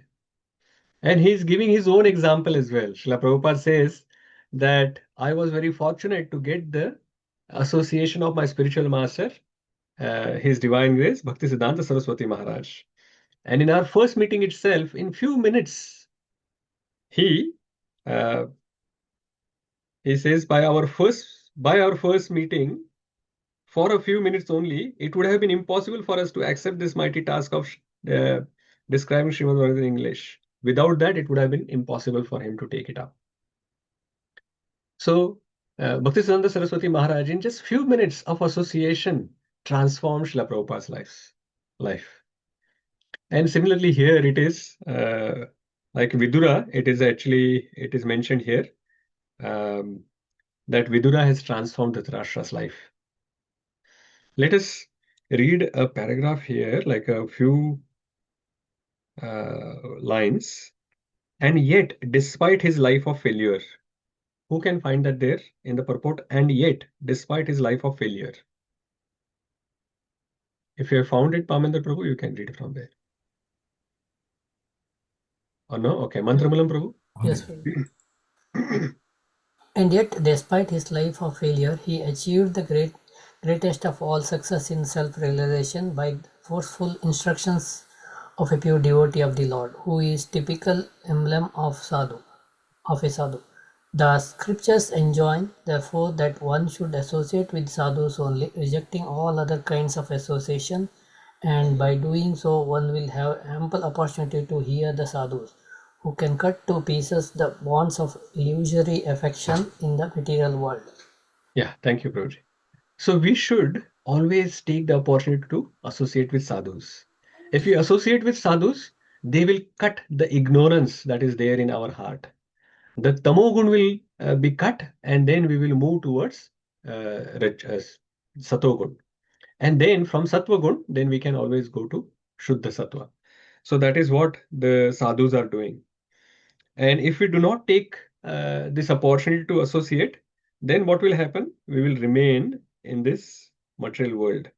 And he is giving his own example as well. Srila Prabhupada says that I was very fortunate to get the association of my spiritual master, His Divine Grace, Bhaktisiddhanta Saraswati Maharaj. And in our first meeting itself, in few minutes, he says, by our first meeting, for a few minutes only, it would have been impossible for us to accept this mighty task of describing Srimad Bhagavatam in English. Without that, it would have been impossible for him to take it up. So, Bhaktisiddhanta Saraswati Maharaj, in just few minutes of association, transformed Srila Prabhupada's life. And similarly here it is, like Vidura, it is mentioned here that Vidura has transformed Dhṛtarāṣṭra's life. Let us read a paragraph here, like a few lines. And yet, despite his life of failure, who can find that there in the purport? And yet, despite his life of failure. If you have found it, Pamendra Prabhu, you can read it from there. Or no? Okay. Mantramalam Prabhu? Yes. And yet, despite his life of failure, he achieved the greatest of all success in self-realization by forceful instructions of a pure devotee of the Lord, who is typical emblem of a sadhu. The scriptures enjoin, therefore, that one should associate with sadhus only, rejecting all other kinds of association, and by doing so, one will have ample opportunity to hear the sadhus, who can cut to pieces the bonds of illusory affection in the material world. Yeah, thank you, Prabhuji. So we should always take the opportunity to associate with sadhus. If we associate with sadhus, they will cut the ignorance that is there in our heart. The tamogun will be cut, and then we will move towards satogun. And then from sattvagun, then we can always go to shuddha sattva. So that is what the sadhus are doing. And if we do not take this opportunity to associate, then what will happen? We will remain in this material world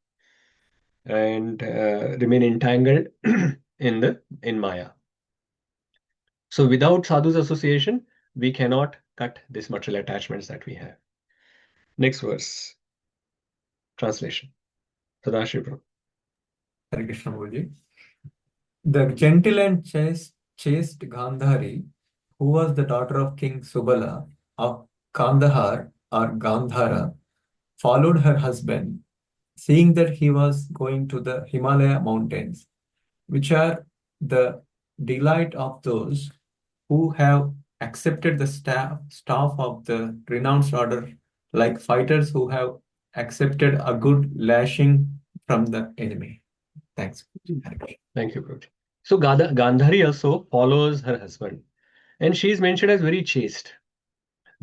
and remain entangled in Maya. So without sadhu's association, we cannot cut these material attachments that we have. Next verse. Translation. Sadashiv Prabhu. Hare Krishna Prabhuji. The gentle and chaste Gandhari, who was the daughter of King Subala of Kandahar or Gandhara, followed her husband, seeing that he was going to the Himalaya mountains, which are the delight of those who have accepted the staff of the renounced order, like fighters who have accepted a good lashing from the enemy. Thanks. Thank you, Prabhuji. So Gandhari also follows her husband, and she is mentioned as very chaste.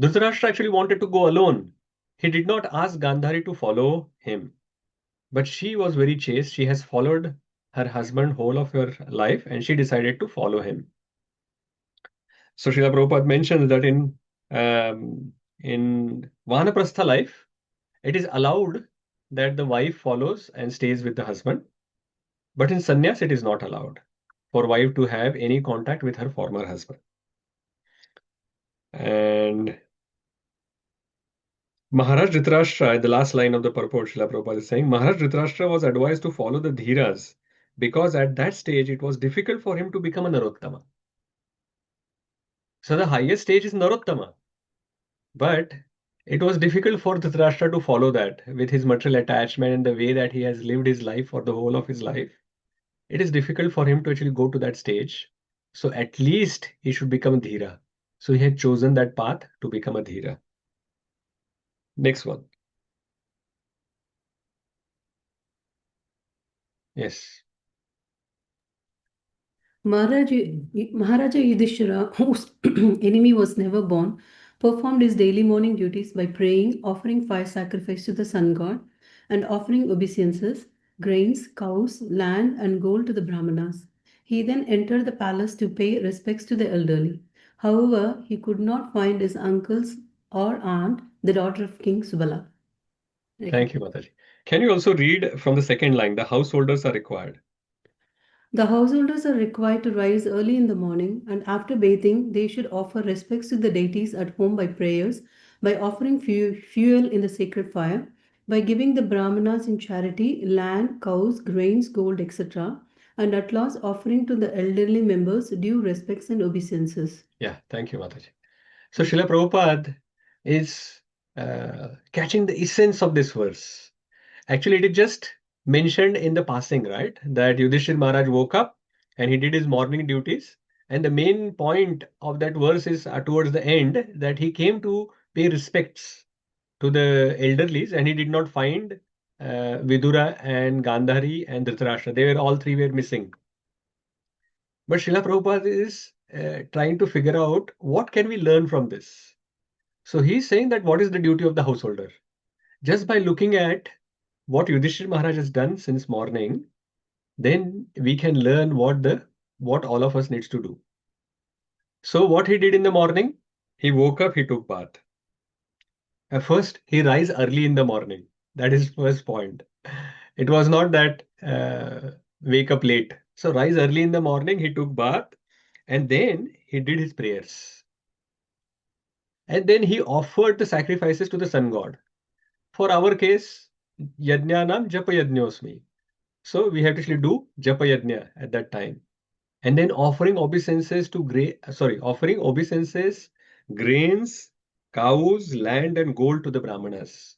Dhṛtarāṣṭra actually wanted to go alone. He did not ask Gandhari to follow him, but she was very chaste. She has followed her husband whole of her life, and she decided to follow him. So Srila Prabhupada mentions that in Vanaprastha life, it is allowed that the wife follows and stays with the husband. But in sannyas, it is not allowed for wife to have any contact with her former husband. And Maharaj Dhṛtarāṣṭra, the last line of the purport, Srila Prabhupada is saying, Maharaj Dhṛtarāṣṭra was advised to follow the Dhiras because at that stage it was difficult for him to become a Narottama. So the highest stage is Narottama. But it was difficult for Dhṛtarāṣṭra to follow that with his material attachment and the way that he has lived his life for the whole of his life. It is difficult for him to actually go to that stage. So at least he should become a Dhira. So he had chosen that path to become a Dhira. Next one. Yes. Maharaja Yudhishthira, whose enemy was never born, performed his daily morning duties by praying, offering fire sacrifice to the sun god, and offering obeisances, grains, cows, land, and gold to the Brahmanas. He then entered the palace to pay respects to the elderly. However, he could not find his uncles or aunt, the daughter of King Subala. Thank you, Mataji. Can you also read from the second line? The householders are required. The householders are required to rise early in the morning, and after bathing, they should offer respects to the deities at home by prayers, by offering fuel in the sacred fire, by giving the Brahmanas in charity land, cows, grains, gold, etc., and at last offering to the elderly members due respects and obeisances. Yeah, thank you, Mataji. So Srila Prabhupada is catching the essence of this verse. Actually, it is just mentioned in the passing, right? That Yudhishthira Maharaj woke up and he did his morning duties. And the main point of that verse is towards the end that he came to pay respects to the elderlies and he did not find Vidura and Gandhari and Dhṛtarāṣṭra. They were all three were missing. But Srila Prabhupada is trying to figure out what can we learn from this. So he's saying that what is the duty of the householder? Just by looking at what Yudhishthira Maharaj has done since morning, then we can learn what all of us needs to do. So what he did in the morning, he woke up, he took bath. At first, he rise early in the morning. That is first point. It was not that wake up late. So rise early in the morning, he took bath, And then he did his prayers. And then he offered the sacrifices to the sun god. For our case, Yajnanam Japa Yajñosmi. So we have to actually do Japa Yajna at that time. And then offering obeisances to offering obeisances, grains, cows, land, and gold to the Brahmanas.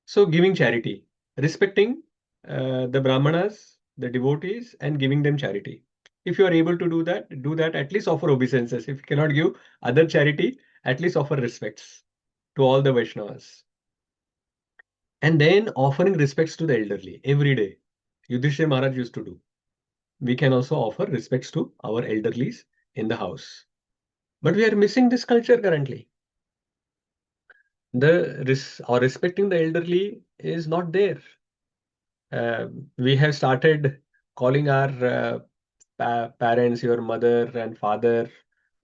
So giving charity, respecting the Brahmanas, the devotees, and giving them charity. If you are able to do that, at least offer obeisances. If you cannot give other charity, at least offer respects to all the Vaishnavas. And then offering respects to the elderly every day. Yudhishthira Maharaj used to do. We can also offer respects to our elderlies in the house. But we are missing this culture currently. Respecting the elderly is not there. We have started calling our parents, your mother and father,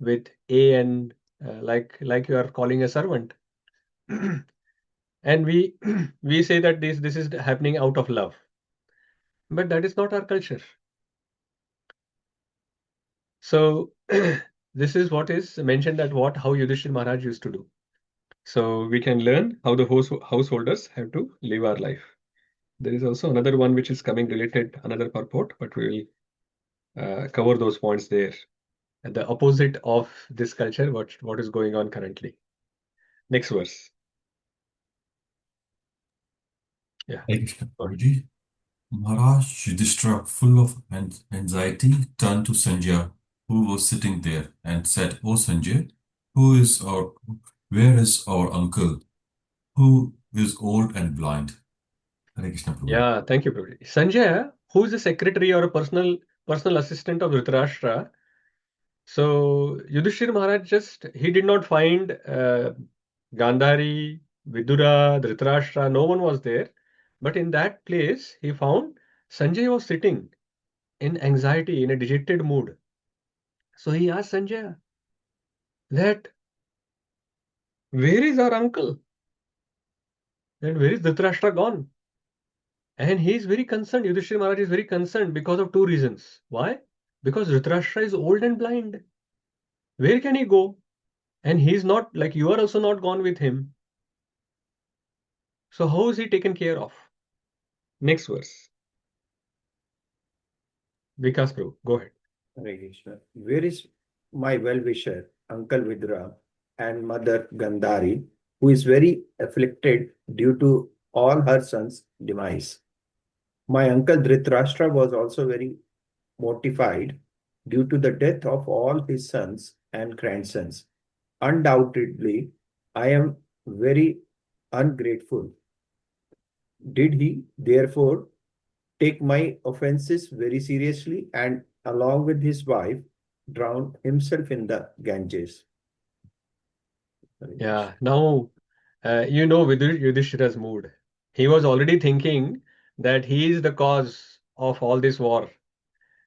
with A and like you are calling a servant. And we we say that this is happening out of love. But that is not our culture. So this is what is mentioned that how Yudhishthira Maharaj used to do. So we can learn how the householders have to live our life. There is also another one which is coming related, another purport, but we will cover those points there. At the opposite of this culture, what is going on currently. Next verse. Yeah. Maharaj Yudhishthira, full of anxiety, turned to Sanjaya, who was sitting there, and said, "O Sanjay, where is our uncle, who is old and blind?" Hare Krishna, Prabhu. Yeah, thank you, Prabhuji. Sanjaya, who is a secretary or a personal assistant of Dhṛtarāṣṭra. So Yudhishthira Maharaj he did not find Gandhari, Vidura, Dhṛtarāṣṭra, no one was there. But in that place, he found Sanjay was sitting in anxiety, in a dejected mood. So he asked Sanjay that, where is our uncle? And where is Dhṛtarāṣṭra gone? And he is very concerned. Yudhishthira Maharaj is very concerned because of two reasons. Why? Because Dhṛtarāṣṭra is old and blind. Where can he go? And he's not, like you are also not gone with him. So how is he taken care of? Next verse. Vikas Prabhu, go ahead. Hare Krishna. Where is my well-wisher, Uncle Vidura, and Mother Gandhari, who is very afflicted due to all her sons' demise? My uncle Dhṛtarāṣṭra was also very mortified due to the death of all his sons and grandsons. Undoubtedly, I am very ungrateful. Did he, therefore, take my offenses very seriously and, along with his wife, drown himself in the Ganges? Yeah, now you know Yudhishthira's mood. He was already thinking that he is the cause of all this war.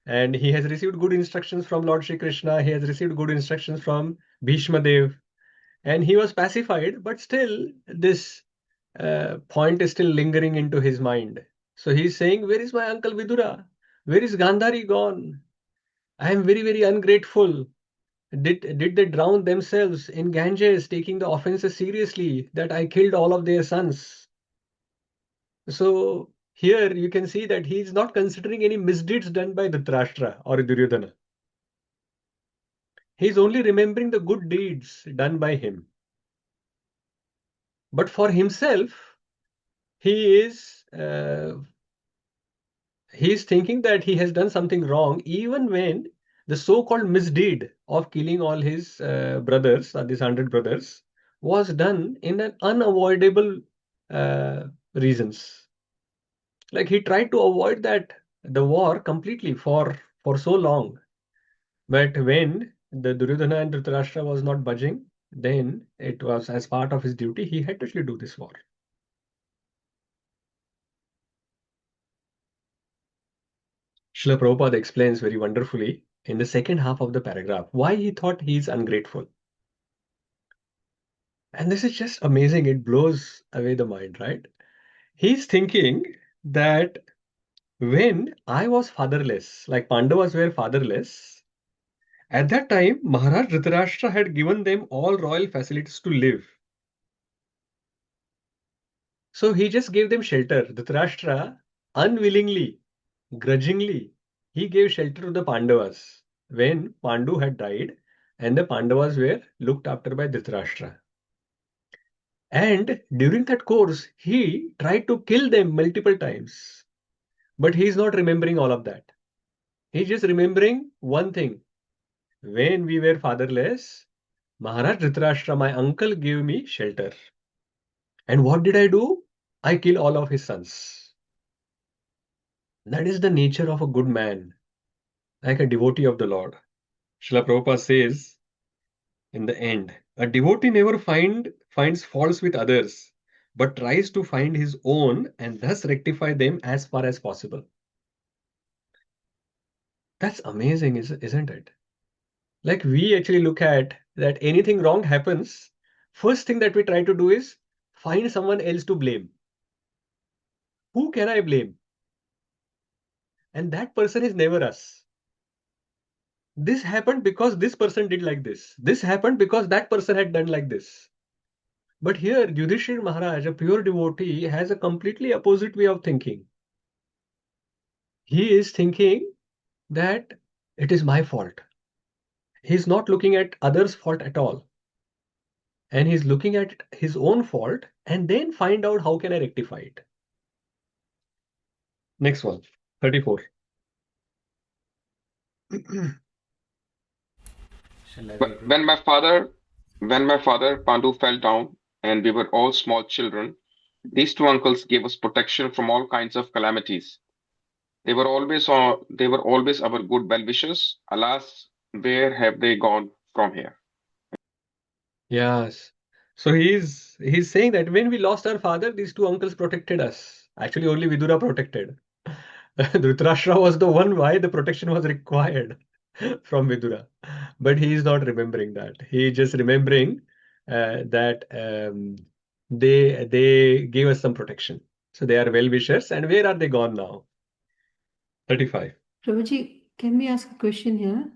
And he has received good instructions from Lord Shri Krishna. He has received good instructions from Bhishma Dev. And he was pacified, but still this point is still lingering into his mind. So he's saying, where is my uncle Vidura? Where is Gandhari gone? I am very, very ungrateful. Did they drown themselves in Ganges, taking the offenses seriously that I killed all of their sons? So here you can see that he is not considering any misdeeds done by Dhṛtarāṣṭra or Duryodhana. He is only remembering the good deeds done by him. But for himself, he is thinking that he has done something wrong, even when the so-called misdeed of killing all his brothers, these 100 brothers, was done in an unavoidable reasons. Like he tried to avoid the war completely for so long. But when the Duryodhana and Dhṛtarāṣṭra was not budging, then it was as part of his duty, he had to actually do this war. Srila Prabhupada explains very wonderfully in the second half of the paragraph why he thought he is ungrateful. And this is just amazing. It blows away the mind, right? He's thinking that when I was fatherless, like Pandavas were fatherless, at that time, Maharaj Dhṛtarāṣṭra had given them all royal facilities to live. So he just gave them shelter. Dhṛtarāṣṭra, unwillingly, grudgingly, he gave shelter to the Pandavas when Pandu had died and the Pandavas were looked after by Dhṛtarāṣṭra. And during that course, he tried to kill them multiple times. But he is not remembering all of that. He's just remembering one thing. When we were fatherless, Maharaj Dhṛtarāṣṭra, my uncle, gave me shelter. And what did I do? I killed all of his sons. That is the nature of a good man, like a devotee of the Lord. Srila Prabhupada says, in the end, a devotee never finds faults with others, but tries to find his own and thus rectify them as far as possible. That's amazing, isn't it? Like we actually look at that anything wrong happens, first thing that we try to do is find someone else to blame. Who can I blame? And that person is never us. This happened because this person did like this. This happened because that person had done like this. But here, Yudhishthira Maharaj, a pure devotee, has a completely opposite way of thinking. He is thinking that it is my fault. He's not looking at others' fault at all. And he's looking at his own fault and then find out how can I rectify it. Next one, 34. When my father Pandu fell down and we were all small children, these two uncles gave us protection from all kinds of calamities. They were always our good well-wishers. Alas, where have they gone from here? Yes. So he's saying that when we lost our father, these two uncles protected us. Actually, only Vidura protected. Dhṛtarāṣṭra was the one why the protection was required from Vidura. But he is not remembering that. He is just remembering that they gave us some protection. So they are well-wishers. And where are they gone now? 35. Prabhuji, can we ask a question here?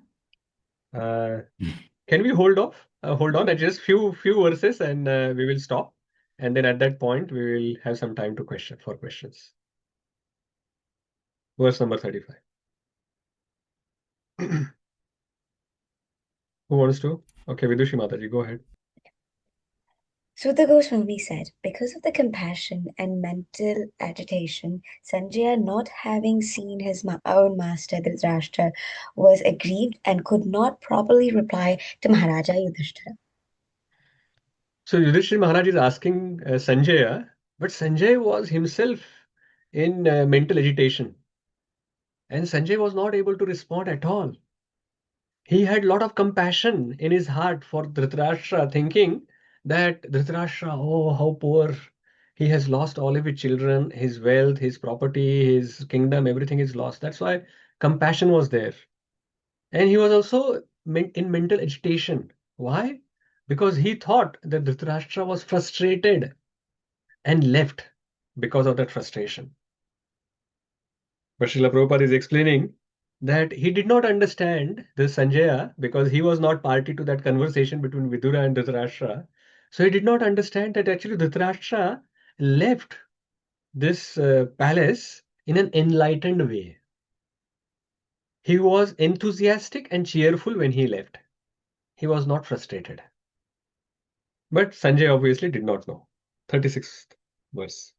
Can we hold on at just few verses and we will stop. And then at that point, we will have some time to for questions. Verse number 35. Who wants to? Okay, Vidushi Mataji, go ahead. Suta Goswami said, because of the compassion and mental agitation, Sanjaya, not having seen his own master Dhṛtarāṣṭra, was aggrieved and could not properly reply to Maharaja Yudhishthira. So Yudhishthira Maharaj is asking Sanjaya, but Sanjaya was himself in mental agitation. And Sanjaya was not able to respond at all. He had a lot of compassion in his heart for Dhṛtarāṣṭra, thinking that Dhṛtarāṣṭra, oh, how poor. He has lost all of his children, his wealth, his property, his kingdom, everything is lost. That's why compassion was there. And he was also in mental agitation. Why? Because he thought that Dhṛtarāṣṭra was frustrated and left because of that frustration. But Srila Prabhupada is explaining that he did not understand this Sanjaya because he was not party to that conversation between Vidura and Dhṛtarāṣṭra. So he did not understand that actually Dhṛtarāṣṭra left this palace in an enlightened way. He was enthusiastic and cheerful when he left. He was not frustrated. But Sanjay obviously did not know. 36th verse.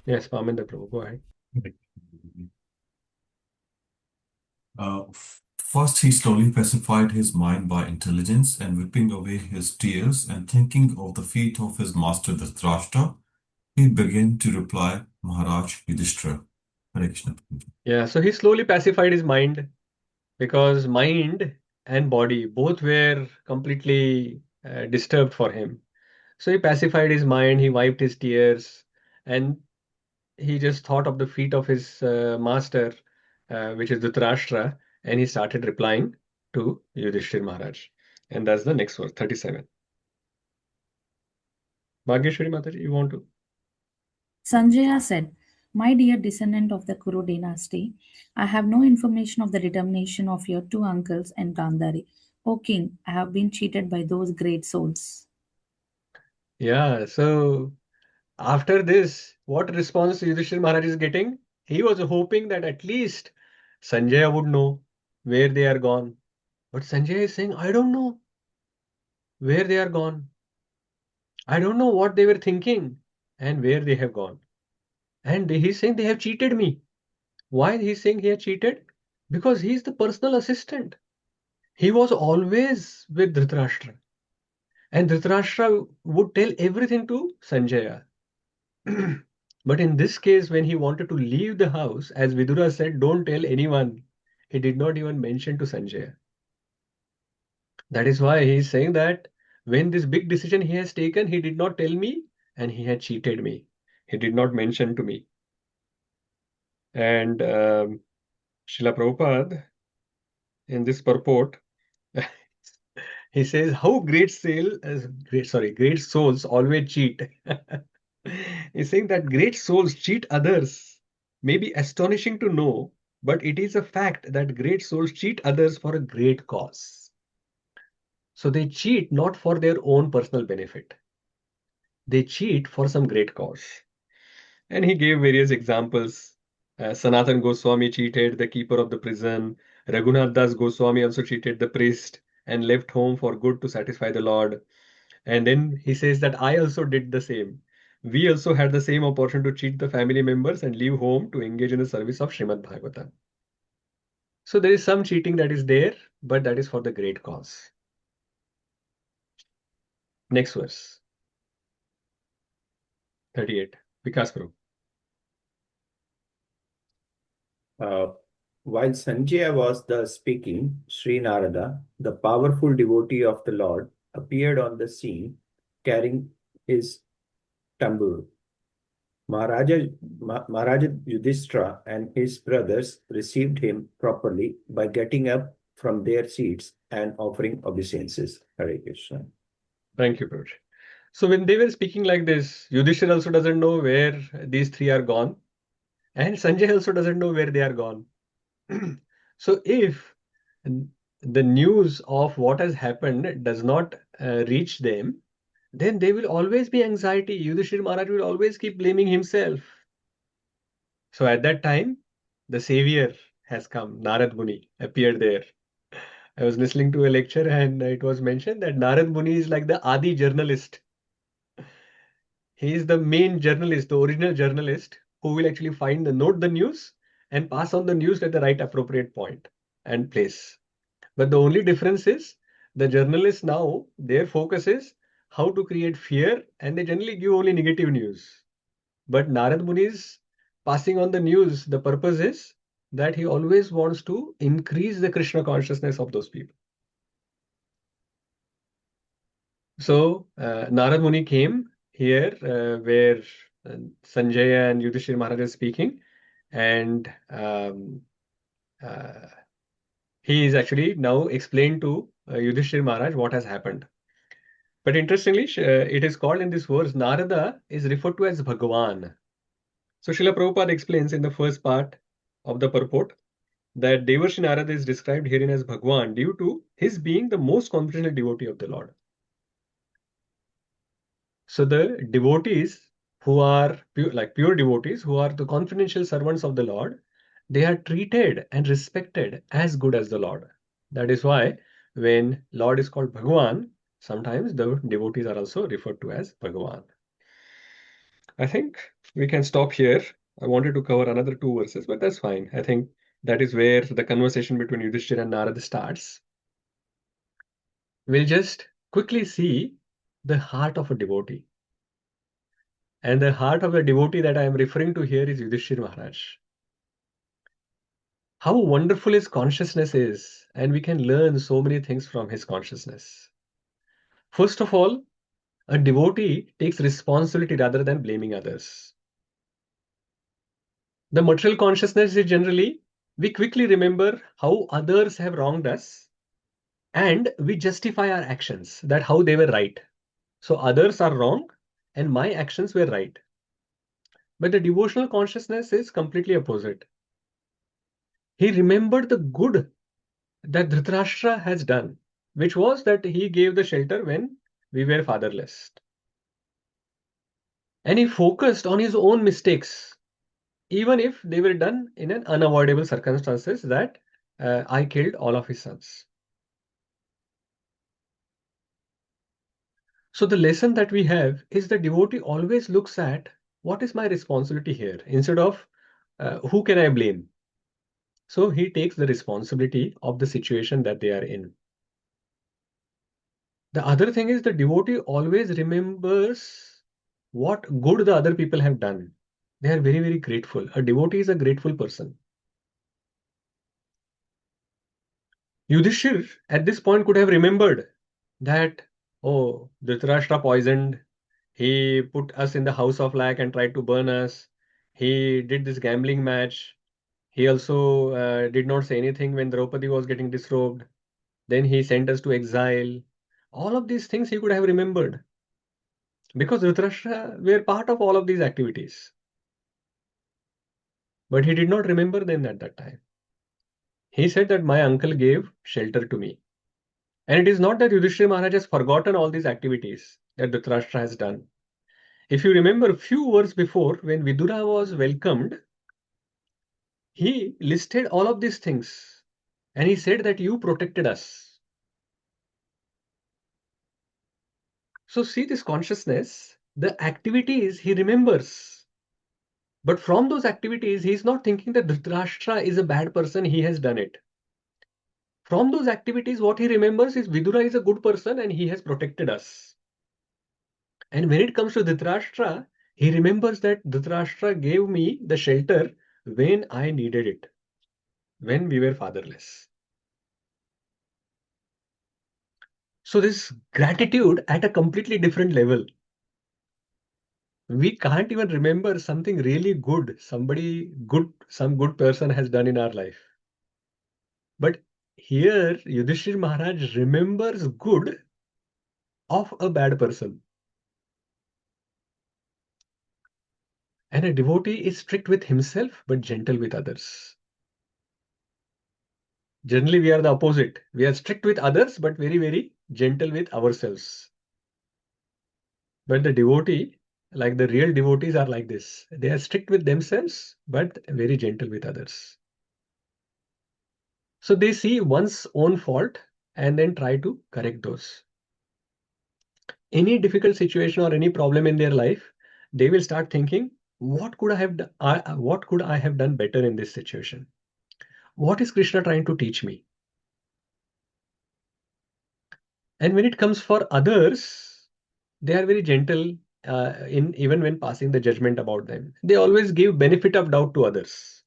Yes, Parminder Prabhu, go ahead. First, he slowly pacified his mind by intelligence and whipping away his tears and thinking of the feet of his master Dhṛtarāṣṭra, he began to reply, Maharaj Yudhishthira. Hare Krishna. Yeah, so he slowly pacified his mind because mind and body both were completely disturbed for him. So he pacified his mind, he wiped his tears, and he just thought of the feet of his master, which is Dhṛtarāṣṭra, and he started replying to Yudhishthira Maharaj. And that's the next verse, 37. Bhagyeshwari Mataji, you want to? Sanjaya said, "My dear descendant of the Kuru dynasty, I have no information of the determination of your two uncles and Gandhari. O king, I have been cheated by those great souls." Yeah, so after this, what response Yudhishthira Maharaj is getting? He was hoping that at least Sanjaya would know where they are gone. But Sanjaya is saying, I don't know where they are gone. I don't know what they were thinking and where they have gone. And he's saying they have cheated me. Why he's saying he had cheated? Because he's the personal assistant. He was always with Dhṛtarāṣṭra. And Dhṛtarāṣṭra would tell everything to Sanjaya. But in this case, when he wanted to leave the house, as Vidura said, don't tell anyone. He did not even mention to Sanjaya. That is why he is saying that when this big decision he has taken, he did not tell me and he had cheated me. He did not mention to me. And Srila Prabhupada, in this purport, he says, how great souls always cheat. He's saying that great souls cheat others. May be astonishing to know, but it is a fact that great souls cheat others for a great cause. So they cheat not for their own personal benefit. They cheat for some great cause. And he gave various examples. Sanatan Goswami cheated the keeper of the prison. Raghunath Das Goswami also cheated the priest and left home for good to satisfy the Lord. And then he says that I also did the same. We also had the same opportunity to cheat the family members and leave home to engage in the service of Srimad Bhagavatam. So there is some cheating that is there, but that is for the great cause. Next verse. 38. Vikas Prabhu. While Sanjaya was thus speaking, Sri Narada, the powerful devotee of the Lord, appeared on the scene carrying his tambur. Maharaja Yudhishthira and his brothers received him properly by getting up from their seats and offering obeisances. Hare Krishna. Thank you, Prabhu. So when they were speaking like this, Yudhishthira also doesn't know where these three are gone. And Sanjay also doesn't know where they are gone. So if the news of what has happened does not reach them, then there will always be anxiety. Yudhishthira Maharaj will always keep blaming himself. So at that time, the savior has come. Narad Muni appeared there. I was listening to a lecture and it was mentioned that Narad Muni is like the Adi journalist. He is the main journalist, the original journalist who will actually note the news and pass on the news at the right appropriate point and place. But the only difference is the journalists now, their focus is how to create fear and they generally give only negative news. But Narad Muni is passing on the news. The purpose is that he always wants to increase the Krishna consciousness of those people. So Narad Muni came here where Sanjaya and Yudhishthira Maharaj is speaking, and he is actually now explained to Yudhishthira Maharaj what has happened. But interestingly, it is called in this verse, Narada is referred to as Bhagavan. So Srila Prabhupada explains in the first part of the purport that Devarshi Narada is described herein as Bhagavan due to his being the most confidential devotee of the Lord. So the devotees who are pure devotees, who are the confidential servants of the Lord, they are treated and respected as good as the Lord. That is why when Lord is called Bhagavan, sometimes the devotees are also referred to as Bhagavan. I think we can stop here. I wanted to cover another 2 verses, but that's fine. I think that is where the conversation between Yudhishthira and Narada starts. We'll just quickly see the heart of a devotee. And the heart of a devotee that I am referring to here is Yudhishthira Maharaj. How wonderful his consciousness is, and we can learn so many things from his consciousness. First of all, a devotee takes responsibility rather than blaming others. The material consciousness is generally, we quickly remember how others have wronged us, and we justify our actions, that how they were right. So others are wrong, and my actions were right. But the devotional consciousness is completely opposite. He remembered the good that Dhṛtarāṣṭra has done, which was that he gave the shelter when we were fatherless. And he focused on his own mistakes, even if they were done in an unavoidable circumstances, that I killed all of his sons. So the lesson that we have is the devotee always looks at what is my responsibility here instead of who can I blame. So he takes the responsibility of the situation that they are in. The other thing is the devotee always remembers what good the other people have done. They are very, very grateful. A devotee is a grateful person. Yudhishthir at this point could have remembered that, oh, Dhṛtarāṣṭra poisoned, he put us in the house of lac and tried to burn us, he did this gambling match, he also did not say anything when Draupadi was getting disrobed, then he sent us to exile. All of these things he could have remembered, because Dhṛtarāṣṭra were part of all of these activities. But he did not remember them at that time. He said that my uncle gave shelter to me. And it is not that Yudhishthira Maharaj has forgotten all these activities that Dhṛtarāṣṭra has done. If you remember a few words before, when Vidura was welcomed, he listed all of these things. And he said that you protected us. So see this consciousness, the activities he remembers. But from those activities, he is not thinking that Dhṛtarāṣṭra is a bad person, he has done it. From those activities, what he remembers is Vidura is a good person and he has protected us. And when it comes to Dhṛtarāṣṭra, he remembers that Dhṛtarāṣṭra gave me the shelter when I needed it, when we were fatherless. So this gratitude at a completely different level. We can't even remember something really good, some good person has done in our life. But here, Yudhishthira Maharaj remembers good of a bad person. And a devotee is strict with himself, but gentle with others. Generally, we are the opposite. We are strict with others, but very, very gentle with ourselves. But the devotee, like the real devotees, are like this. They are strict with themselves, but very gentle with others. So they see one's own fault and then try to correct those. Any difficult situation or any problem in their life, they will start thinking, what could I have done better in this situation? What is Krishna trying to teach me? And when it comes for others, they are very gentle in even when passing the judgment about them. They always give benefit of doubt to others.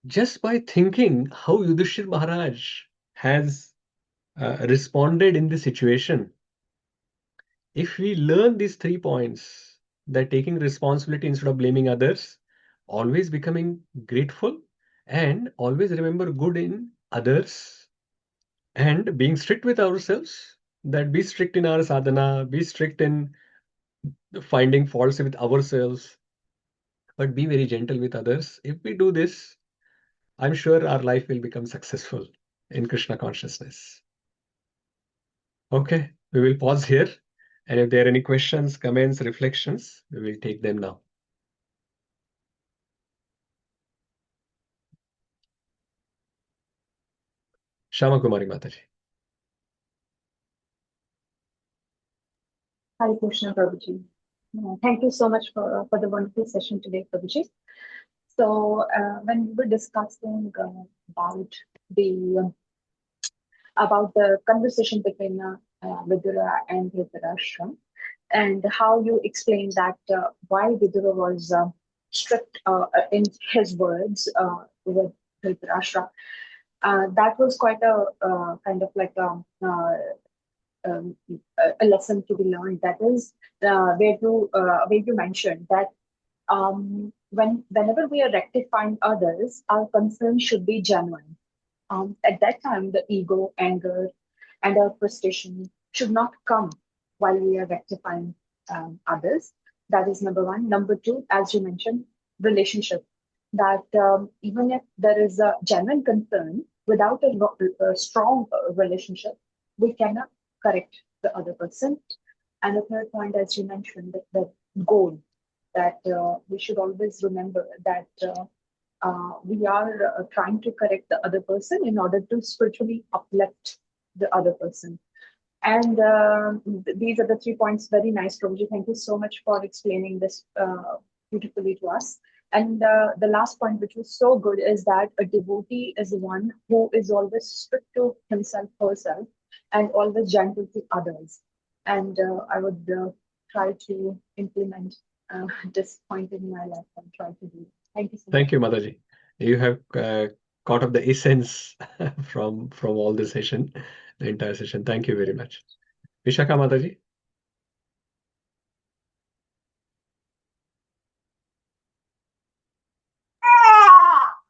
Just by thinking how Yudhishthira Maharaj has responded in this situation, if we learn these 3 points, that taking responsibility instead of blaming others, always becoming grateful, and always remember good in others, and being strict with ourselves, that be strict in our sadhana, be strict in finding faults with ourselves, but be very gentle with others. If we do this, I'm sure our life will become successful in Krishna consciousness. Okay, we will pause here. And if there are any questions, comments, reflections, we will take them now. Shama Kumari Mataji. Hare Krishna, Prabhuji. Thank you so much for the wonderful session today, Prabhuji. So when we were discussing about the conversation between Vidura and Dhṛtarāṣṭra, and how you explained that why Vidura was strict in his words with Dhṛtarāṣṭra, that was quite a kind of like a lesson to be learned. That is where you mentioned that whenever we are rectifying others, our concern should be genuine. At that time, the ego, anger, and our frustration should not come while we are rectifying others. That is number one. Number two, as you mentioned, relationship. That even if there is a genuine concern, without a strong relationship, we cannot correct the other person. And the third point, as you mentioned, the goal, that we should always remember that we are trying to correct the other person in order to spiritually uplift the other person. And these are the 3 points. Very nice, Prabhuji. Thank you so much for explaining this beautifully to us. And the last point, which was so good, is that a devotee is one who is always strict to himself, herself, and always gentle to others. And I would try to implement this point in my life and try to do it. Thank you so much. Thank you, Mataji. You have caught up the essence from all the session, the entire session. Thank you very much. Vishaka Mataji.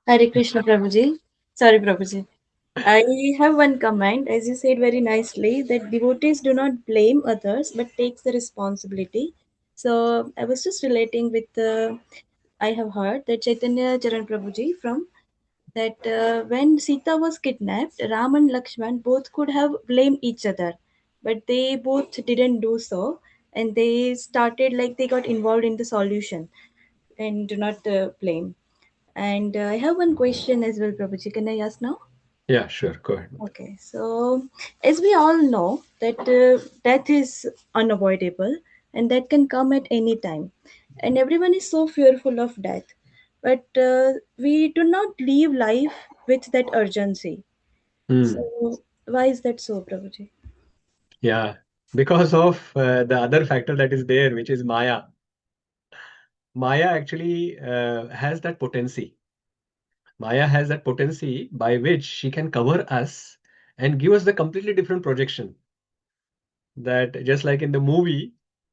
Hare Krishna Prabhuji. Sorry, Prabhuji. I have one comment, as you said very nicely, that devotees do not blame others but takes the responsibility. So I was just relating with I have heard that Chaitanya Charan Prabhuji from that when Sita was kidnapped, Ram and Lakshman both could have blamed each other, but they both didn't do so, and they started like they got involved in the solution and do not blame. And I have one question as well, Prabhuji. Can I ask now? Yeah, sure. Go ahead. Okay, so as we all know that death is unavoidable and that can come at any time, and everyone is so fearful of death, but we do not live life with that urgency. So why is that so, Prabhuji? Yeah, because of the other factor that is there, which is Maya. Maya actually has that potency. Maya has that potency by which she can cover us and give us the completely different projection. That just like in the movie,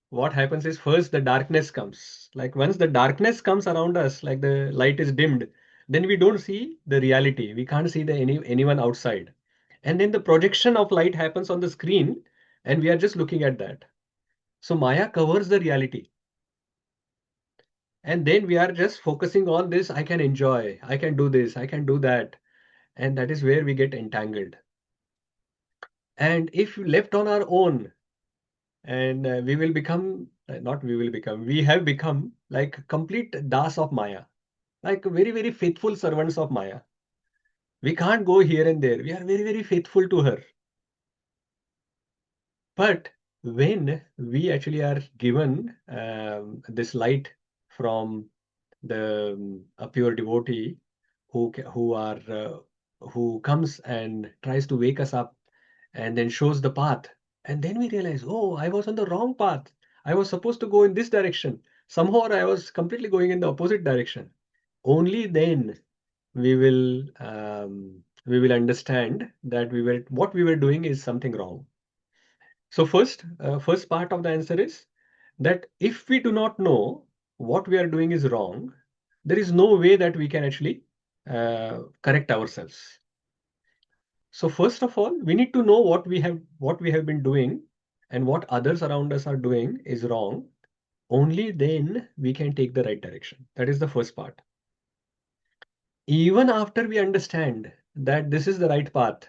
what happens is first the darkness comes. Like once the darkness comes around us, like the light is dimmed, then we don't see the reality. We can't see anyone outside. And then the projection of light happens on the screen, and we are just looking at that. So Maya covers the reality. And then we are just focusing on this. I can enjoy, I can do this, I can do that. And that is where we get entangled. And if left on our own, and we will become, not we will become, we have become like complete das of Maya, like very, very faithful servants of Maya. We can't go here and there. We are very, very faithful to her. But when we actually are given this light from the a pure devotee who comes and tries to wake us up and then shows the path, and then we realize, oh, I was on the wrong path. I was supposed to go in this direction. Somehow I was completely going in the opposite direction. Only then we will understand that what we were doing is something wrong. So first part of the answer is that if we do not know what we are doing is wrong, there is no way that we can actually correct ourselves. So first of all, we need to know what we have been doing and what others around us are doing is wrong. Only then we can take the right direction. That is the first part. Even after we understand that this is the right path,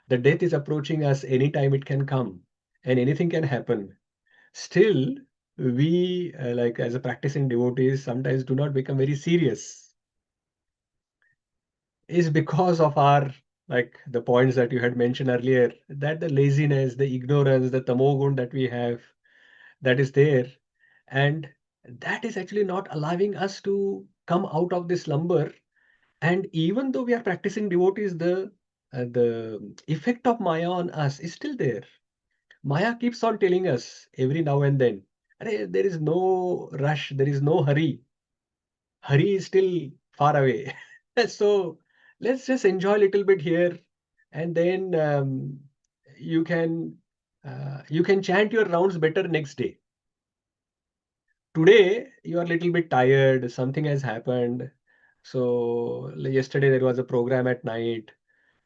the death is approaching us anytime it can come and anything can happen. Still, we, like as a practicing devotees, sometimes do not become very serious. Is because of our, like the points that you had mentioned earlier, that the laziness, the ignorance, the tamogun that we have, that is there. And that is actually not allowing us to come out of this slumber. And even though we are practicing devotees, the effect of Maya on us is still there. Maya keeps on telling us every now and then, there is no rush, there is no hurry. Hurry is still far away. So let's just enjoy a little bit here, and then you can chant your rounds better next day. Today you are a little bit tired, something has happened. So yesterday there was a program at night,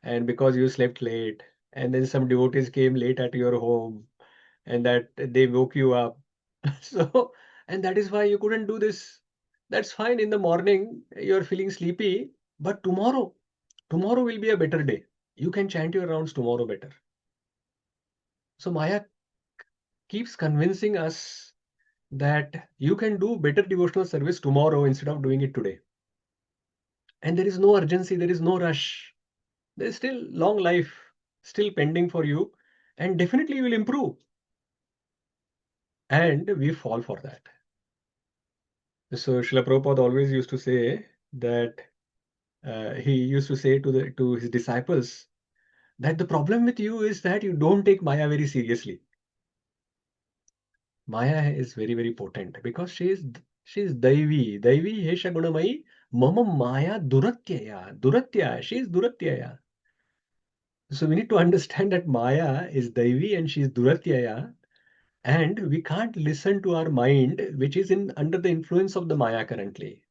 and because you slept late, and then some devotees came late at your home, and that they woke you up. So, and that is why you couldn't do this. That's fine. In the morning, you're feeling sleepy, but tomorrow will be a better day. You can chant your rounds tomorrow better. So Maya keeps convincing us that you can do better devotional service tomorrow instead of doing it today. And there is no urgency, there is no rush. There is still long life still pending for you, and definitely you will improve. And we fall for that. So Srila Prabhupada always used to say that he used to say to his disciples that the problem with you is that you don't take Maya very seriously. Maya is very, very potent because she is Daivi. Daivi Hesha Gunamai Mama Maya Duratyaya. She is Duratyaya. So we need to understand that Maya is Daivi and she is Duratyaya. And we can't listen to our mind, which is under the influence of the Maya currently,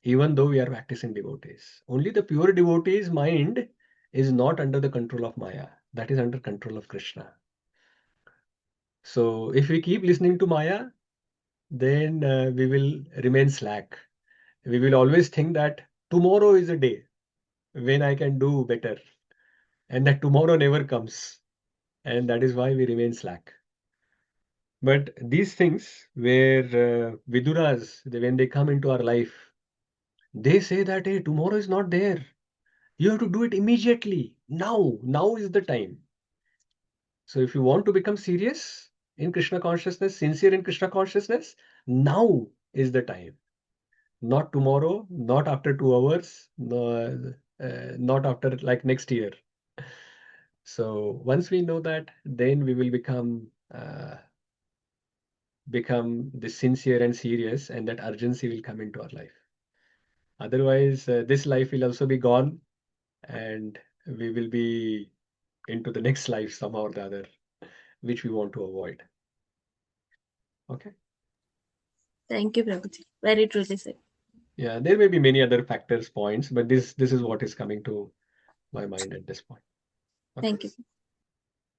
even though we are practicing devotees. Only the pure devotee's mind is not under the control of Maya. That is under control of Krishna. So if we keep listening to Maya, then we will remain slack. We will always think that tomorrow is a day when I can do better, and that tomorrow never comes. And that is why we remain slack. But these things where Viduras, when they come into our life, they say that, hey, tomorrow is not there. You have to do it immediately. Now is the time. So if you want to become serious in Krishna consciousness, sincere in Krishna consciousness, now is the time. Not tomorrow, not after 2 hours, no, not after like next year. So once we know that, then we will become this sincere and serious, and that urgency will come into our life. Otherwise, this life will also be gone, and we will be into the next life somehow or the other, which we want to avoid. Okay. Thank you, Prabhuji. Very truly said. Yeah, there may be many other factors, points, but this is what is coming to my mind at this point. Okay. Thank you.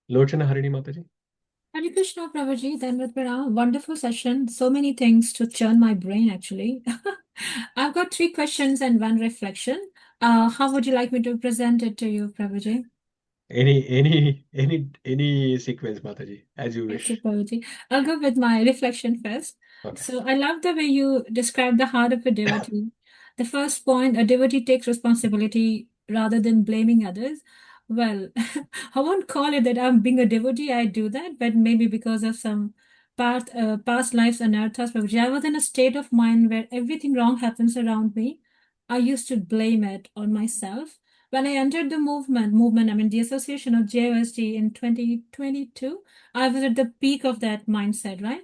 Lochana Harini Mataji. Hare Krishna, Prabhuji, Dandavat Pranam. Wonderful session. So many things to churn my brain, actually. I've got 3 questions and 1 reflection. How would you like me to present it to you, Prabhuji? Any sequence, Mataji, as you wish. Okay, Prabhuji. I'll go with my reflection first. Okay. So I love the way you describe the heart of a devotee. The first point, a devotee takes responsibility rather than blaming others. Well, I won't call it that I'm being a devotee, I do that, but maybe because of some past lives anarthas, Prabhuji, I was in a state of mind where everything wrong happens around me. I used to blame it on myself. When I entered the movement, I mean the association of JOST in 2022, I was at the peak of that mindset, right?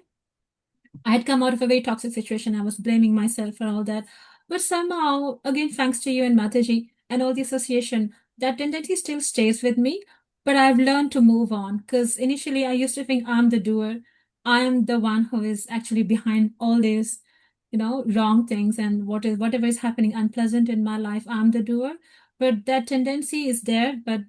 I had come out of a very toxic situation. I was blaming myself for all that. But somehow, again, thanks to you and Mataji and all the association, that tendency still stays with me. But I've learned to move on because initially I used to think I'm the doer. I am the one who is actually behind all these, wrong things and whatever is happening unpleasant in my life, I'm the doer. But that tendency is there, but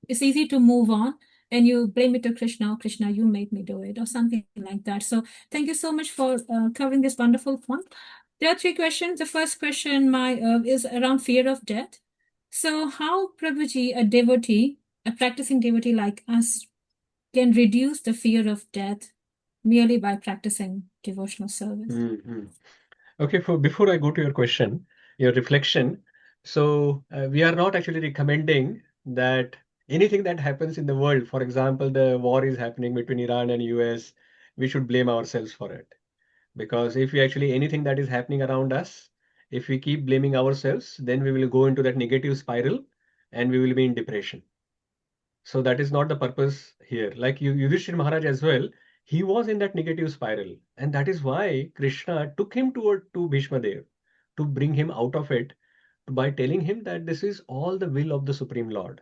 it's easy to move on and you blame it to Krishna, Krishna, you made me do it, or something like that. So thank you so much for covering this wonderful point. There are 3 questions. The first question is around fear of death. So how, Prabhuji, a practicing devotee like us, can reduce the fear of death merely by practicing devotional service? Mm-hmm. Okay, before I go to your question, your reflection, so we are not actually recommending that anything that happens in the world, for example, the war is happening between Iran and US, we should blame ourselves for it. Because if we actually, anything that is happening around us, if we keep blaming ourselves, then we will go into that negative spiral and we will be in depression. So that is not the purpose here. Like Yudhishthira Maharaj as well, he was in that negative spiral. And that is why Krishna took him to Bhishma Dev to bring him out of it by telling him that this is all the will of the Supreme Lord.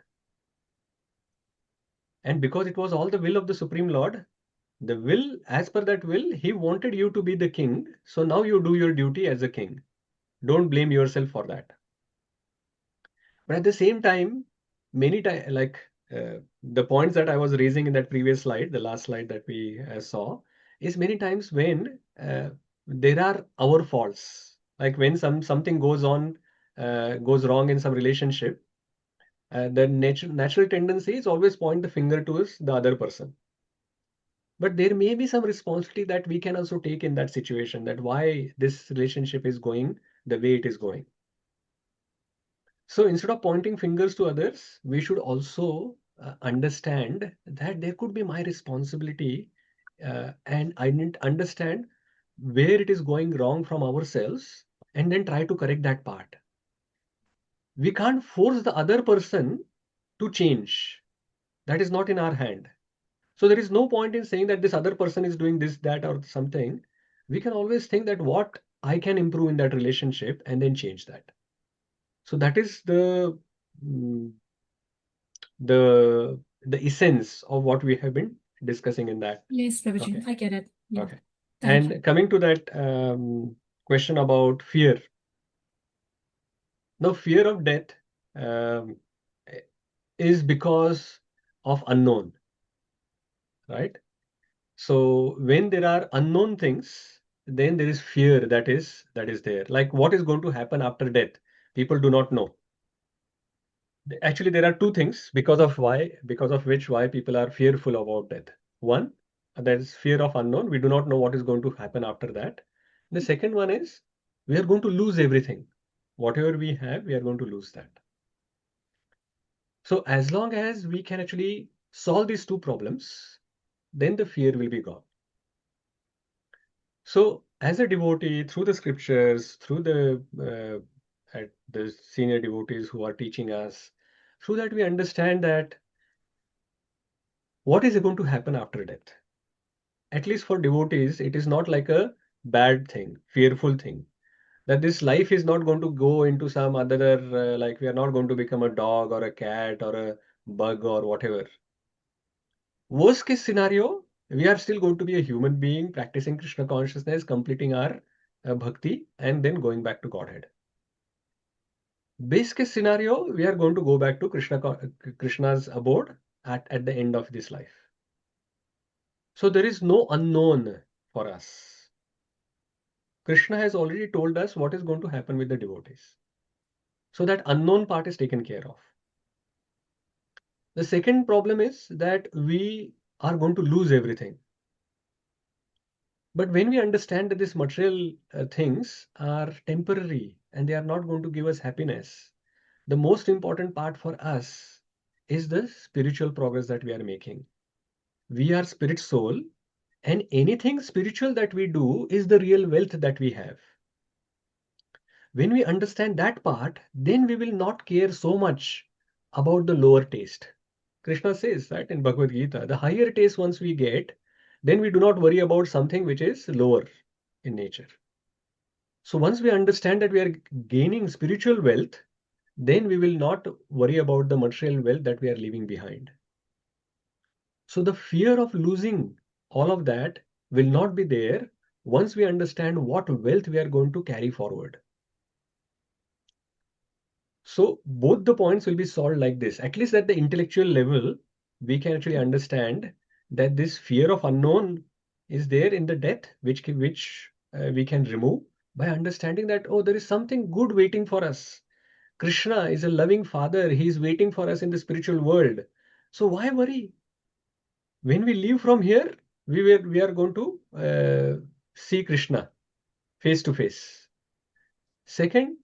And because it was all the will of the Supreme Lord, the will, as per that will, he wanted you to be the king. So now you do your duty as a king. Don't blame yourself for that. But at the same time, many times, like the points that I was raising in that previous slide, the last slide that we saw, is many times when there are our faults, like when something goes wrong in some relationship, the natural tendency is always point the finger towards the other person. But there may be some responsibility that we can also take in that situation, that why this relationship is going the way it is going. So instead of pointing fingers to others, we should also understand that there could be my responsibility, and I need to understand where it is going wrong from ourselves and then try to correct that part. We can't force the other person to change. That is not in our hand. So there is no point in saying that this other person is doing this, that, or something. We can always think that what I can improve in that relationship and then change that. So that is the essence of what we have been discussing in that. Yes, Prabhuji, Okay. I get it. Yeah. Okay. Thank And you. coming to that question about fear. Now, fear of death is because of unknown, right? So when there are unknown things, then there is fear that is there. Like what is going to happen after death? People do not know. Actually, there are two things because of which people are fearful about death. One, there is fear of unknown. We do not know what is going to happen after that. The second one is we are going to lose everything. Whatever we have, we are going to lose that. So as long as we can actually solve these two problems, then the fear will be gone. So as a devotee, through the scriptures, through the senior devotees who are teaching us, through that we understand that what is going to happen after death. At least for devotees, it is not like a bad thing, fearful thing. That this life is not going to go into some other, like we are not going to become a dog or a cat or a bug or whatever. Worst case scenario, we are still going to be a human being practicing Krishna consciousness, completing our bhakti, and then going back to Godhead. Base case scenario, we are going to go back to Krishna's abode at the end of this life. So there is no unknown for us. Krishna has already told us what is going to happen with the devotees. So that unknown part is taken care of. The second problem is that we are going to lose everything. But when we understand that these material things are temporary and they are not going to give us happiness, the most important part for us is the spiritual progress that we are making. We are spirit soul, and anything spiritual that we do is the real wealth that we have. When we understand that part, then we will not care so much about the lower taste. Krishna says that in Bhagavad Gita, the higher taste once we get, then we do not worry about something which is lower in nature. So once we understand that we are gaining spiritual wealth, then we will not worry about the material wealth that we are leaving behind. So the fear of losing all of that will not be there once we understand what wealth we are going to carry forward. So both the points will be solved like this. At least at the intellectual level, we can actually understand that this fear of unknown is there in the death, which we can remove by understanding that, oh, there is something good waiting for us. Krishna is a loving father. He is waiting for us in the spiritual world. So why worry? When we leave from here, we are going to see Krishna face to face. Second,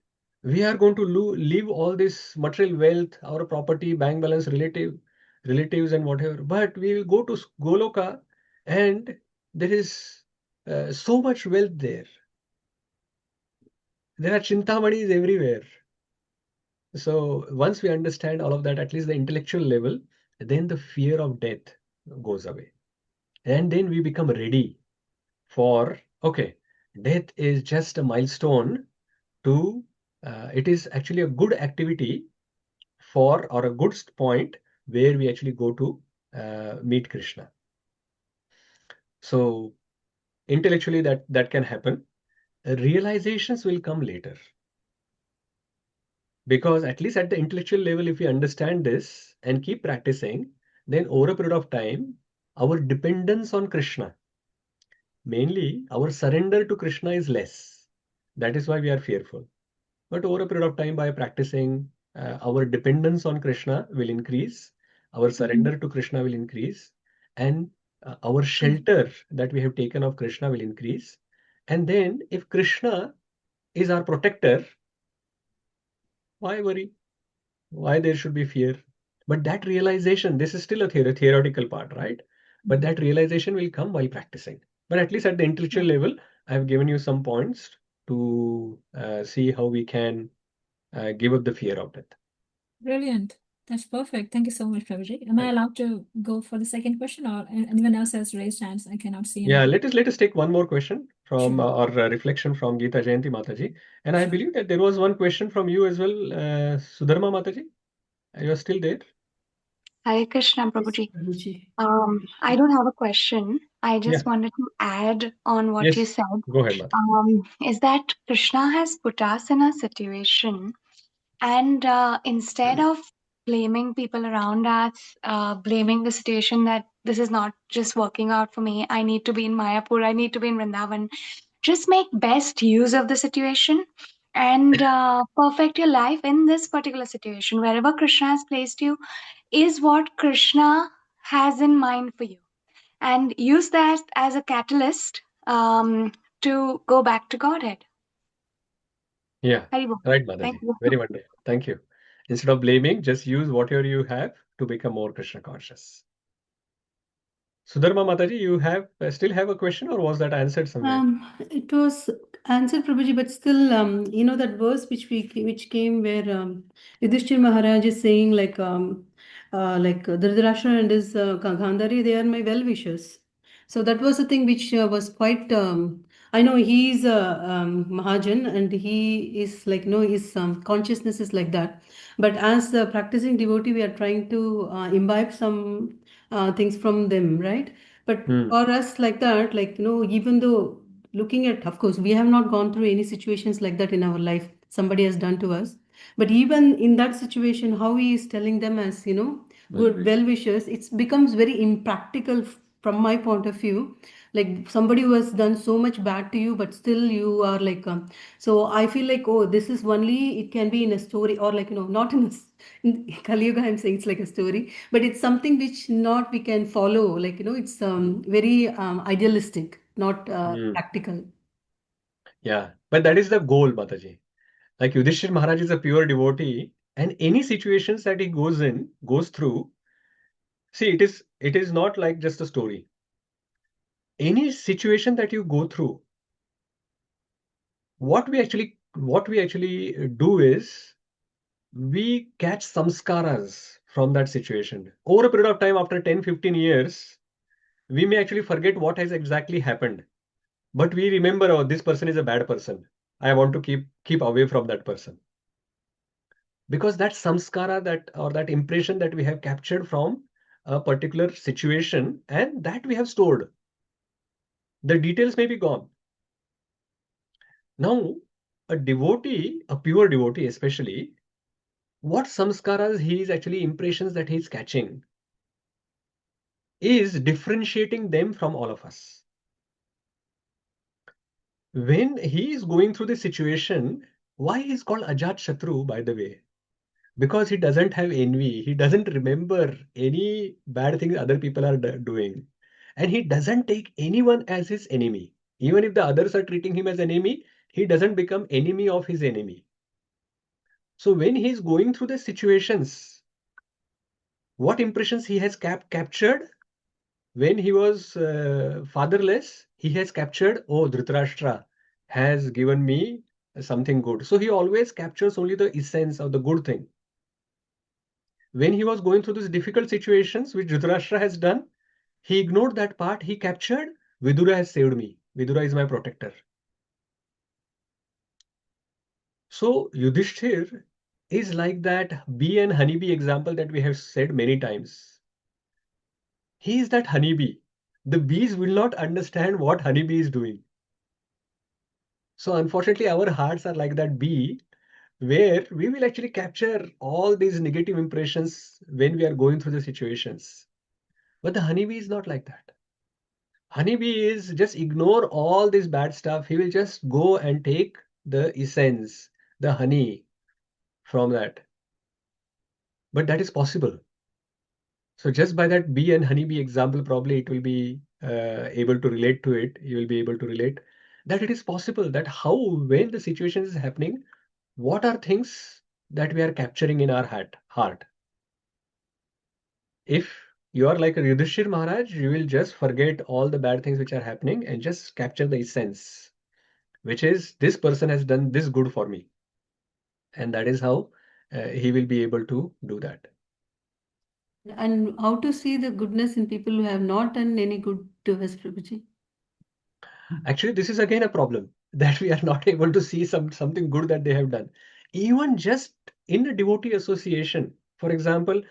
we are going to leave all this material wealth, our property, bank balance, relatives and whatever. But we will go to Goloka and there is so much wealth there. There are Chintamanis everywhere. So once we understand all of that, at least the intellectual level, then the fear of death goes away. And then we become ready for, okay, death is just a milestone to, it is actually a good activity for, or a good point where we actually go to meet Krishna. So intellectually that can happen. Realizations will come later. Because at least at the intellectual level, if we understand this and keep practicing, then over a period of time, our dependence on Krishna, mainly our surrender to Krishna, is less. That is why we are fearful. But over a period of time, by practicing, our dependence on Krishna will increase, our surrender to Krishna will increase, and our shelter that we have taken of Krishna will increase. And then, if Krishna is our protector, why worry? Why there should be fear? But that realization, this is still a theoretical part, right? But that realization will come while practicing. But at least at the intellectual level, I have given you some points to see how we can give up the fear of death. Brilliant. That's perfect. Thank you so much, Prabhuji. Am I Right. allowed to go for the second question, or anyone else has raised hands? I cannot see Yeah, anything. let us take one more question from Sure. or reflection from Geeta Jayanti Mataji. And I Sure. believe that there was one question from you as well, Sudharma Mataji. You are still there? Hare Krishna, Prabhuji. Prabhuji. I don't have a question. I just Yeah. wanted to add on what you Yes. said. Go ahead, Mataji. Is that Krishna has put us in a situation, and instead of blaming people around us, blaming the situation that this is not just working out for me, I need to be in Mayapur, I need to be in Vrindavan, just make best use of the situation and perfect your life in this particular situation. Wherever Krishna has placed you is what Krishna has in mind for you, and use that as a catalyst to go back to Godhead. Yeah, Haribol. right, Thank Mataji. you. Very wonderful. Thank you. Instead of blaming, just use whatever you have to become more Krishna conscious. Sudharma Mataji, you have still have a question, or was that answered somewhere? It was answered, Prabhuji, but still, that verse which came where Yudhishthir Maharaj is saying like Dhṛtarāṣṭra and his Gandhari, they are my well-wishers. So that was the thing which was quite. I know he is a Mahajan and he is like his consciousness is like that. But as a practicing devotee, we are trying to imbibe some things from them, right? But for us, like that, like, even though looking at, of course, we have not gone through any situations like that in our life, somebody has done to us. But even in that situation, how he is telling them as, good well wishers, it becomes very impractical from my point of view. Like somebody who has done so much bad to you, but still you are like, so I feel like, oh, this is only, it can be in a story or like, not in Kali Yuga, I'm saying it's like a story, but it's something which not we can follow. Like, it's very idealistic, not practical. Yeah, but that is the goal, Mataji. Like Yudhishthir Maharaj is a pure devotee, and any situations that he goes through, see, it is not like just a story. Any situation that you go through, what we actually do is we catch samskaras from that situation. Over a period of time, after 10-15 years, we may actually forget what has exactly happened. But we remember, oh, this person is a bad person. I want to keep away from that person. Because that samskara, that impression that we have captured from a particular situation, and that we have stored. The details may be gone. Now, a devotee, a pure devotee especially, what samskaras he is actually impressions that he is catching is differentiating them from all of us. When he is going through the situation, why he is called Ajat Shatru, by the way? Because he doesn't have envy. He doesn't remember any bad things other people are doing. And he doesn't take anyone as his enemy. Even if the others are treating him as enemy, he doesn't become enemy of his enemy. So when he is going through the situations, what impressions he has captured? When he was fatherless, he has captured, oh, Dhṛtarāṣṭra has given me something good. So he always captures only the essence of the good thing. When he was going through these difficult situations, which Dhṛtarāṣṭra has done, he ignored that part. He captured, Vidura has saved me. Vidura is my protector. So Yudhishthir is like that bee and honeybee example that we have said many times. He is that honeybee. The bees will not understand what honeybee is doing. So unfortunately, our hearts are like that bee. where we will actually capture all these negative impressions when we are going through the situations. But the honeybee is not like that. Honeybee is just ignore all this bad stuff. He will just go and take the essence, the honey from that. But that is possible. So just by that bee and honeybee example, probably it will be able to relate to it. You will be able to relate that it is possible that how, when the situation is happening, what are things that we are capturing in our heart. If you are like a Yudhishthir Maharaj, you will just forget all the bad things which are happening and just capture the essence, which is this person has done this good for me. And that is how he will be able to do that. And how to see the goodness in people who have not done any good to us, Prabhuji? Actually, this is again a problem that we are not able to see something good that they have done. Even just in a devotee association, for example,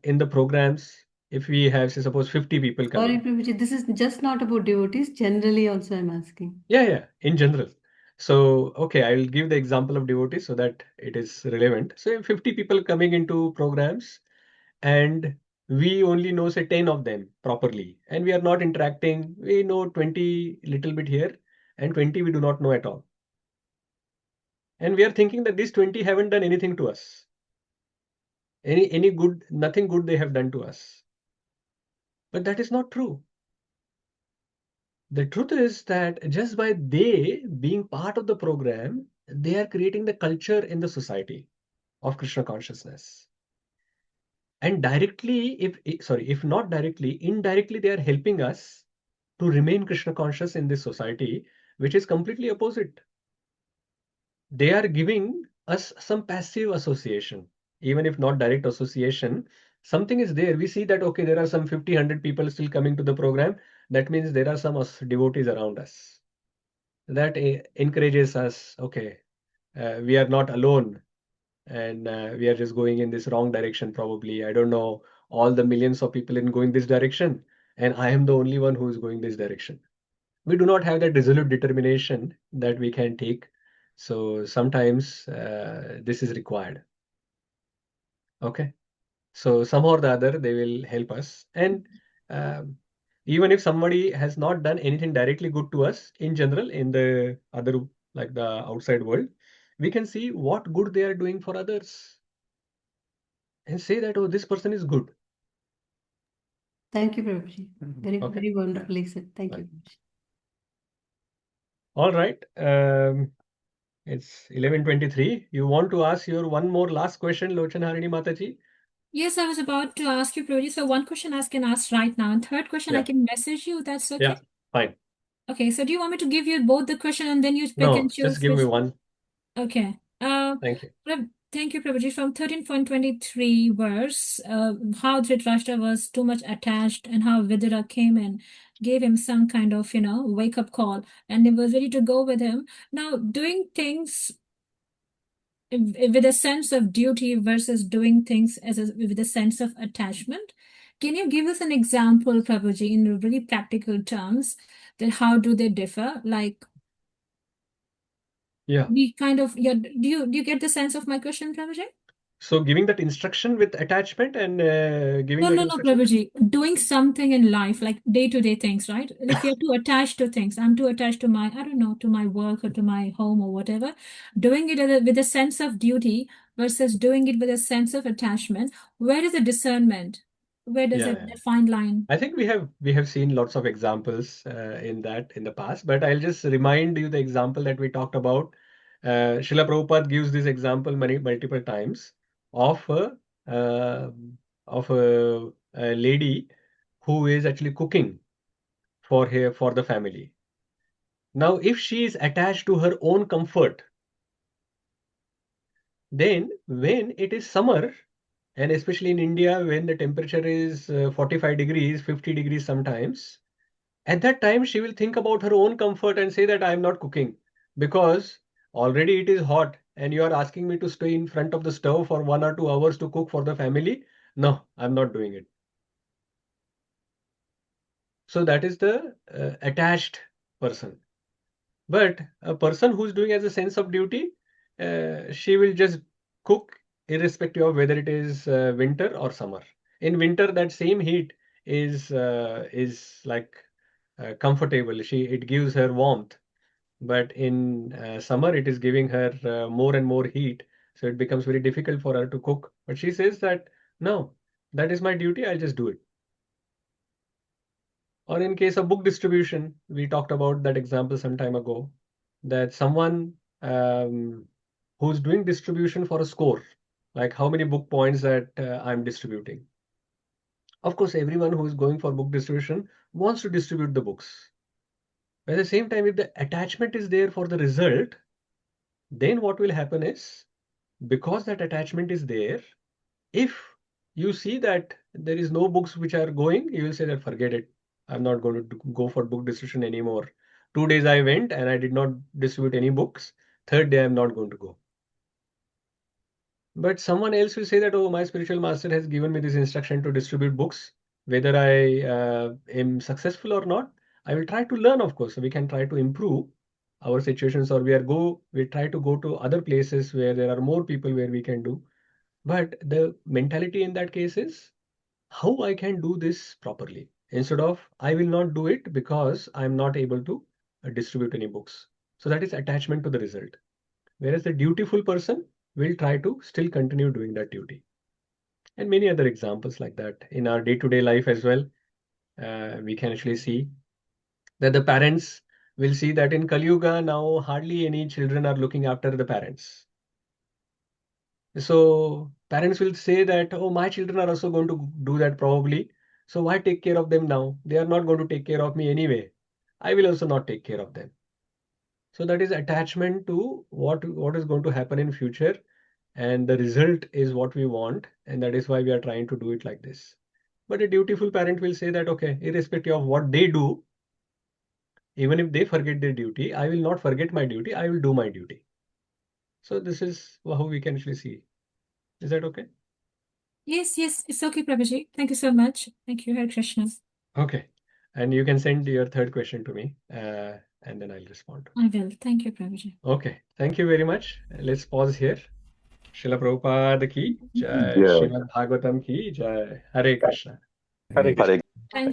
in the programs, if we have, say, suppose 50 people Sorry, coming. Prabhuji, this is just not about devotees. Generally, also, I'm asking. Yeah, in general. So, okay, I will give the example of devotees so that it is relevant. So, 50 people coming into programs, and we only know, say, 10 of them properly, and we are not interacting. We know 20 little bit here, and 20 we do not know at all. And we are thinking that these 20 haven't done anything to us. Any good, nothing good they have done to us. But that is not true. The truth is that just by they being part of the program, they are creating the culture in the society of Krishna consciousness. And directly, if not directly, indirectly, they are helping us to remain Krishna conscious in this society, which is completely opposite. They are giving us some passive association, even if not direct association. Something is there. We see that, okay, there are some 50, 100 people still coming to the program. That means there are some devotees around us. That encourages us, okay, we are not alone, and we are just going in this wrong direction probably. I don't know, all the millions of people in going this direction, and I am the only one who is going this direction. We do not have that resolute determination that we can take. So sometimes this is required. Okay. So somehow or the other, they will help us. And even if somebody has not done anything directly good to us in general, in the other, like the outside world, we can see what good they are doing for others and say that, oh, this person is good. Thank you, Prabhuji. Very, Okay. very wonderfully said. Thank you. All right. It's 11:23. You want to ask your one more last question, Lochan Harini Mataji? Yes, I was about to ask you, Prabhuji. So one question I can ask right now, and third question I can message you. That's okay? Yeah, fine. Okay, so do you want me to give you both the question and then you pick No, and choose just give me which? one. Okay. Thank you. Thank you, Prabhuji. From 13.23 verse, how Dhṛtarāṣṭra was too much attached and how Vidura came and gave him some kind of, wake-up call and they was ready to go with him. Now, doing things with a sense of duty versus doing things with a sense of attachment. Can you give us an example, Prabhuji, in really practical terms, that how do they differ? Like, Yeah. we kind of, do you get the sense of my question, Prabhuji? So giving that instruction with attachment and giving No, that no, instruction. Prabhuji. Doing something in life, like day-to-day things, right? If you're too attached to things, I'm too attached to my, I don't know, to my work or to my home or whatever. Doing it with a sense of duty versus doing it with a sense of attachment. Where is the discernment? Where does Yeah, it yeah. fine line? I think we have seen lots of examples in the past, but I'll just remind you the example that we talked about. Srila Prabhupada gives this example multiple times of uh, a lady who is actually cooking for the family. Now, if she is attached to her own comfort, then when it is summer, and especially in India, when the temperature is 45 degrees, 50 degrees sometimes, at that time she will think about her own comfort and say that I am not cooking because already it is hot and you are asking me to stay in front of the stove for 1 or 2 hours to cook for the family. No, I'm not doing it. So that is the attached person. But a person who's doing as a sense of duty, she will just cook irrespective of whether it is winter or summer. In winter, that same heat is like comfortable. It gives her warmth, but in summer it is giving her more and more heat, so it becomes very difficult for her to cook. But she says that no, that is my duty. I'll just do it. Or in case of book distribution, we talked about that example some time ago, that someone who's doing distribution for a score, like how many book points that I'm distributing. Of course, everyone who is going for book distribution wants to distribute the books. But at the same time, if the attachment is there for the result, then what will happen is, because that attachment is there, if you see that there is no books which are going, you will say that forget it. I'm not going to go for book distribution anymore. 2 days I went and I did not distribute any books. 3rd day I'm not going to go. But someone else will say that, oh, my spiritual master has given me this instruction to distribute books. Whether I am successful or not, I will try to learn, of course. So we can try to improve our situations, or we try to go to other places where there are more people where we can do. But the mentality in that case is how I can do this properly, instead of I will not do it because I'm not able to distribute any books. So that is attachment to the result. Whereas the dutiful person will try to still continue doing that duty. And many other examples like that in our day-to-day life as well. We can actually see that the parents will see that in Kali Yuga now hardly any children are looking after the parents. So parents will say that, oh, my children are also going to do that probably. So why take care of them now? They are not going to take care of me anyway. I will also not take care of them. So that is attachment to what is going to happen in future, and the result is what we want, and that is why we are trying to do it like this. But a dutiful parent will say that, okay, irrespective of what they do, even if they forget their duty, I will not forget my duty. I will do my duty. So this is how we can actually see. Is that okay? Yes, it's okay, Prabhuji. Thank you so much. Thank you, Hare Krishna. Okay. And you can send your third question to me, and then I'll respond. I will. Thank you, Prabhuji. Okay. Thank you very much. Let's pause here. Srila Prabhupada ki jai, Yeah. Srimad Bhagavatam ki jai. Hare Krishna. Hare Krishna.